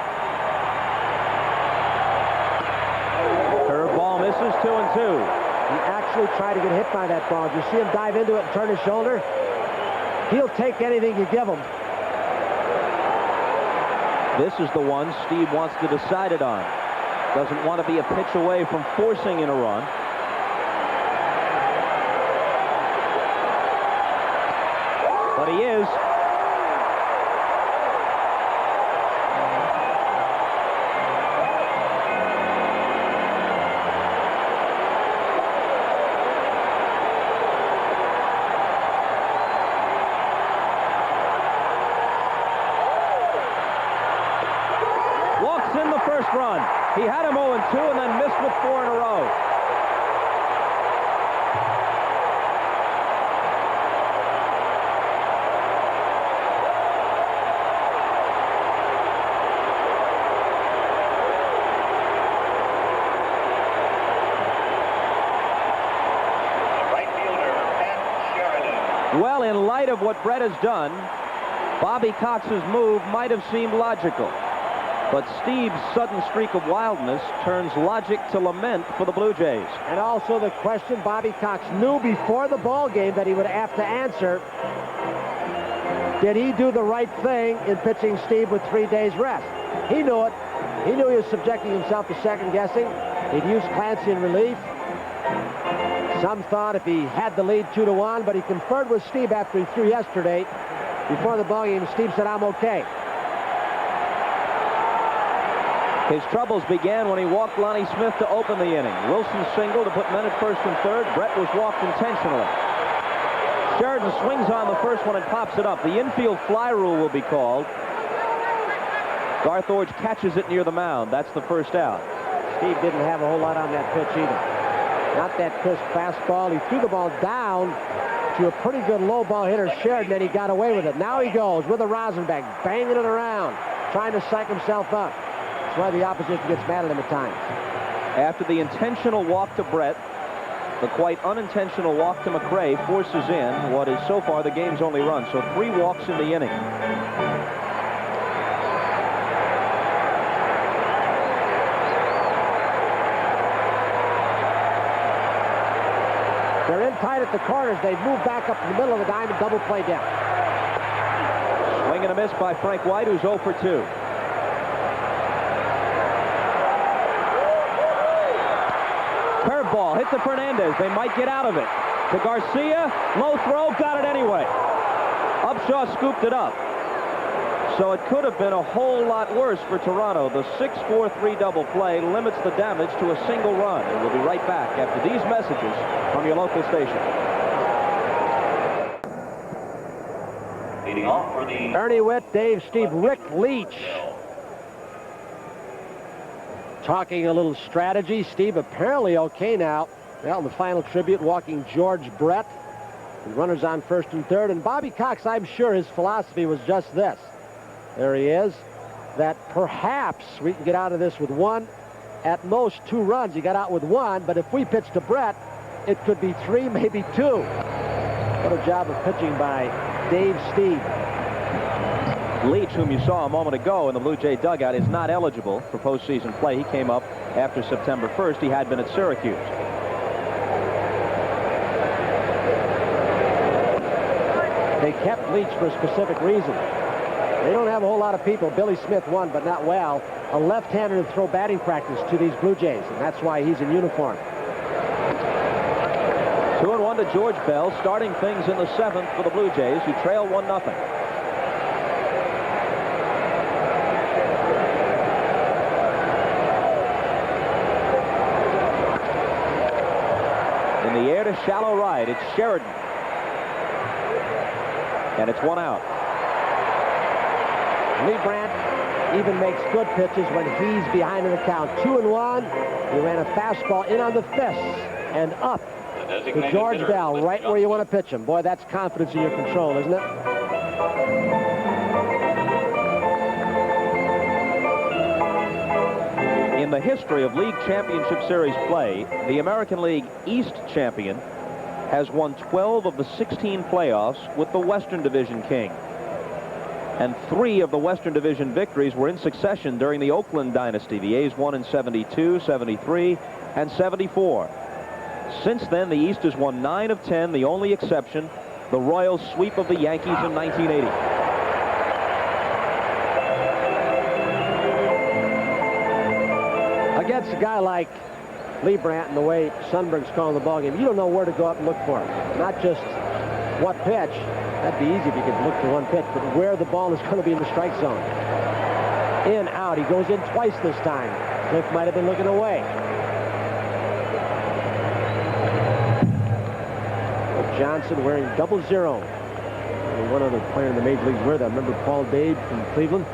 Curveball misses, 2-2. He actually tried to get hit by that ball. Did you see him dive into it and turn his shoulder? He'll take anything you give him. This is the one Steib wants to decide it on. Doesn't want to be a pitch away from forcing in a run. But he is. Walks in the first run. He had him 0-2 and then missed with 4 in a row. Well, in light of what Brett has done, Bobby Cox's move might have seemed logical. But Steib's sudden streak of wildness turns logic to lament for the Blue Jays. And also the question Bobby Cox knew before the ball game that he would have to answer. Did he do the right thing in pitching Steib with 3 days rest? He knew it. He knew he was subjecting himself to second guessing. He'd used Clancy in relief. Some thought if he had the lead 2-1, but he conferred with Steib after he threw yesterday. Before the ball game, Steib said, "I'm okay." His troubles began when he walked Lonnie Smith to open the inning. Wilson singled to put men at first and third. Brett was walked intentionally. Sheridan swings on the first one and pops it up. The infield fly rule will be called. Garth Orge catches it near the mound. That's the first out. Steib didn't have a whole lot on that pitch either. Not that crisp fastball. He threw the ball down to a pretty good low ball hitter, Sheridan, and he got away with it. Now he goes with a Rosenbach, banging it around, trying to psych himself up. That's why the opposition gets mad at him at times. After the intentional walk to Brett, the quite unintentional walk to McRae forces in what is so far the game's only run. So 3 walks in the inning. They're in tight at the corners. They've moved back up to the middle of the diamond, double play down. Swing and a miss by Frank White, who's 0 for 2. Curveball, hit to Fernandez. They might get out of it. To Garcia, low throw, got it anyway. Upshaw scooped it up. So it could have been a whole lot worse for Toronto. The 6-4-3 double play limits the damage to a single run. And we'll be right back after these messages from your local station. Leading off for the Ernie Witt, Dave Steib, Rick Leach. Talking a little strategy. Steib apparently okay now. Well, in the final tribute, walking George Brett. Runners on first and third, and Bobby Cox, I'm sure his philosophy was just this. There he is, that perhaps we can get out of this with one, at most 2 runs. He got out with 1, but if we pitch to Brett, it could be 3, maybe 2. What a job of pitching by Dave Steib. Leach, whom you saw a moment ago in the Blue Jay dugout, is not eligible for postseason play. He came up after September 1st. He had been at Syracuse. They kept Leach for a specific reason. They don't have a whole lot of people. Billy Smith won, but not well. A left-hander to throw batting practice to these Blue Jays, and that's why he's in uniform. 2-1 to George Bell, starting things in the 7th for the Blue Jays, who trail 1-0. In the air to shallow right, it's Sheridan. And it's 1 out. Liebrandt even makes good pitches when he's behind in the count. 2-1. He ran a fastball in on the fist and up to George Bell, right where you want to pitch him. Boy, that's confidence in your control, isn't it? In the history of League Championship Series play, the American League East champion has won 12 of the 16 playoffs with the Western Division king. And 3 of the Western Division victories were in succession during the Oakland dynasty. The A's won in 72, 73, and 74. Since then, the East has won 9 of 10, the only exception, the Royals' sweep of the Yankees in 1980. Against a guy like Liebrandt and the way Sundberg's calling the ballgame, you don't know where to go up and look for him. Not just what pitch. That'd be easy if you could look for one pitch, but where the ball is going to be in the strike zone. In, out. He goes in twice this time. Cliff might have been looking away. Johnson wearing 00. Only one other player in the major leagues wear that. Remember Paul Dade from Cleveland?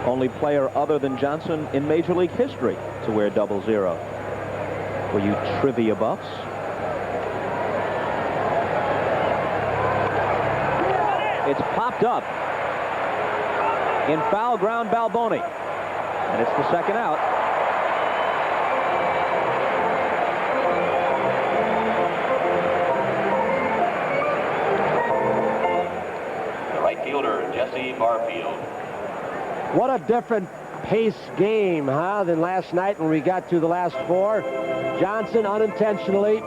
Only player other than Johnson in Major League history to wear 00. For you trivia buffs. It's popped up. In foul ground, Balboni. And it's the 2nd out. The right fielder, Jesse Barfield. What a different pace game, huh, than last night when we got to the last 4. Johnson unintentionally.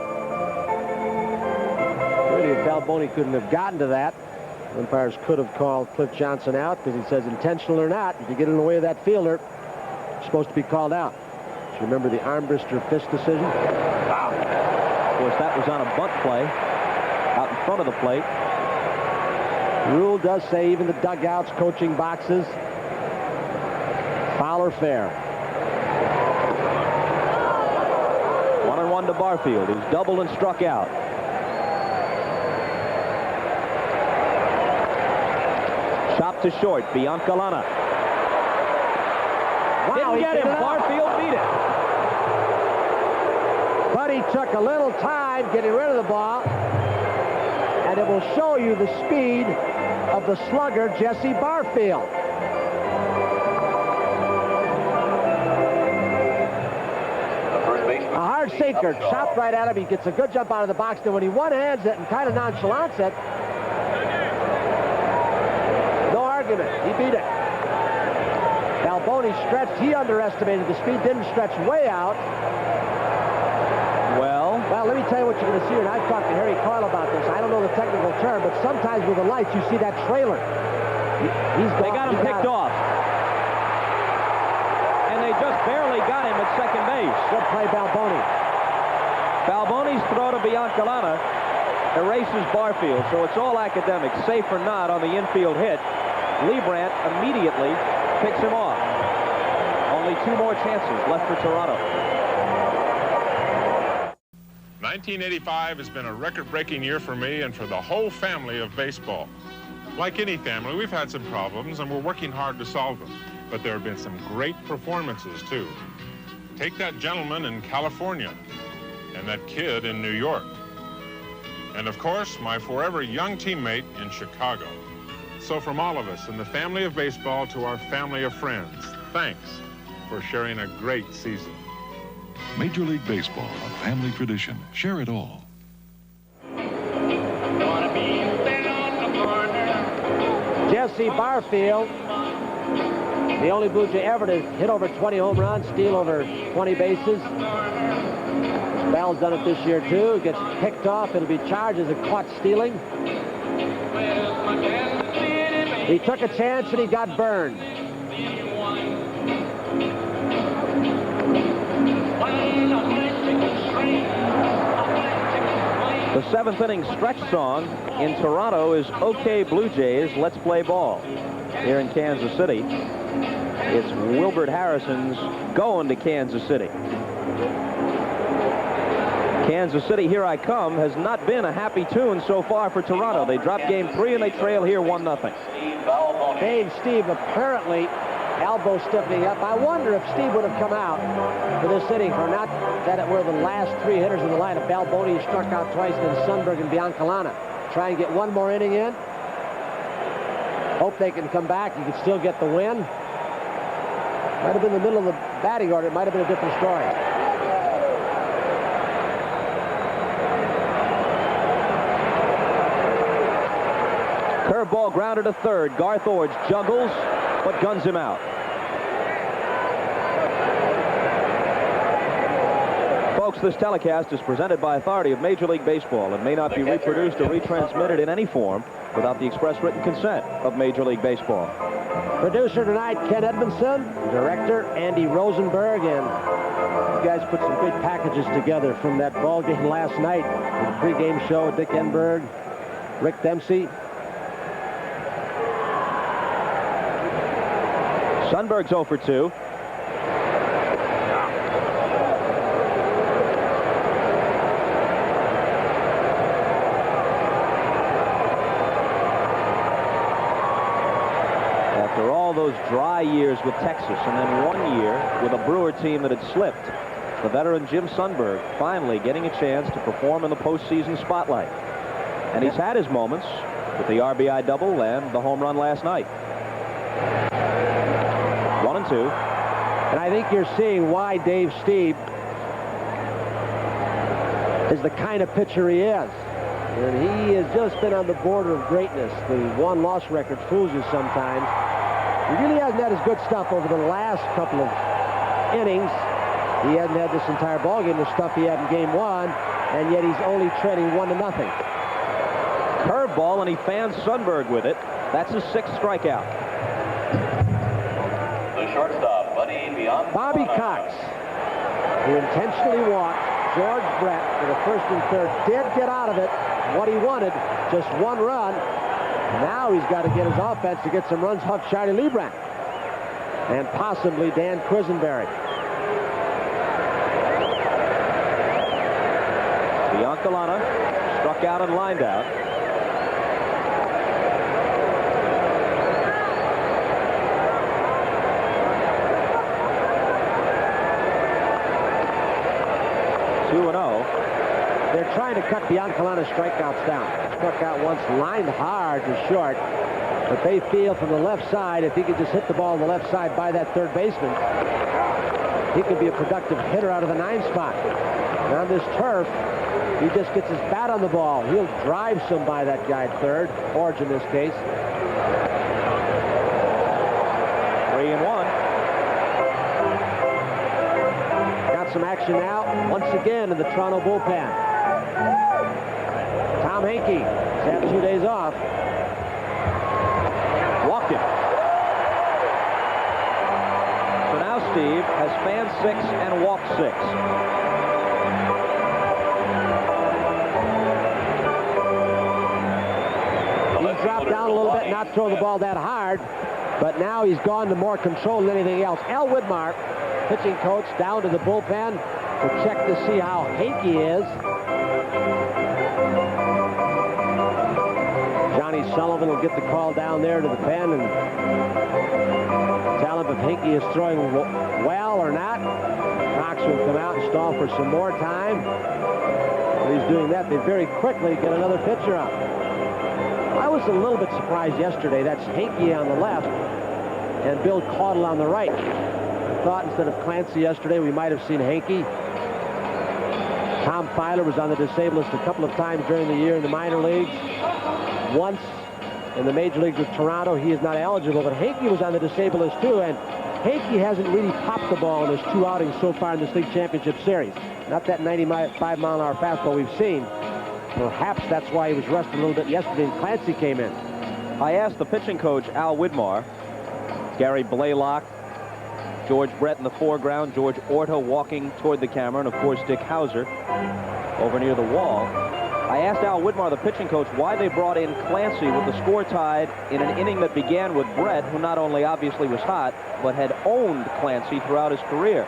Really, if Balboni couldn't have gotten to that, umpires could have called Cliff Johnson out, because he says intentional or not, if you get in the way of that fielder, you're supposed to be called out. Do you remember the Armbruster fist decision? Wow. Of course, that was on a bunt play out in front of the plate. The rule does say even the dugouts, coaching boxes, foul or fair. 1-1 to Barfield, who's doubled and struck out. Chop to short, Biancalana. Wow, Didn't get him. Barfield beat it. But he took a little time getting rid of the ball, and it will show you the speed of the slugger, Jesse Barfield. A hard sinker, chopped right at him. He gets a good jump out of the box. Then when he one-hands it and kind of nonchalants it, no argument. He beat it. Balboni stretched. He underestimated the speed. Didn't stretch way out. Well, let me tell you what you're going to see. And I've talked to Harry Coyle about this. I don't know the technical term, but sometimes with the lights, you see that trailer. They got him picked off. And they just barely got him at second base. Good play, Balboni. Balboni's throw to Biancalana erases Barfield, so it's all academic. Safe or not on the infield hit. Liebrandt immediately picks him off. Only 2 more chances left for Toronto. 1985 has been a record-breaking year for me and for the whole family of baseball. Like any family, we've had some problems, and we're working hard to solve them. But there have been some great performances, too. Take that gentleman in California and that kid in New York. And of course, my forever young teammate in Chicago. So from all of us in the family of baseball to our family of friends, thanks for sharing a great season. Major League Baseball, a family tradition. Share it all. Jesse Barfield, the only Blue Jay ever to hit over 20 home runs, steal over 20 bases. Bell's done it this year too. It gets picked off. It'll be charged as a caught stealing. He took a chance and he got burned. The 7th inning stretch song in Toronto is "Okay Blue Jays, Let's Play Ball." Here in Kansas City, it's Wilbert Harrison's "Going to Kansas City." Kansas City, Here I Come has not been a happy tune so far for Toronto. They drop game 3 and they trail here 1-0. Dave Steib apparently elbow stiffening up. I wonder if Steib would have come out for this inning, or not that it were the last 3 hitters in the lineup. Balboni struck out twice, then Sundberg and Biancalana. Try and get one more inning in. Hope they can come back. You could still get the win. Might have been the middle of the batting order. It might have been a different story. Curveball grounded to third. Garth Ordge juggles, but guns him out. Folks, this telecast is presented by authority of Major League Baseball and may not be reproduced or retransmitted in any form without the express written consent of Major League Baseball. Producer tonight, Ken Edmondson. Director, Andy Rosenberg. And you guys put some great packages together from that ball game last night. The pregame show, Dick Enberg, Rick Dempsey. Sundberg's 0 for 2. After all those dry years with Texas and then 1 year with a Brewer team that had slipped, the veteran Jim Sundberg finally getting a chance to perform in the postseason spotlight. And he's had his moments with the RBI double and the home run last night. 1-2. And I think you're seeing why Dave Steib is the kind of pitcher he is. And he has just been on the border of greatness. The one-loss record fools you sometimes. He really hasn't had his good stuff over the last couple of innings. He hasn't had this entire ballgame, the stuff he had in game 1, and yet he's only trailing 1-0. Curveball, and he fans Sundberg with it. That's his 6th strikeout. Shortstop, Bobby Cox, who intentionally walked George Brett for the 1st and 3rd, did get out of it what he wanted, just 1 run. Now he's got to get his offense to get some runs off Charlie Liebrandt and possibly Dan Quisenberry. Biancalana struck out and lined out. They're trying to cut Biancalana's strikeouts down. Struck out once, lined hard to short, but they feel from the left side, if he could just hit the ball on the left side by that third baseman, he could be a productive hitter out of the 9 spot. And on this turf, he just gets his bat on the ball. He'll drive some by that guy at third, Ordge in this case. 3-1. Got some action now, once again in the Toronto bullpen. Tom Henke has had 2 days off. Walked him. So now Steve has fanned 6 and walked 6. He's dropped down a little bit, not throw the ball that hard, but now he's gone to more control than anything else. Al Widmar, pitching coach, down to the bullpen to check to see how Henke is. Johnny Sullivan will get the call down there to the pen and tell him if Henke is throwing well or not. Cox will come out and stall for some more time. While he's doing that, they very quickly get another pitcher out. I was a little bit surprised yesterday. That's Hankey on the left and Bill Caudle on the right. I thought instead of Clancy yesterday, we might have seen Hankey. Tom Filer was on the disabled list a couple of times during the year in the minor leagues. Once in the major leagues with Toronto, he is not eligible, but Hankey was on the disabled list too, and Hankey hasn't really popped the ball in his 2 outings so far in this league championship series. Not that 95-mile-an-hour fastball we've seen. Perhaps that's why he was rushed a little bit yesterday and Clancy came in. I asked the pitching coach, Al Widmar, Gary Blaylock, George Brett in the foreground, George Orta walking toward the camera, and of course Dick Hauser over near the wall. I asked Al Widmar, the pitching coach, why they brought in Clancy with the score tied in an inning that began with Brett, who not only obviously was hot, but had owned Clancy throughout his career.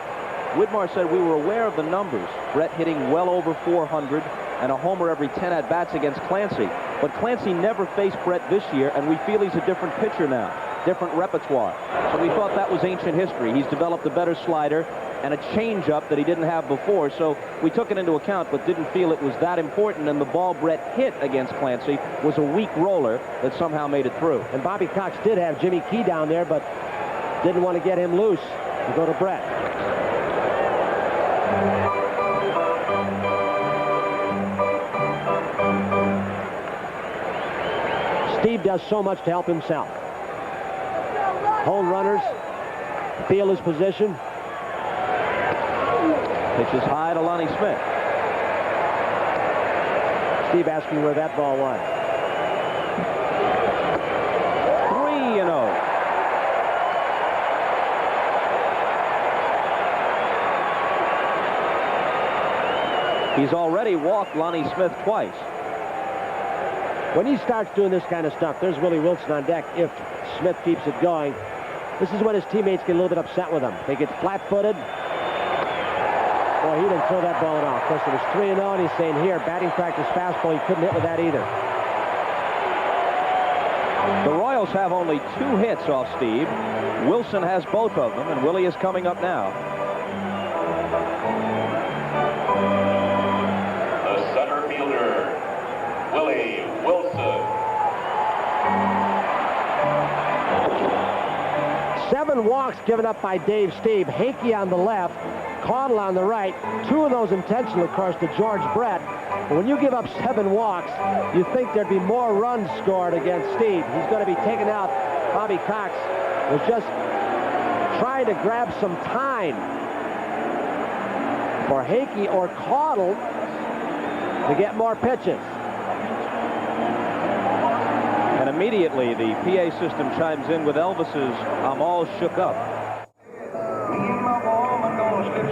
Widmar said we were aware of the numbers. Brett hitting well over 400 and a homer every 10 at-bats against Clancy. But Clancy never faced Brett this year, and we feel he's a different pitcher now, different repertoire. So we thought that was ancient history. He's developed a better slider and a changeup that he didn't have before. So we took it into account, but didn't feel it was that important. And the ball Brett hit against Clancy was a weak roller that somehow made it through. And Bobby Cox did have Jimmy Key down there, but didn't want to get him loose to go to Brett. Steib does so much to help himself. Home runners, feel his position. Pitches high to Lonnie Smith. Steib asking where that ball was. 3-0. He's already walked Lonnie Smith twice. When he starts doing this kind of stuff, there's Willie Wilson on deck if Smith keeps it going. This is when his teammates get a little bit upset with him. They get flat-footed. Boy, he didn't throw that ball at all. Of course, it was 3-0, and he's saying, here, batting practice fastball, he couldn't hit with that either. The Royals have only 2 hits off Steib. Wilson has both of them, and Willie is coming up now. The center fielder, Willie Wilson. 7 walks given up by Dave Steib. Hankey on the left, Caudle on the right. 2 of those intentional, of course, to George Brett. But when you give up 7 walks, you think there'd be more runs scored against Steib. He's going to be taken out. Bobby Cox was just trying to grab some time for Hankey or Caudle to get more pitches. And immediately the PA system chimes in with Elvis's "I'm all shook up."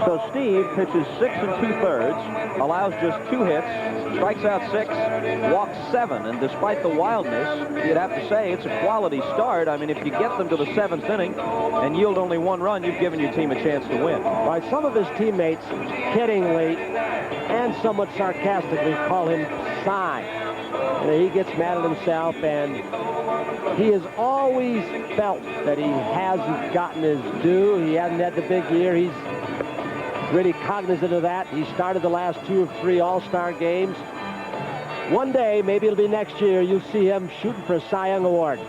So Steib pitches 6 2/3, allows just 2 hits, strikes out 6, walks 7, and despite the wildness, you'd have to say it's a quality start. I mean, if you get them to the 7th inning and yield only 1 run, you've given your team a chance to win. Right, some of his teammates, kiddingly and somewhat sarcastically, call him Cy. You know, he gets mad at himself, and he has always felt that he hasn't gotten his due. He hasn't had the big year. He's really cognizant of that. He started the last 2 of 3 All-Star games. One day, maybe it'll be next year, you'll see him shooting for a Cy Young Award. You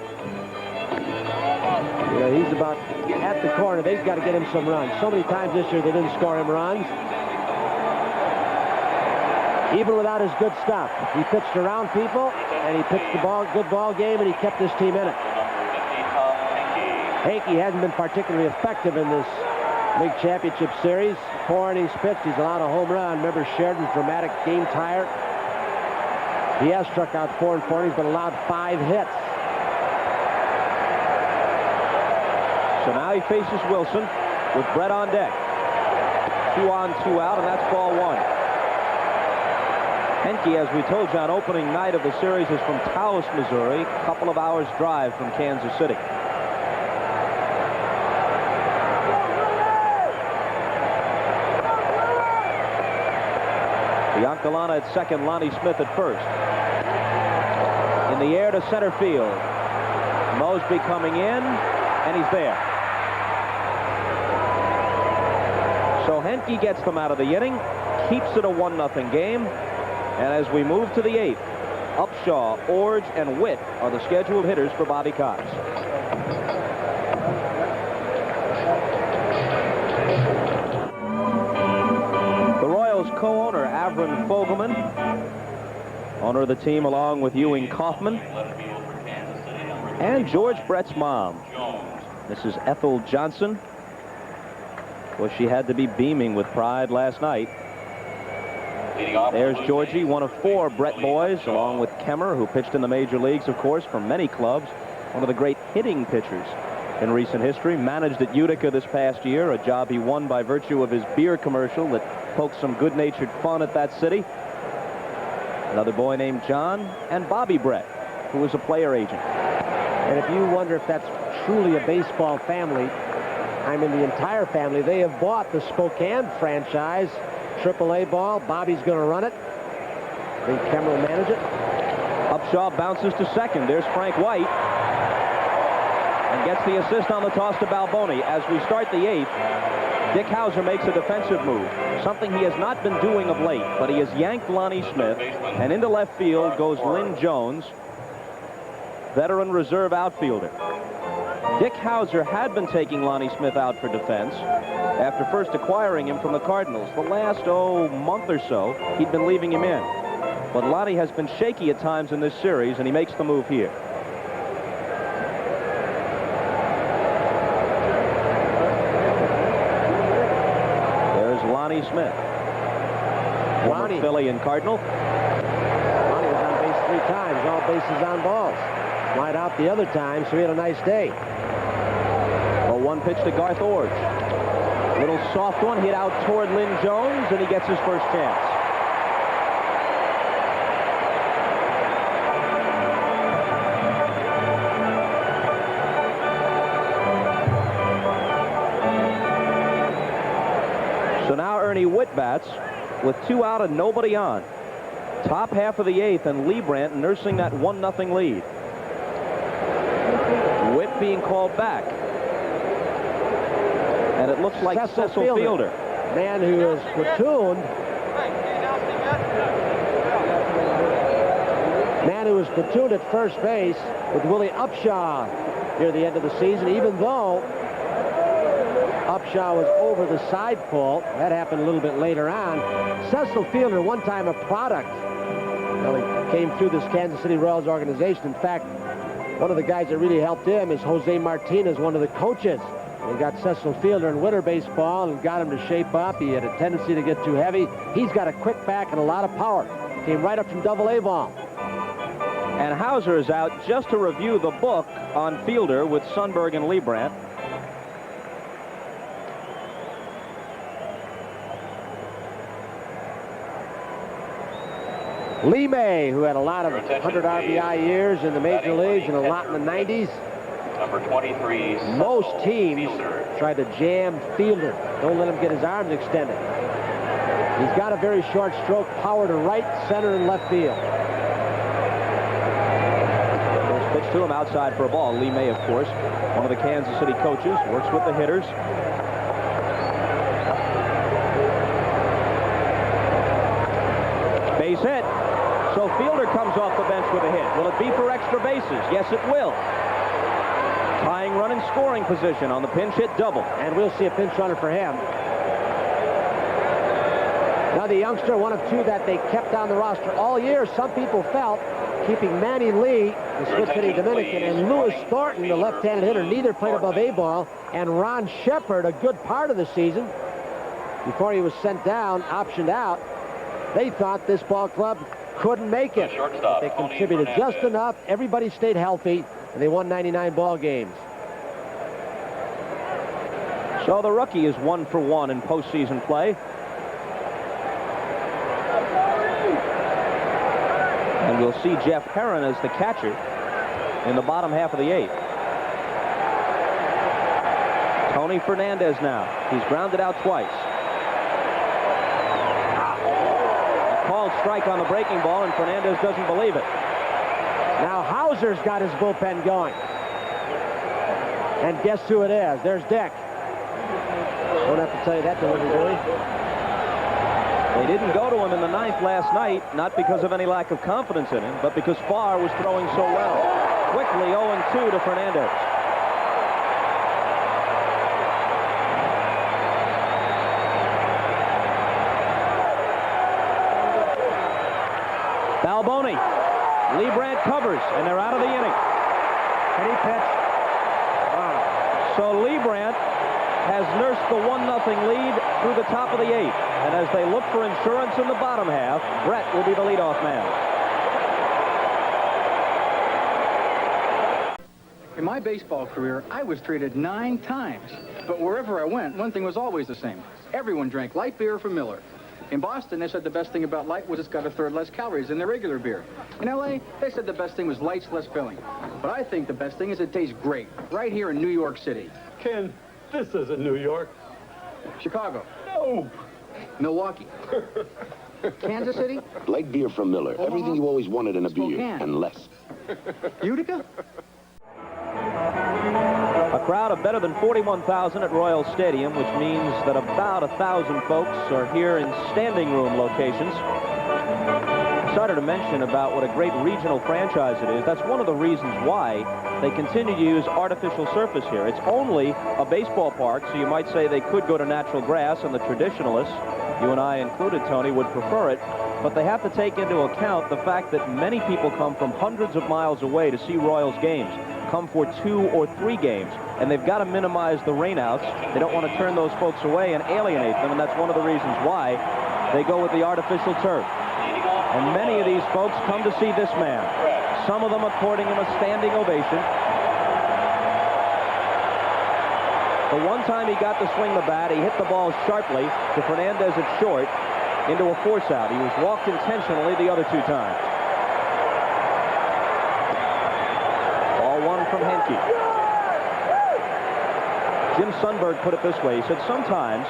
know, he's about at the corner. They've got to get him some runs. So many times this year they didn't score him runs. Even without his good stuff, he pitched around people, and he pitched the good ball game, and he kept his team in it. Hankey hasn't been particularly effective in this League Championship Series. 4 innings pitched. He's allowed a home run. Remember Sheridan's dramatic game tire? He has struck out 4 in 4 innings, but allowed 5 hits. So now he faces Wilson with Brett on deck. 2 on, 2 out, and that's ball 1. Henke, as we told you on opening night of the series, is from Taos, Missouri, a couple of hours drive from Kansas City. Biancalana at second, Lonnie Smith at first. In the air to center field. Mosby coming in, and he's there. So Henke gets them out of the inning, keeps it a 1-0 game. And as we move to the 8th, Upshaw, Orge, and Witt are the scheduled hitters for Bobby Cox. The Royals co-owner, Avron Fogelman, owner of the team along with Ewing Kaufman, and George Brett's mom, Mrs. Ethel Johnson. Well, she had to be beaming with pride last night. There's Georgie, one of 4 Brett boys, along with Kemmer, who pitched in the major leagues, of course, for many clubs. One of the great hitting pitchers in recent history. Managed at Utica this past year, a job he won by virtue of his beer commercial that poked some good-natured fun at that city. Another boy named John, and Bobby Brett, who was a player agent. And if you wonder if that's truly a baseball family, I mean the entire family. They have bought the Spokane franchise, AAA ball. Bobby's going to run it. I think Kemmer will manage it. Upshaw bounces to second. There's Frank White. And gets the assist on the toss to Balboni. As we start the 8th, Dick Hauser makes a defensive move, something he has not been doing of late, but he has yanked Lonnie Smith, and into left field goes Lynn Jones, veteran reserve outfielder. Dick Hauser had been taking Lonnie Smith out for defense after first acquiring him from the Cardinals. The last, month or so, he'd been leaving him in. But Lonnie has been shaky at times in this series, and he makes the move here. There's Lonnie Smith. Former Philly and Cardinal. Lonnie was on base 3 times, all bases on balls. Wide out the other time, so he had a nice day. Well, 1 pitch to Garth Orge. Little soft one hit out toward Lynn Jones, and he gets his first chance. So now Ernie Witt bats with 2 out and nobody on. Top half of the 8th, and Liebrandt nursing that 1-0 lead. Witt being called back. And it looks like Cecil Fielder. Man who is platooned. Man who was platooned at first base with Willie Upshaw near the end of the season, even though Upshaw was over the side pole. That happened a little bit later on. Cecil Fielder, one time a product. Well, he came through this Kansas City Royals organization. In fact, one of the guys that really helped him is Jose Martinez, one of the coaches. They got Cecil Fielder in winter baseball and got him to shape up. He had a tendency to get too heavy. He's got a quick back and a lot of power. Came right up from AA ball. And Hauser is out just to review the book on Fielder with Sundberg and Liebrandt. Lee May, who had a lot of 100 RBI years in the major leagues and a lot in the 90s. Number 23. Most teams try to jam Fielder. Don't let him get his arms extended. He's got a very short stroke, power to right, center, and left field. First pitch to him outside for a ball. Lee May, of course, one of the Kansas City coaches, works with the hitters. Base hit. So Fielder comes off the bench with a hit. Will it be for extra bases? Yes, it will. Tying run in scoring position on the pinch hit double. And we'll see a pinch runner for him. Now the youngster, one of 2 that they kept on the roster all year. Some people felt keeping Manny Lee, the switch-hitting Dominican, and Lewis Thornton, the left-handed hitter, neither played above A ball, and Ron Shepard, a good part of the season, before he was sent down, optioned out. They thought this ball club couldn't make it. They contributed just enough. Everybody stayed healthy, and they won 99 ball games. So the rookie is 1 for 1 in postseason play. And we'll see Jeff Herron as the catcher in the bottom half of the 8th. Tony Fernandez now. He's grounded out twice. Called strike on the breaking ball, and Fernandez doesn't believe it. Now Hauser's got his bullpen going. And guess who it is? There's Dick. Don't have to tell you that delivery, do we? They didn't go to him in the 9th last night, not because of any lack of confidence in him, but because Farr was throwing so well. Quickly 0-2 to Fernandez. Balboni. Liebrandt covers, and they're out of the inning. Can he pitch? Wow. So Liebrandt has nursed the 1-0 lead through the top of the 8th. And as they look for insurance in the bottom half, Brett will be the leadoff man. In my baseball career, I was traded 9 times. But wherever I went, one thing was always the same. Everyone drank light beer from Miller. In Boston, they said the best thing about light was it's got 1/3 less calories than the regular beer. In LA, they said the best thing was light's less filling. But I think the best thing is it tastes great, right here in New York City. Ken, this isn't New York. Chicago. No. Milwaukee. Kansas City? Light beer from Miller. Omaha? Everything you always wanted in a beer, Spokane. and less. Utica? A crowd of better than 41,000 at Royal Stadium, which means that about 1,000 folks are here in standing room locations. I started to mention about what a great regional franchise it is. That's one of the reasons why they continue to use artificial surface here. It's only a baseball park, so you might say they could go to natural grass, and the traditionalists, you and I included, Tony, would prefer it. But they have to take into account the fact that many people come from hundreds of miles away to see Royals games, come for 2 or 3 games, and they've got to minimize the rainouts. They don't want to turn those folks away and alienate them, and that's one of the reasons why they go with the artificial turf. And many of these folks come to see this man. Some of them according him a standing ovation. The one time he got to swing the bat, he hit the ball sharply to Fernandez at short into a force out. He was walked intentionally the other 2 times. Ball 1 from Henke. Jim Sundberg put it this way. He said sometimes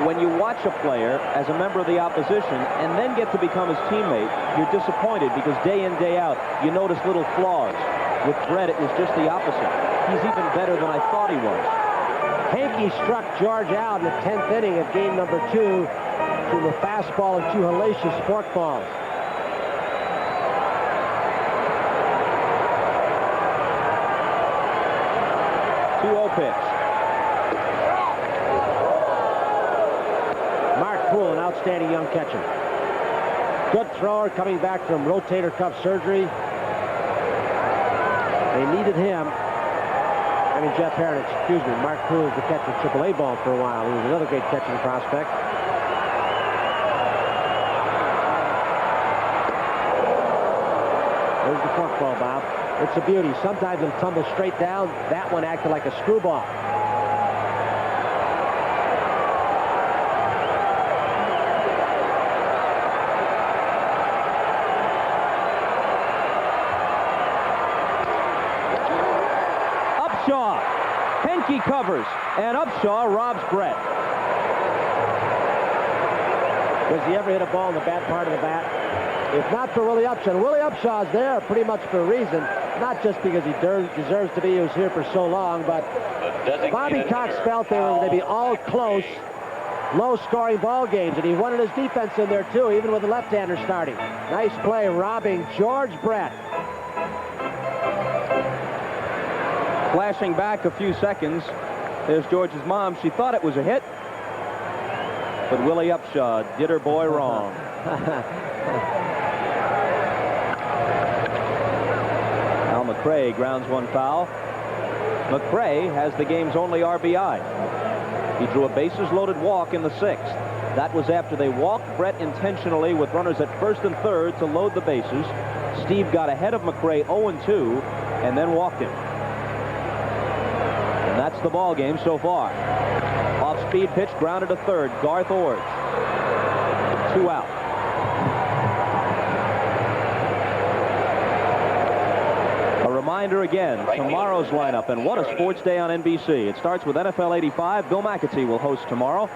when you watch a player as a member of the opposition and then get to become his teammate, you're disappointed because day in, day out, you notice little flaws. With Brett, it was just the opposite. He's even better than I thought he was. Henke struck George out in the 10th inning of game number 2 through the fastball and 2 hellacious forkballs. Pitch. Mark Poole, an outstanding young catcher. Good thrower coming back from rotator cuff surgery. They needed him. I mean, Jeff Herron, excuse me. Mark Poole was the catcher of AAA ball for a while. He was another great catching prospect. There's the forkball, Bob. It's a beauty. Sometimes it'll tumble straight down. That one acted like a screwball. Upshaw. Henke covers, and Upshaw robs Brett. Does he ever hit a ball in the bad part of the bat? If not for Willie Upshaw. Willie Upshaw's there pretty much for a reason. Not just because he deserves to be. He was here for so long, but Bobby Cox felt they were going to be all close, low-scoring ball games, and he wanted his defense in there, too, even with the left-hander starting. Nice play, robbing George Brett. Flashing back a few seconds, there's George's mom. She thought it was a hit, but Willie Upshaw did her boy wrong. McRae grounds 1 foul. McRae has the game's only RBI. He drew a bases-loaded walk in the 6th. That was after they walked Brett intentionally with runners at 1st and 3rd to load the bases. Steve got ahead of McRae 0-2 and then walked him. And that's the ball game so far. Off-speed pitch grounded to 3rd. Garth Orge. 2 out. Reminder again, tomorrow's lineup, and what a sports day on NBC. It starts with NFL 85. Bill McAtee will host tomorrow.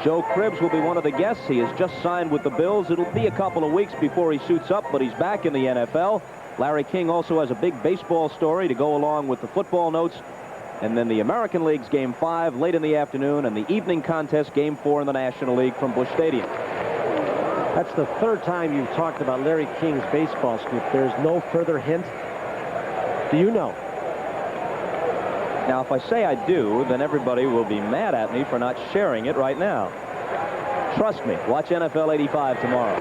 Joe Cribbs will be one of the guests. He has just signed with the Bills. It'll be a couple of weeks before he suits up, but he's back in the NFL. Larry King also has a big baseball story to go along with the football notes. and then the American League's Game 5 late in the afternoon, and the evening contest Game 4 in the National League from Busch Stadium. That's the third time you've talked about Larry King's baseball scoop. There's no further hint. Do you know? Now, if I say I do, then everybody will be mad at me for not sharing it right now. Trust me, watch NFL 85 tomorrow.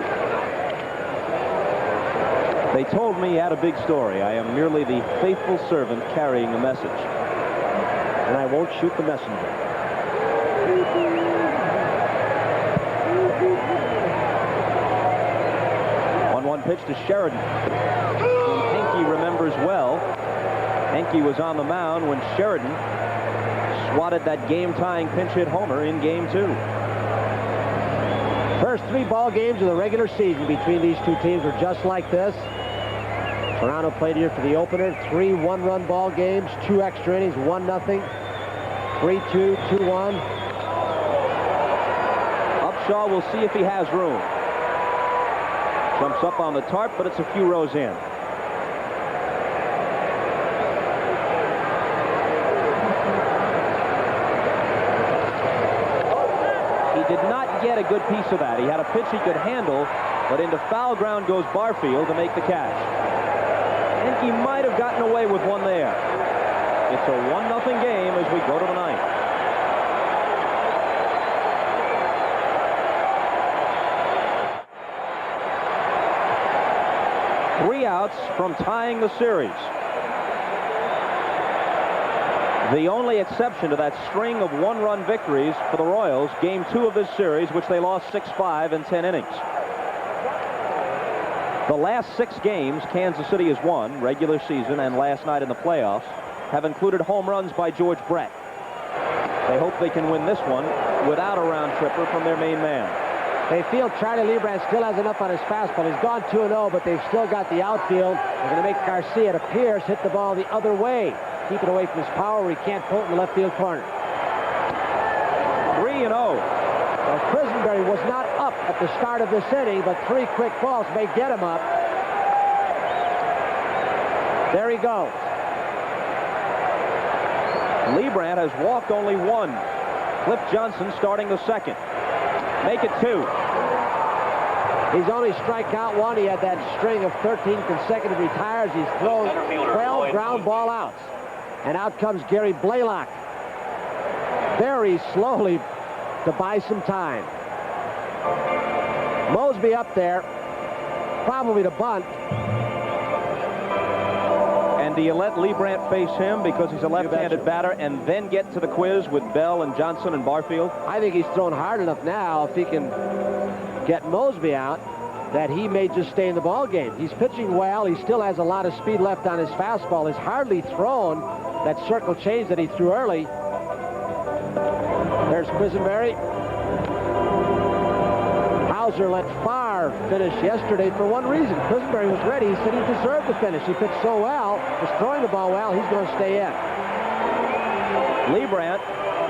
They told me he had a big story. I am merely the faithful servant carrying the message. And I won't shoot the messenger. 1-1 pitch to Sheridan, whom Henke remembers well. Henke was on the mound when Sheridan swatted that game-tying pinch hit homer in Game 2. First 3 ball games of the regular season between these two teams were just like this. Toronto played here for the opener. 3 one-run ball games, 2 extra innings, 1-0, 3-2, 2-1. Upshaw will see if he has room. Jumps up on the tarp, but it's a few rows in. He did not get a good piece of that. He had a pitch he could handle, but into foul ground goes Barfield to make the catch. Henke might have gotten away with one there. It's a 1-0 game as we go to the 9th. Three outs from tying the series. The only exception to that string of one-run victories for the Royals, Game 2 of this series, which they lost 6-5 in 10 innings. The last 6 games Kansas City has won, regular season and last night in the playoffs, have included home runs by George Brett. They hope they can win this one without a round tripper from their main man. They feel Charlie Liebrandt still has enough on his fastball. He's gone 2-0, but they've still got the outfield. They're going to make Garcia, it appears, hit the ball the other way. Keep it away from his power where he can't pull it in the left field corner. 3-0. Well, Quisenberry was not up at the start of this inning, but 3 quick balls may get him up. There he goes. Liebrandt has walked only 1. Cliff Johnson starting the 2nd. Make it 2. He's only strike out 1. He had that string of 13 consecutive retires. He's thrown 12 ground ball outs. And out comes Gary Blaylock. Very slowly to buy some time. Mosby up there, probably to bunt. And do you let Liebrandt face him because he's a left-handed batter and then get to the quiz with Bell and Johnson and Barfield? I think he's thrown hard enough now, if he can get Mosby out, that he may just stay in the ball game. He's pitching well. He still has a lot of speed left on his fastball. He's hardly thrown that circle change that he threw early. There's Quisenberry. Hauser let Favre finish yesterday for one reason. Quisenberry was ready. He said he deserved to finish. He pitched so well, was throwing the ball well, he's going to stay in. Liebrandt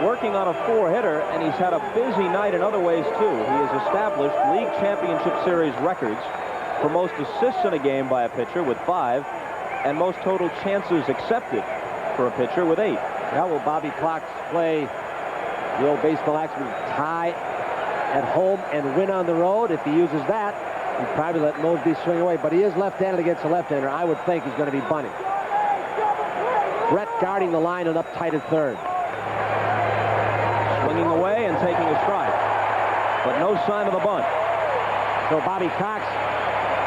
working on a 4-hitter, and he's had a busy night in other ways, too. He has established League Championship Series records for most assists in a game by a pitcher with 5, and most total chances accepted for a pitcher with 8. Now will Bobby Cox play the old baseball axiom, tie at home and win on the road? If he uses that, he'd probably let Mosby swing away, but he is left-handed against a left-hander. I would think he's going to be bunting. Brett guarding the line and up tight at third. Swinging away and taking a strike, but no sign of the bunt. So Bobby Cox,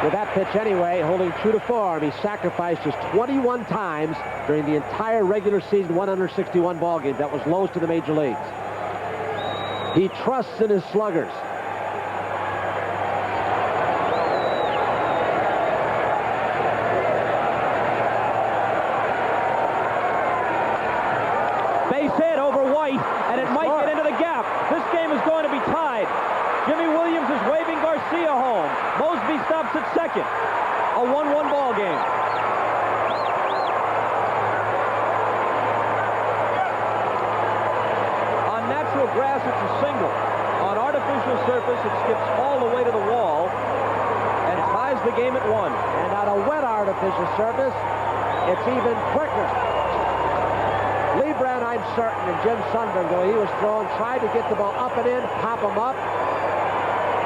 with that pitch anyway, holding true to form. He sacrificed just 21 times during the entire regular season 161 ball games. That was lowest in the major leagues. He trusts in his sluggers. Base hit over White, and it might get into the gap. This game is going to be tied. Jimmy Williams is waving Garcia home. Mosby stops at second. A 1-1 ball game. On natural grass, it's a single. On artificial surface, it skips all the way to the wall and ties the game at 1. And on a wet artificial surface, it's even quicker. Liebrandt I'm certain, and Jim Sundberg, though he was throwing, tried to get the ball up and in, pop him up,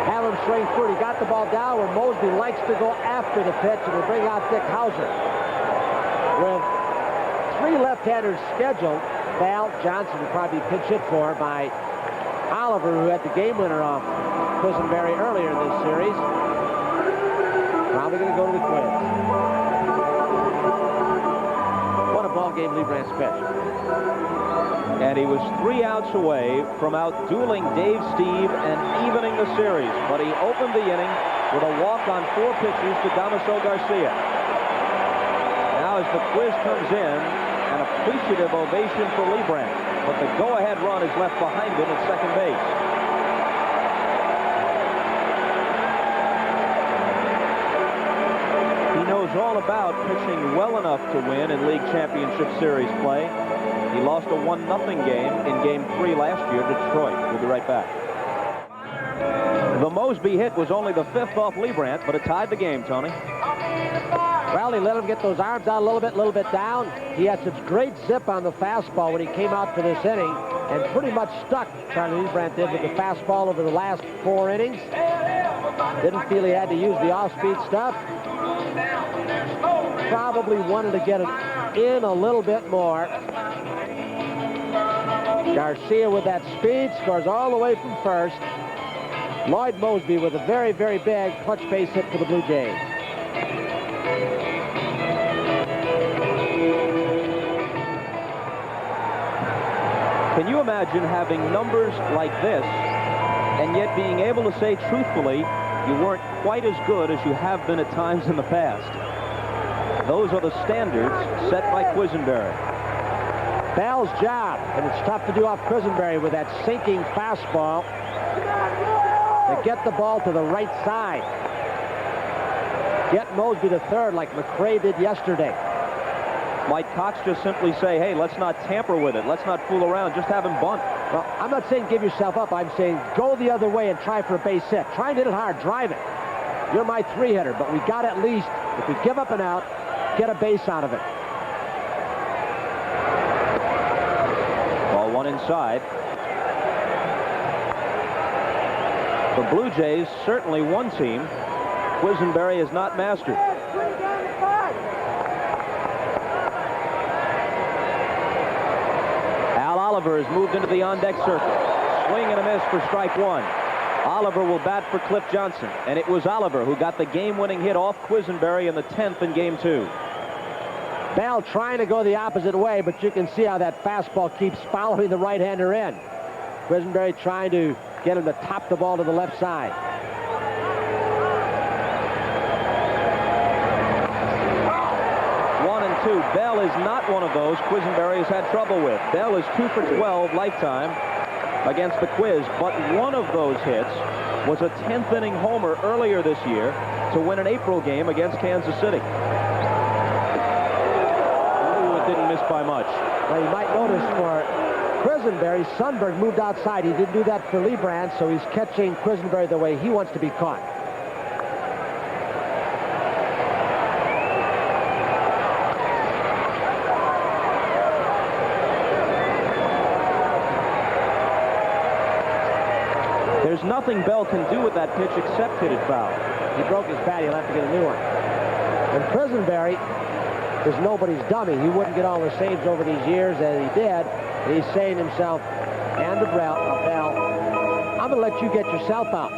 have him swing through. He got the ball down where Mosby likes to go after the pitch, and they bring out Dick Hauser. With 3 left-handers scheduled, Val Johnson will probably be pinch hit for by Oliver, who had the game winner off Quisenberry earlier in this series. Probably going to go to the Quiz. What a ball game Liebrandt pitched. And he was 3 outs away from out-dueling Dave Steib and evening the series. But he opened the inning with a walk on 4 pitches to Damaso Garcia. Now as the Quiz comes in, an appreciative ovation for Liebrandt. But the go-ahead run is left behind him at second base. He knows all about pitching well enough to win in League Championship Series play. He lost a 1-0 game in Game 3 last year to Detroit. We'll be right back. The Mosby hit was only the 5th off Liebrandt, but it tied the game, Tony. Well, he let him get those arms out a little bit down. He had such great zip on the fastball when he came out for this inning, and pretty much stuck, Charlie Liebrandt did, with the fastball over the last 4 innings. Didn't feel he had to use the off-speed stuff. Probably wanted to get it in a little bit more. Garcia with that speed scores all the way from first. Lloyd Mosby with a very, very big clutch base hit for the Blue Jays. Can you imagine having numbers like this and yet being able to say truthfully you weren't quite as good as you have been at times in the past? Those are the standards set by Quisenberry. Bell's job, and it's tough to do off Quisenberry with that sinking fastball, to get the ball to the right side. Get Mosby to third like McRae did yesterday. Might Cox just simply say, hey, let's not tamper with it. Let's not fool around. Just have him bunt. Well, I'm not saying give yourself up. I'm saying go the other way and try for a base hit. Try and hit it hard. Drive it. You're my 3-hitter, but we got at least, if we give up an out, get a base out of it. Ball 1 inside. The Blue Jays, certainly one team Quisenberry has not mastered. Al Oliver has moved into the on-deck circle. Swing and a miss for strike 1. Oliver will bat for Cliff Johnson, and it was Oliver who got the game-winning hit off Quisenberry in the 10th in Game 2. Bell trying to go the opposite way, but you can see how that fastball keeps following the right-hander in. Quisenberry trying to get him to top the ball to the left side. One and two. Bell is not one of those Quisenberry has had trouble with. Bell is 2 for 12 lifetime against the Quiz, but one of those hits was a 10th inning homer earlier this year to win an April game against Kansas City. Ooh, it didn't miss by much. Well, you might notice for Quisenberry, Sundberg moved outside. He didn't do that for Liebrandt, so he's catching Quisenberry the way he wants to be caught. There's nothing Bell can do with that pitch except hit it foul. He broke his bat. He'll have to get a new one. And Quisenberry is nobody's dummy. He wouldn't get all the saves over these years as he did. And he's saying to himself and to Bell, I'm going to let you get yourself out.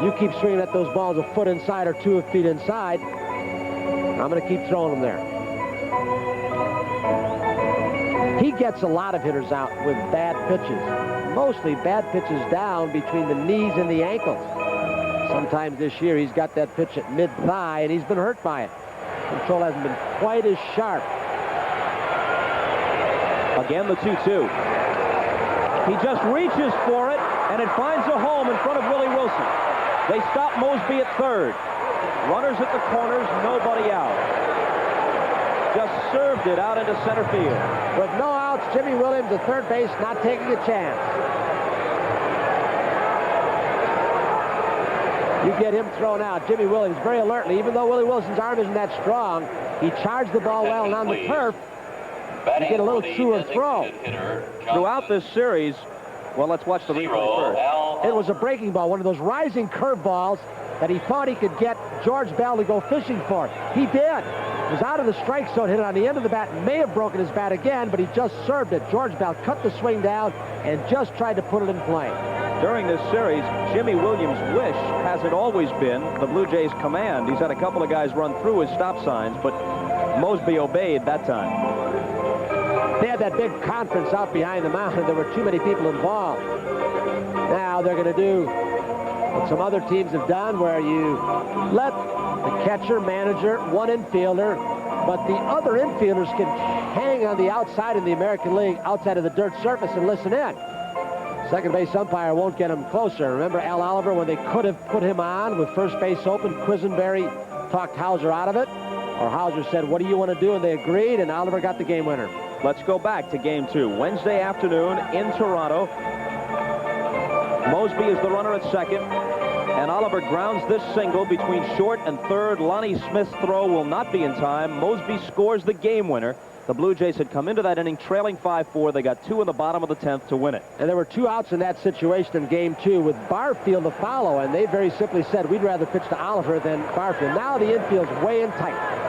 You keep swinging at those balls a foot inside or 2 feet inside. I'm going to keep throwing them there. He gets a lot of hitters out with bad pitches. Mostly bad pitches down between the knees and the ankles. Sometimes this year he's got that pitch at mid-thigh and he's been hurt by it. Control hasn't been quite as sharp. Again, the 2-2. He just reaches for it, and it finds a home in front of Willie Wilson. They stop Mosby at third. Runners at the corners, nobody out. Just served it out into center field. With no outs, Jimmy Williams at third base, not taking a chance. You get him thrown out. Jimmy Williams very alertly, even though Willie Wilson's arm isn't that strong, he charged the ball well, and on the turf, You get a little truer throw. Throughout this series, well, let's watch the replay first. It was a breaking ball, one of those rising curve balls that he thought he could get George Bell to go fishing for. He did. It was out of the strike zone, hit it on the end of the bat, may have broken his bat again, but he just served it. George Bell cut the swing down and just tried to put it in play. During this series, Jimmy Williams' wish has it always been the Blue Jays' command. He's had a couple of guys run through his stop signs, but Mosby obeyed that time. They had that big conference out behind the mound. There were too many people involved. Now they're going to do what some other teams have done, where you let the catcher, manager, one infielder, but the other infielders can hang on the outside in the American League, outside of the dirt surface, and listen in. Second base umpire won't get him closer. Remember Al Oliver, when they could have put him on with first base open, Quisenberry talked Hauser out of it, or Hauser said, what do you want to do? And they agreed, and Oliver got the game winner. Let's go back to game 2. Wednesday afternoon in Toronto. Mosby is the runner at second, and Oliver grounds this single between short and third. Lonnie Smith's throw will not be in time. Mosby scores the game winner. The Blue Jays had come into that inning trailing 5-4. They got 2 in the bottom of the 10th to win it. And there were 2 outs in that situation in game 2 with Barfield to follow, and they very simply said, we'd rather pitch to Oliver than Barfield. Now the infield's way in tight.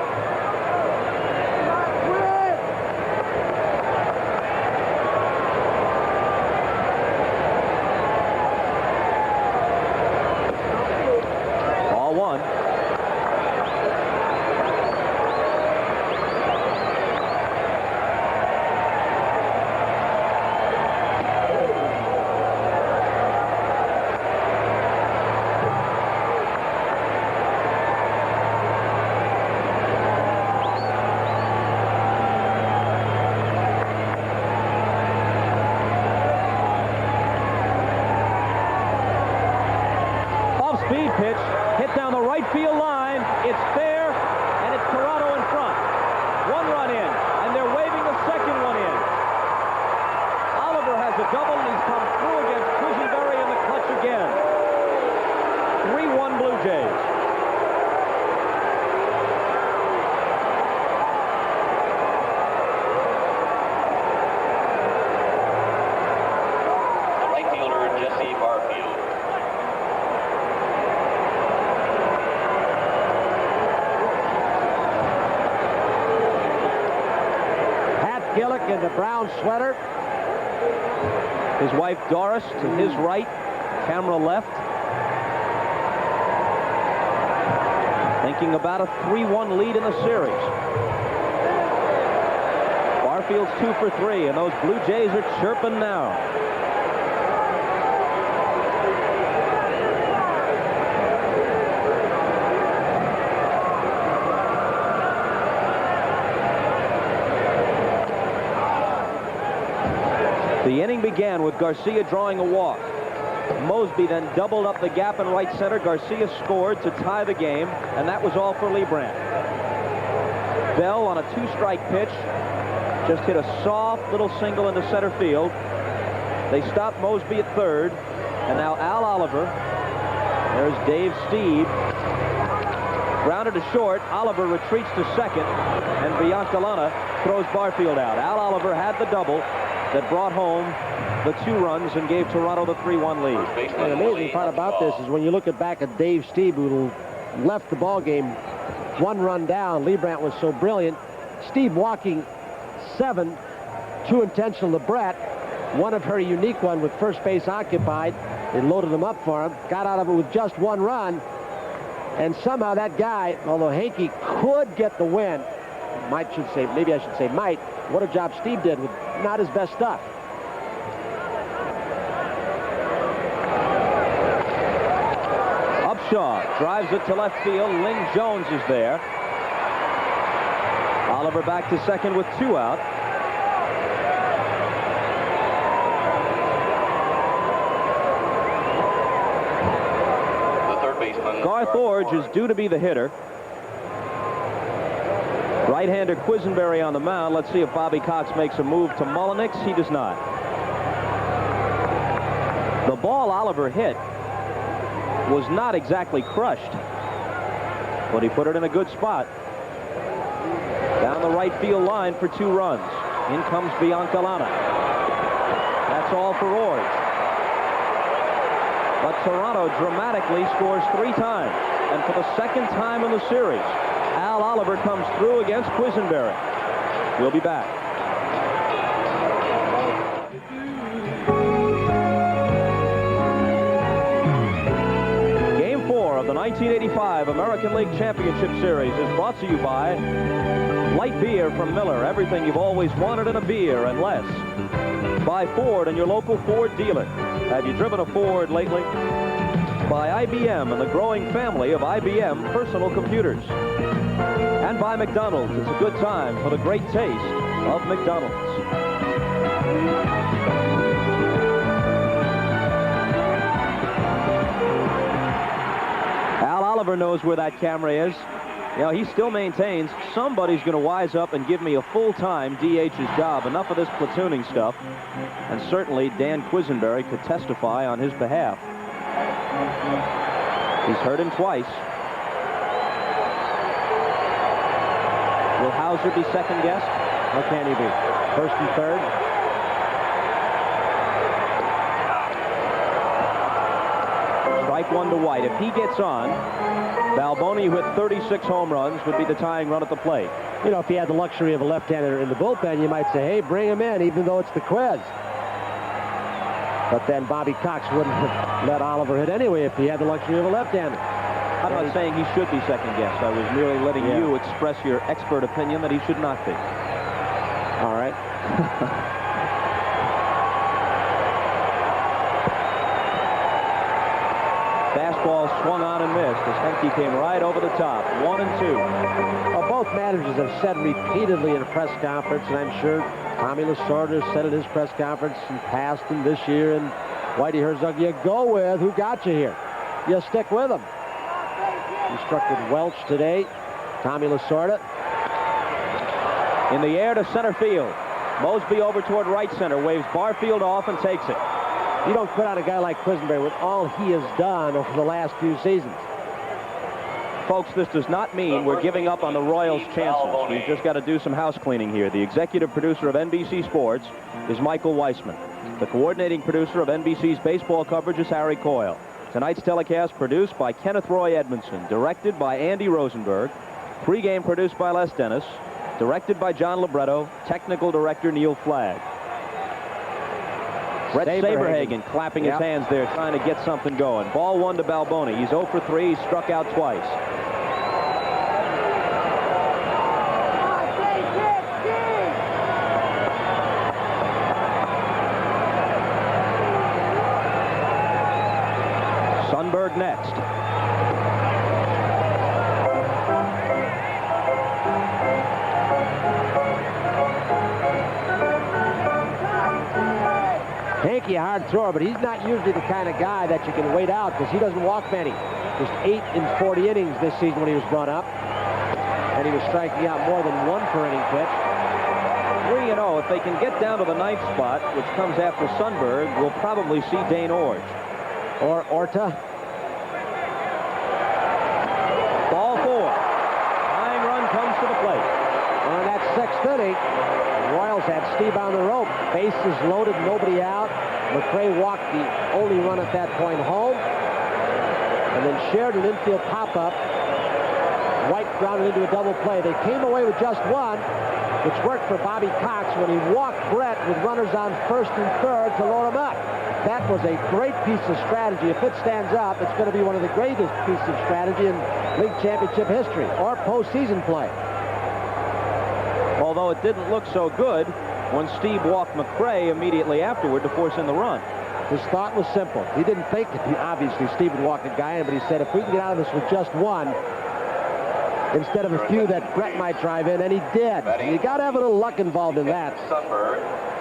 In the brown sweater. His wife Doris to his right, camera left. Thinking about a 3-1 lead in the series. Barfield's 2 for 3, and those Blue Jays are chirping now. The inning began with Garcia drawing a walk. Mosby then doubled up the gap in right center. Garcia scored to tie the game, and that was all for Liebrandt. Bell on a 2-strike pitch just hit a soft little single into center field. They stopped Mosby at third, and now Al Oliver. There's Dave Steib. Grounded to short. Oliver retreats to second, and Biancalana throws Barfield out. Al Oliver had the double that brought home the 2 runs and gave Toronto the 3-1 lead. And the amazing part about this is when you look back at Dave Steib, who left the ball game 1 run down. Liebrandt was so brilliant. Steib walking 7, 2 intentional to Brett, 1 of her unique one with first base occupied. They loaded him up for him, got out of it with just 1 run, and somehow that guy, although Hanky could get the win, maybe I should say might, what a job Steib did with not his best stuff. Upshaw drives it to left field. Ling Jones is there. Oliver back to second with 2 out. The third baseman, Garth Orge is due to be the hitter. Right-hander Quisenberry on the mound. Let's see if Bobby Cox makes a move to Mullenix. He does not. The ball Oliver hit was not exactly crushed, but he put it in a good spot. Down the right field line for 2 runs. In comes Biancalana. That's all for Ord. But Toronto dramatically scores 3 times. And for the second time in the series, Al Oliver comes through against Quisenberry. We'll be back. Game 4 of the 1985 American League Championship Series is brought to you by light beer from Miller. Everything you've always wanted in a beer and less. By Ford and your local Ford dealer. Have you driven a Ford lately? By IBM and the growing family of IBM personal computers. And by McDonald's. It's a good time for the great taste of McDonald's. Al Oliver knows where that camera is. You know, he still maintains somebody's going to wise up and give me a full-time DH's job. Enough of this platooning stuff. And certainly Dan Quisenberry could testify on his behalf. He's hurt him twice. Will Hauser be second-guessed? Or can he be? First and third? Strike one to White. If he gets on, Balboni, who hit 36 home runs, would be the tying run at the plate. You know, if he had the luxury of a left-hander in the bullpen, you might say, hey, bring him in, even though it's the Quiz. But then Bobby Cox wouldn't have let Oliver hit anyway if he had the luxury of a left-hander. I'm not saying he should be second-guessed. I was merely letting you express your expert opinion that he should not be. All right. Fastball swung on and missed as Henke came right over the top. 1-2. Well, both managers have said repeatedly in a press conference, and I'm sure Tommy Lasorda said at his press conference in past and this year, and Whitey Herzog, you go with who got you here. You stick with them. Instructed Welch today. Tommy Lasorda. In the air to center field. Mosby over toward right center. Waves Barfield off and takes it. You don't quit on a guy like Quisenberry with all he has done over the last few seasons. Folks, this does not mean we're giving up on the Royals' chances. We've just got to do some house cleaning here. The executive producer of NBC Sports is Michael Weissman. The coordinating producer of NBC's baseball coverage is Harry Coyle. Tonight's telecast produced by Kenneth Roy Edmondson, directed by Andy Rosenberg, pregame produced by Les Dennis, directed by John Libretto, technical director Neil Flagg. Brett Saberhagen clapping his hands there, trying to get something going. Ball 1 to Balboni. He's 0 for 3. He struck out twice. Sundberg next. Henke, a hard thrower, but he's not usually the kind of guy that you can wait out because he doesn't walk many. Just 8 in 40 innings this season when he was brought up. And he was striking out more than 1 per inning pitch. 3-0. If they can get down to the 9th spot, which comes after Sundberg, we'll probably see Dane Orge. Or Orta. Ball 4. Tying run comes to the plate. Well, in that 6th inning, the Royals had Steib on the rope. Bases loaded, nobody out. McRae walked the only run at that point home. And then shared an infield pop-up. White grounded into a double play. They came away with just 1, which worked for Bobby Cox when he walked Brett with runners on 1st and 3rd to load him up. That was a great piece of strategy. If it stands up, it's going to be one of the greatest pieces of strategy in league championship history or postseason play. Although it didn't look so good when Steib walked McRae immediately afterward to force in the run. His thought was simple. He didn't think that obviously Steib would walk a guy in, but he said, if we can get out of this with just 1, instead of a few that Brett might drive in, and he did. And you got to have a little luck involved in that.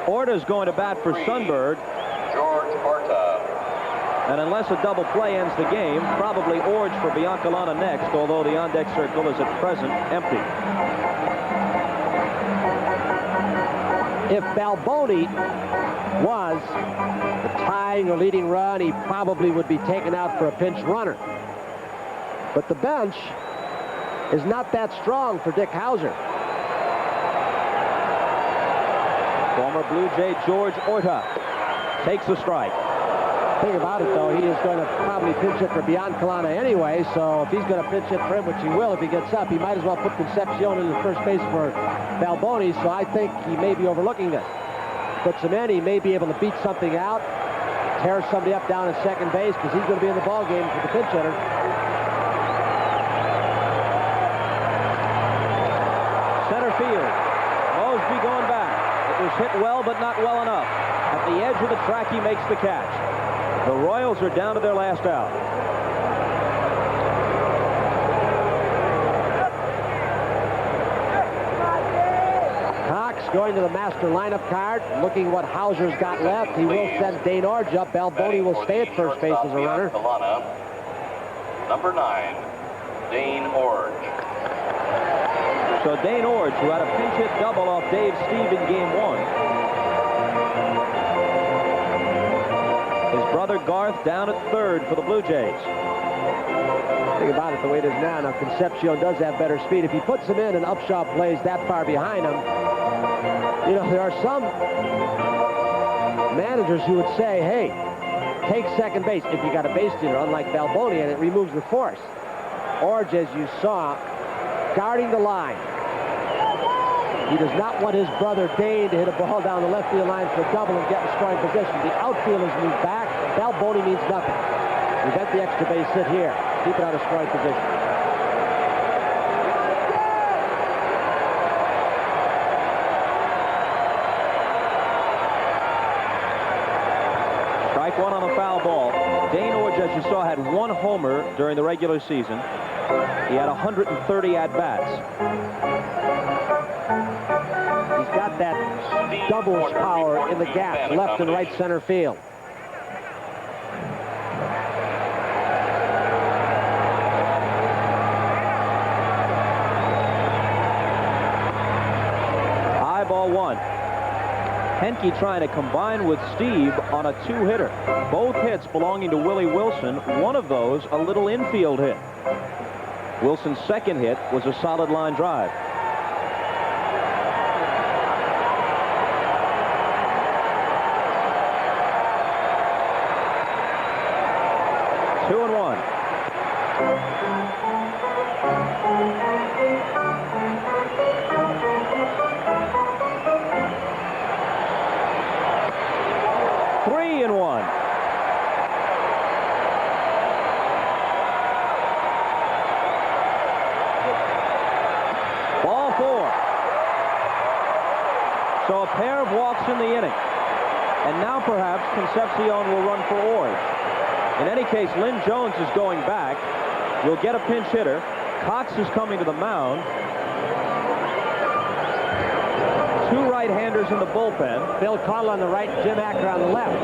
Orta's going to bat for Sundberg. George Orta. And unless a double play ends the game, probably Orge for Biancalana next, although the on-deck circle is at present empty. If Balboni was the tying or leading run, he probably would be taken out for a pinch runner. But the bench is not that strong for Dick Hauser. Former Blue Jay George Orta takes the strike. Thing about it, though, he is going to probably pinch hit for Biancalana anyway, so if he's going to pinch hit for him, which he will if he gets up, he might as well put Concepcion in the first base for Balboni, so I think he may be overlooking this. Puts him in, he may be able to beat something out, tear somebody up down at second base, because he's going to be in the ball game for the pinch hitter. Center field. Mosby going back. It was hit well, but not well enough. At the edge of the track, he makes the catch. The Royals are down to their last out. Cox going to the master lineup card, looking what Hauser's got left. He will send Dane Orge up. Balboni will stay at first base as a runner. Number 9, Dane Orge. So Dane Orge, who had a pinch hit double off Dave Steib in game 1. His brother Garth down at third for the Blue Jays. Think about it the way it is now. Now Concepcion does have better speed. If he puts him in and Upshaw plays that far behind him, you know, there are some managers who would say, hey, take second base if you got a base stealer, unlike Balboni, and it removes the force. Orge, as you saw, guarding the line. He does not want his brother Dane to hit a ball down the left field line for a double and get in scoring position. The outfielders move back. Balboni means nothing. Prevent the extra base hit here. Keep it out of scoring position. Strike one on a foul ball. Dane Orge, as you saw, had 1 homer during the regular season. He had 130 at-bats. He's got that doubles power in the gaps, left and right center field. High ball 1. Henke trying to combine with Steib on a 2-hitter. Both hits belonging to Willie Wilson. One of those a little infield hit. Wilson's second hit was a solid line drive. Two and one. Three and one. Ball 4. So a pair of walks in the inning. And now perhaps Concepcion will run for Orge. In any case, Lynn Jones is going back. You'll get a pinch hitter. Cox is coming to the mound. 2 right-handers in the bullpen. Bill Connell on the right, Jim Acker on the left.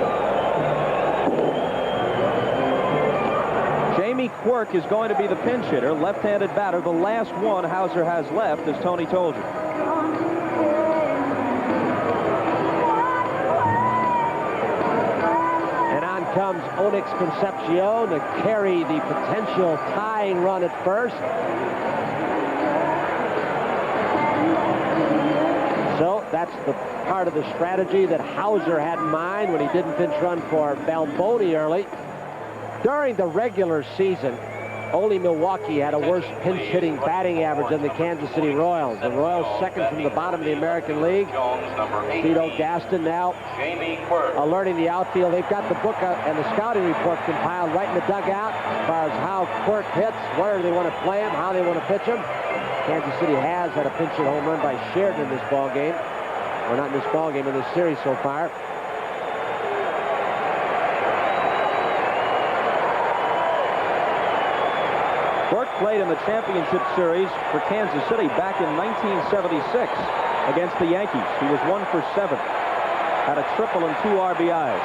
Jamie Quirk is going to be the pinch hitter, left-handed batter. The last one Hauser has left, as Tony told you. Comes Onyx Concepcion to carry the potential tying run at first. So that's the part of the strategy that Hauser had in mind when he didn't pinch run for Balboni early. During the regular season, only Milwaukee had a worse pinch-hitting batting average than the Kansas City Royals. The Royals second from the bottom of the American League. Tito Gaston now alerting the outfield. They've got the book and the scouting report compiled right in the dugout as far as how Quirk hits, where they want to play him, how they want to pitch him. Kansas City has had a pinch-hit home run by Sheridan in this ball game. Or not in this ball game, in this series so far. Quirk played in the championship series for Kansas City back in 1976 against the Yankees. He was 1 for 7. Had a triple and 2 RBIs.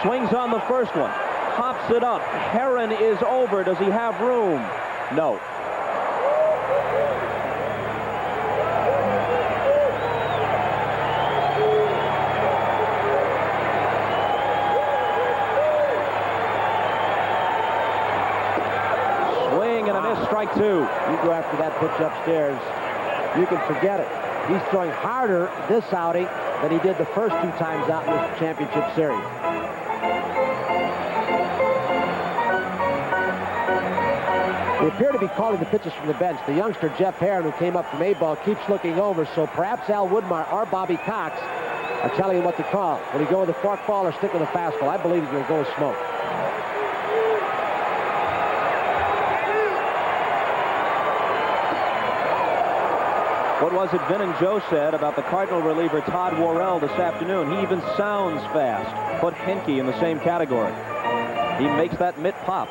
Swings on the first one. Pops it up. Herron is over. Does he have room? No. Strike 2. You go after that pitch upstairs. you can forget it. He's throwing harder this outing than he did the first 2 times out in this championship series. They appear to be calling the pitches from the bench. The youngster Jeff Herron, who came up from A-ball, keeps looking over, so perhaps Al Woodmar or Bobby Cox are telling him what to call. Will he go with a forkball or stick with a fastball? I believe he's going to go with smoke. What was it Vin and Joe said about the Cardinal reliever Todd Worrell this afternoon? He even sounds fast. Put Henke in the same category. He makes that mitt pop.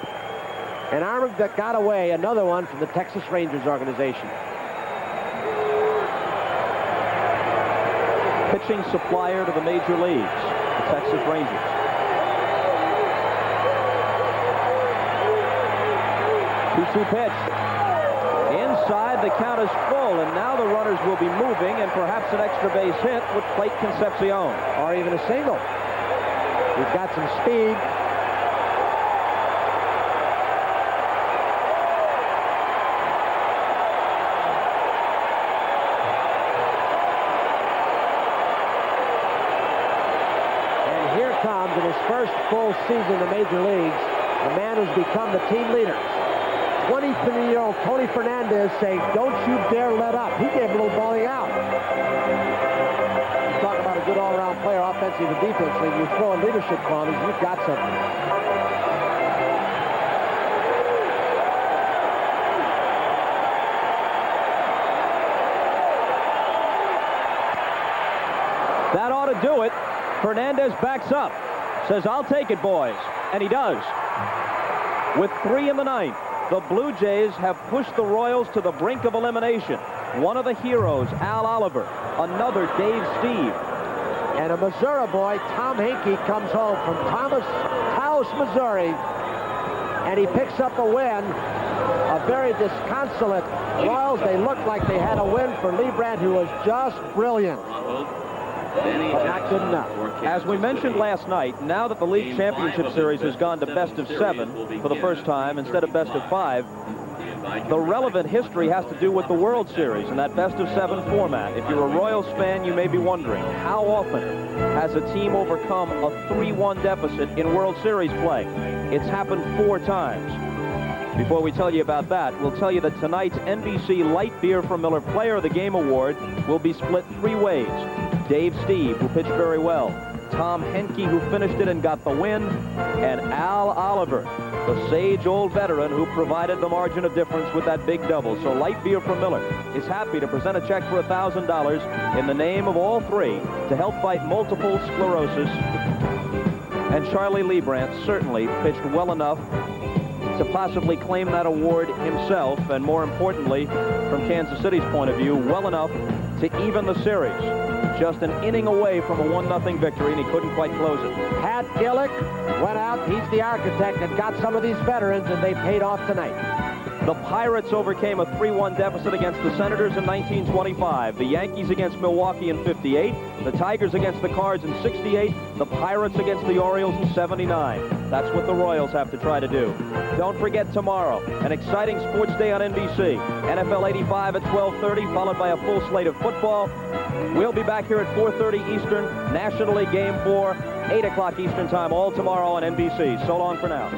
An arm that got away, another one from the Texas Rangers organization. Pitching supplier to the major leagues, the Texas Rangers. Two-two pitch. Inside, the count is full, and now the runners will be moving, and perhaps an extra base hit with Plate Concepcion. Or even a single. He's got some speed. And here comes, in his first full season in the major leagues, the man who's become the team leader. 23-year-old Tony Fernandez saying, don't you dare let up. He gave a little balling out. You talk about a good all-around player, offensive and defensively. You throw in leadership qualities, you've got something. That ought to do it. Fernandez backs up. Says, I'll take it, boys. And he does. With 3 in the 9th. The Blue Jays have pushed the Royals to the brink of elimination. One of the heroes, Al Oliver. Another, Dave Steib. And a Missouri boy, Tom Henke, comes home from Taos, Missouri. And he picks up a win. A very disconsolate Royals. They looked like they had a win for Liebrandt, who was just brilliant. But not good enough. As we mentioned last night, now that the League Championship Series has gone to best of 7 for the first time instead of best of 5, the relevant history has to do with the World Series and that best of 7 format. If you're a Royals fan, you may be wondering, how often has a team overcome a 3-1 deficit in World Series play? It's happened 4 times. Before we tell you about that, we'll tell you that tonight's NBC Light Beer from Miller Player of the Game Award will be split 3 ways. Dave Steib, who pitched very well, Tom Henke, who finished it and got the win, and Al Oliver, the sage old veteran who provided the margin of difference with that big double. So Light Beer from Miller is happy to present a check for $1,000 in the name of all 3 to help fight multiple sclerosis. And Charlie Liebrandt certainly pitched well enough to possibly claim that award himself, and more importantly, from Kansas City's point of view, well enough to even the series. Just an inning away from a 1-0 victory, and he couldn't quite close it. Pat Gillick went out. He's the architect and got some of these veterans, and they paid off tonight. The Pirates overcame a 3-1 deficit against the Senators in 1925. The Yankees against Milwaukee in 58. The Tigers against the Cards in 68. The Pirates against the Orioles in 79. That's what the Royals have to try to do. Don't forget tomorrow, an exciting sports day on NBC. NFL 85 at 12:30, followed by a full slate of football. We'll be back here at 4:30 Eastern, National League Game 4, 8 o'clock Eastern time, all tomorrow on NBC. So long for now.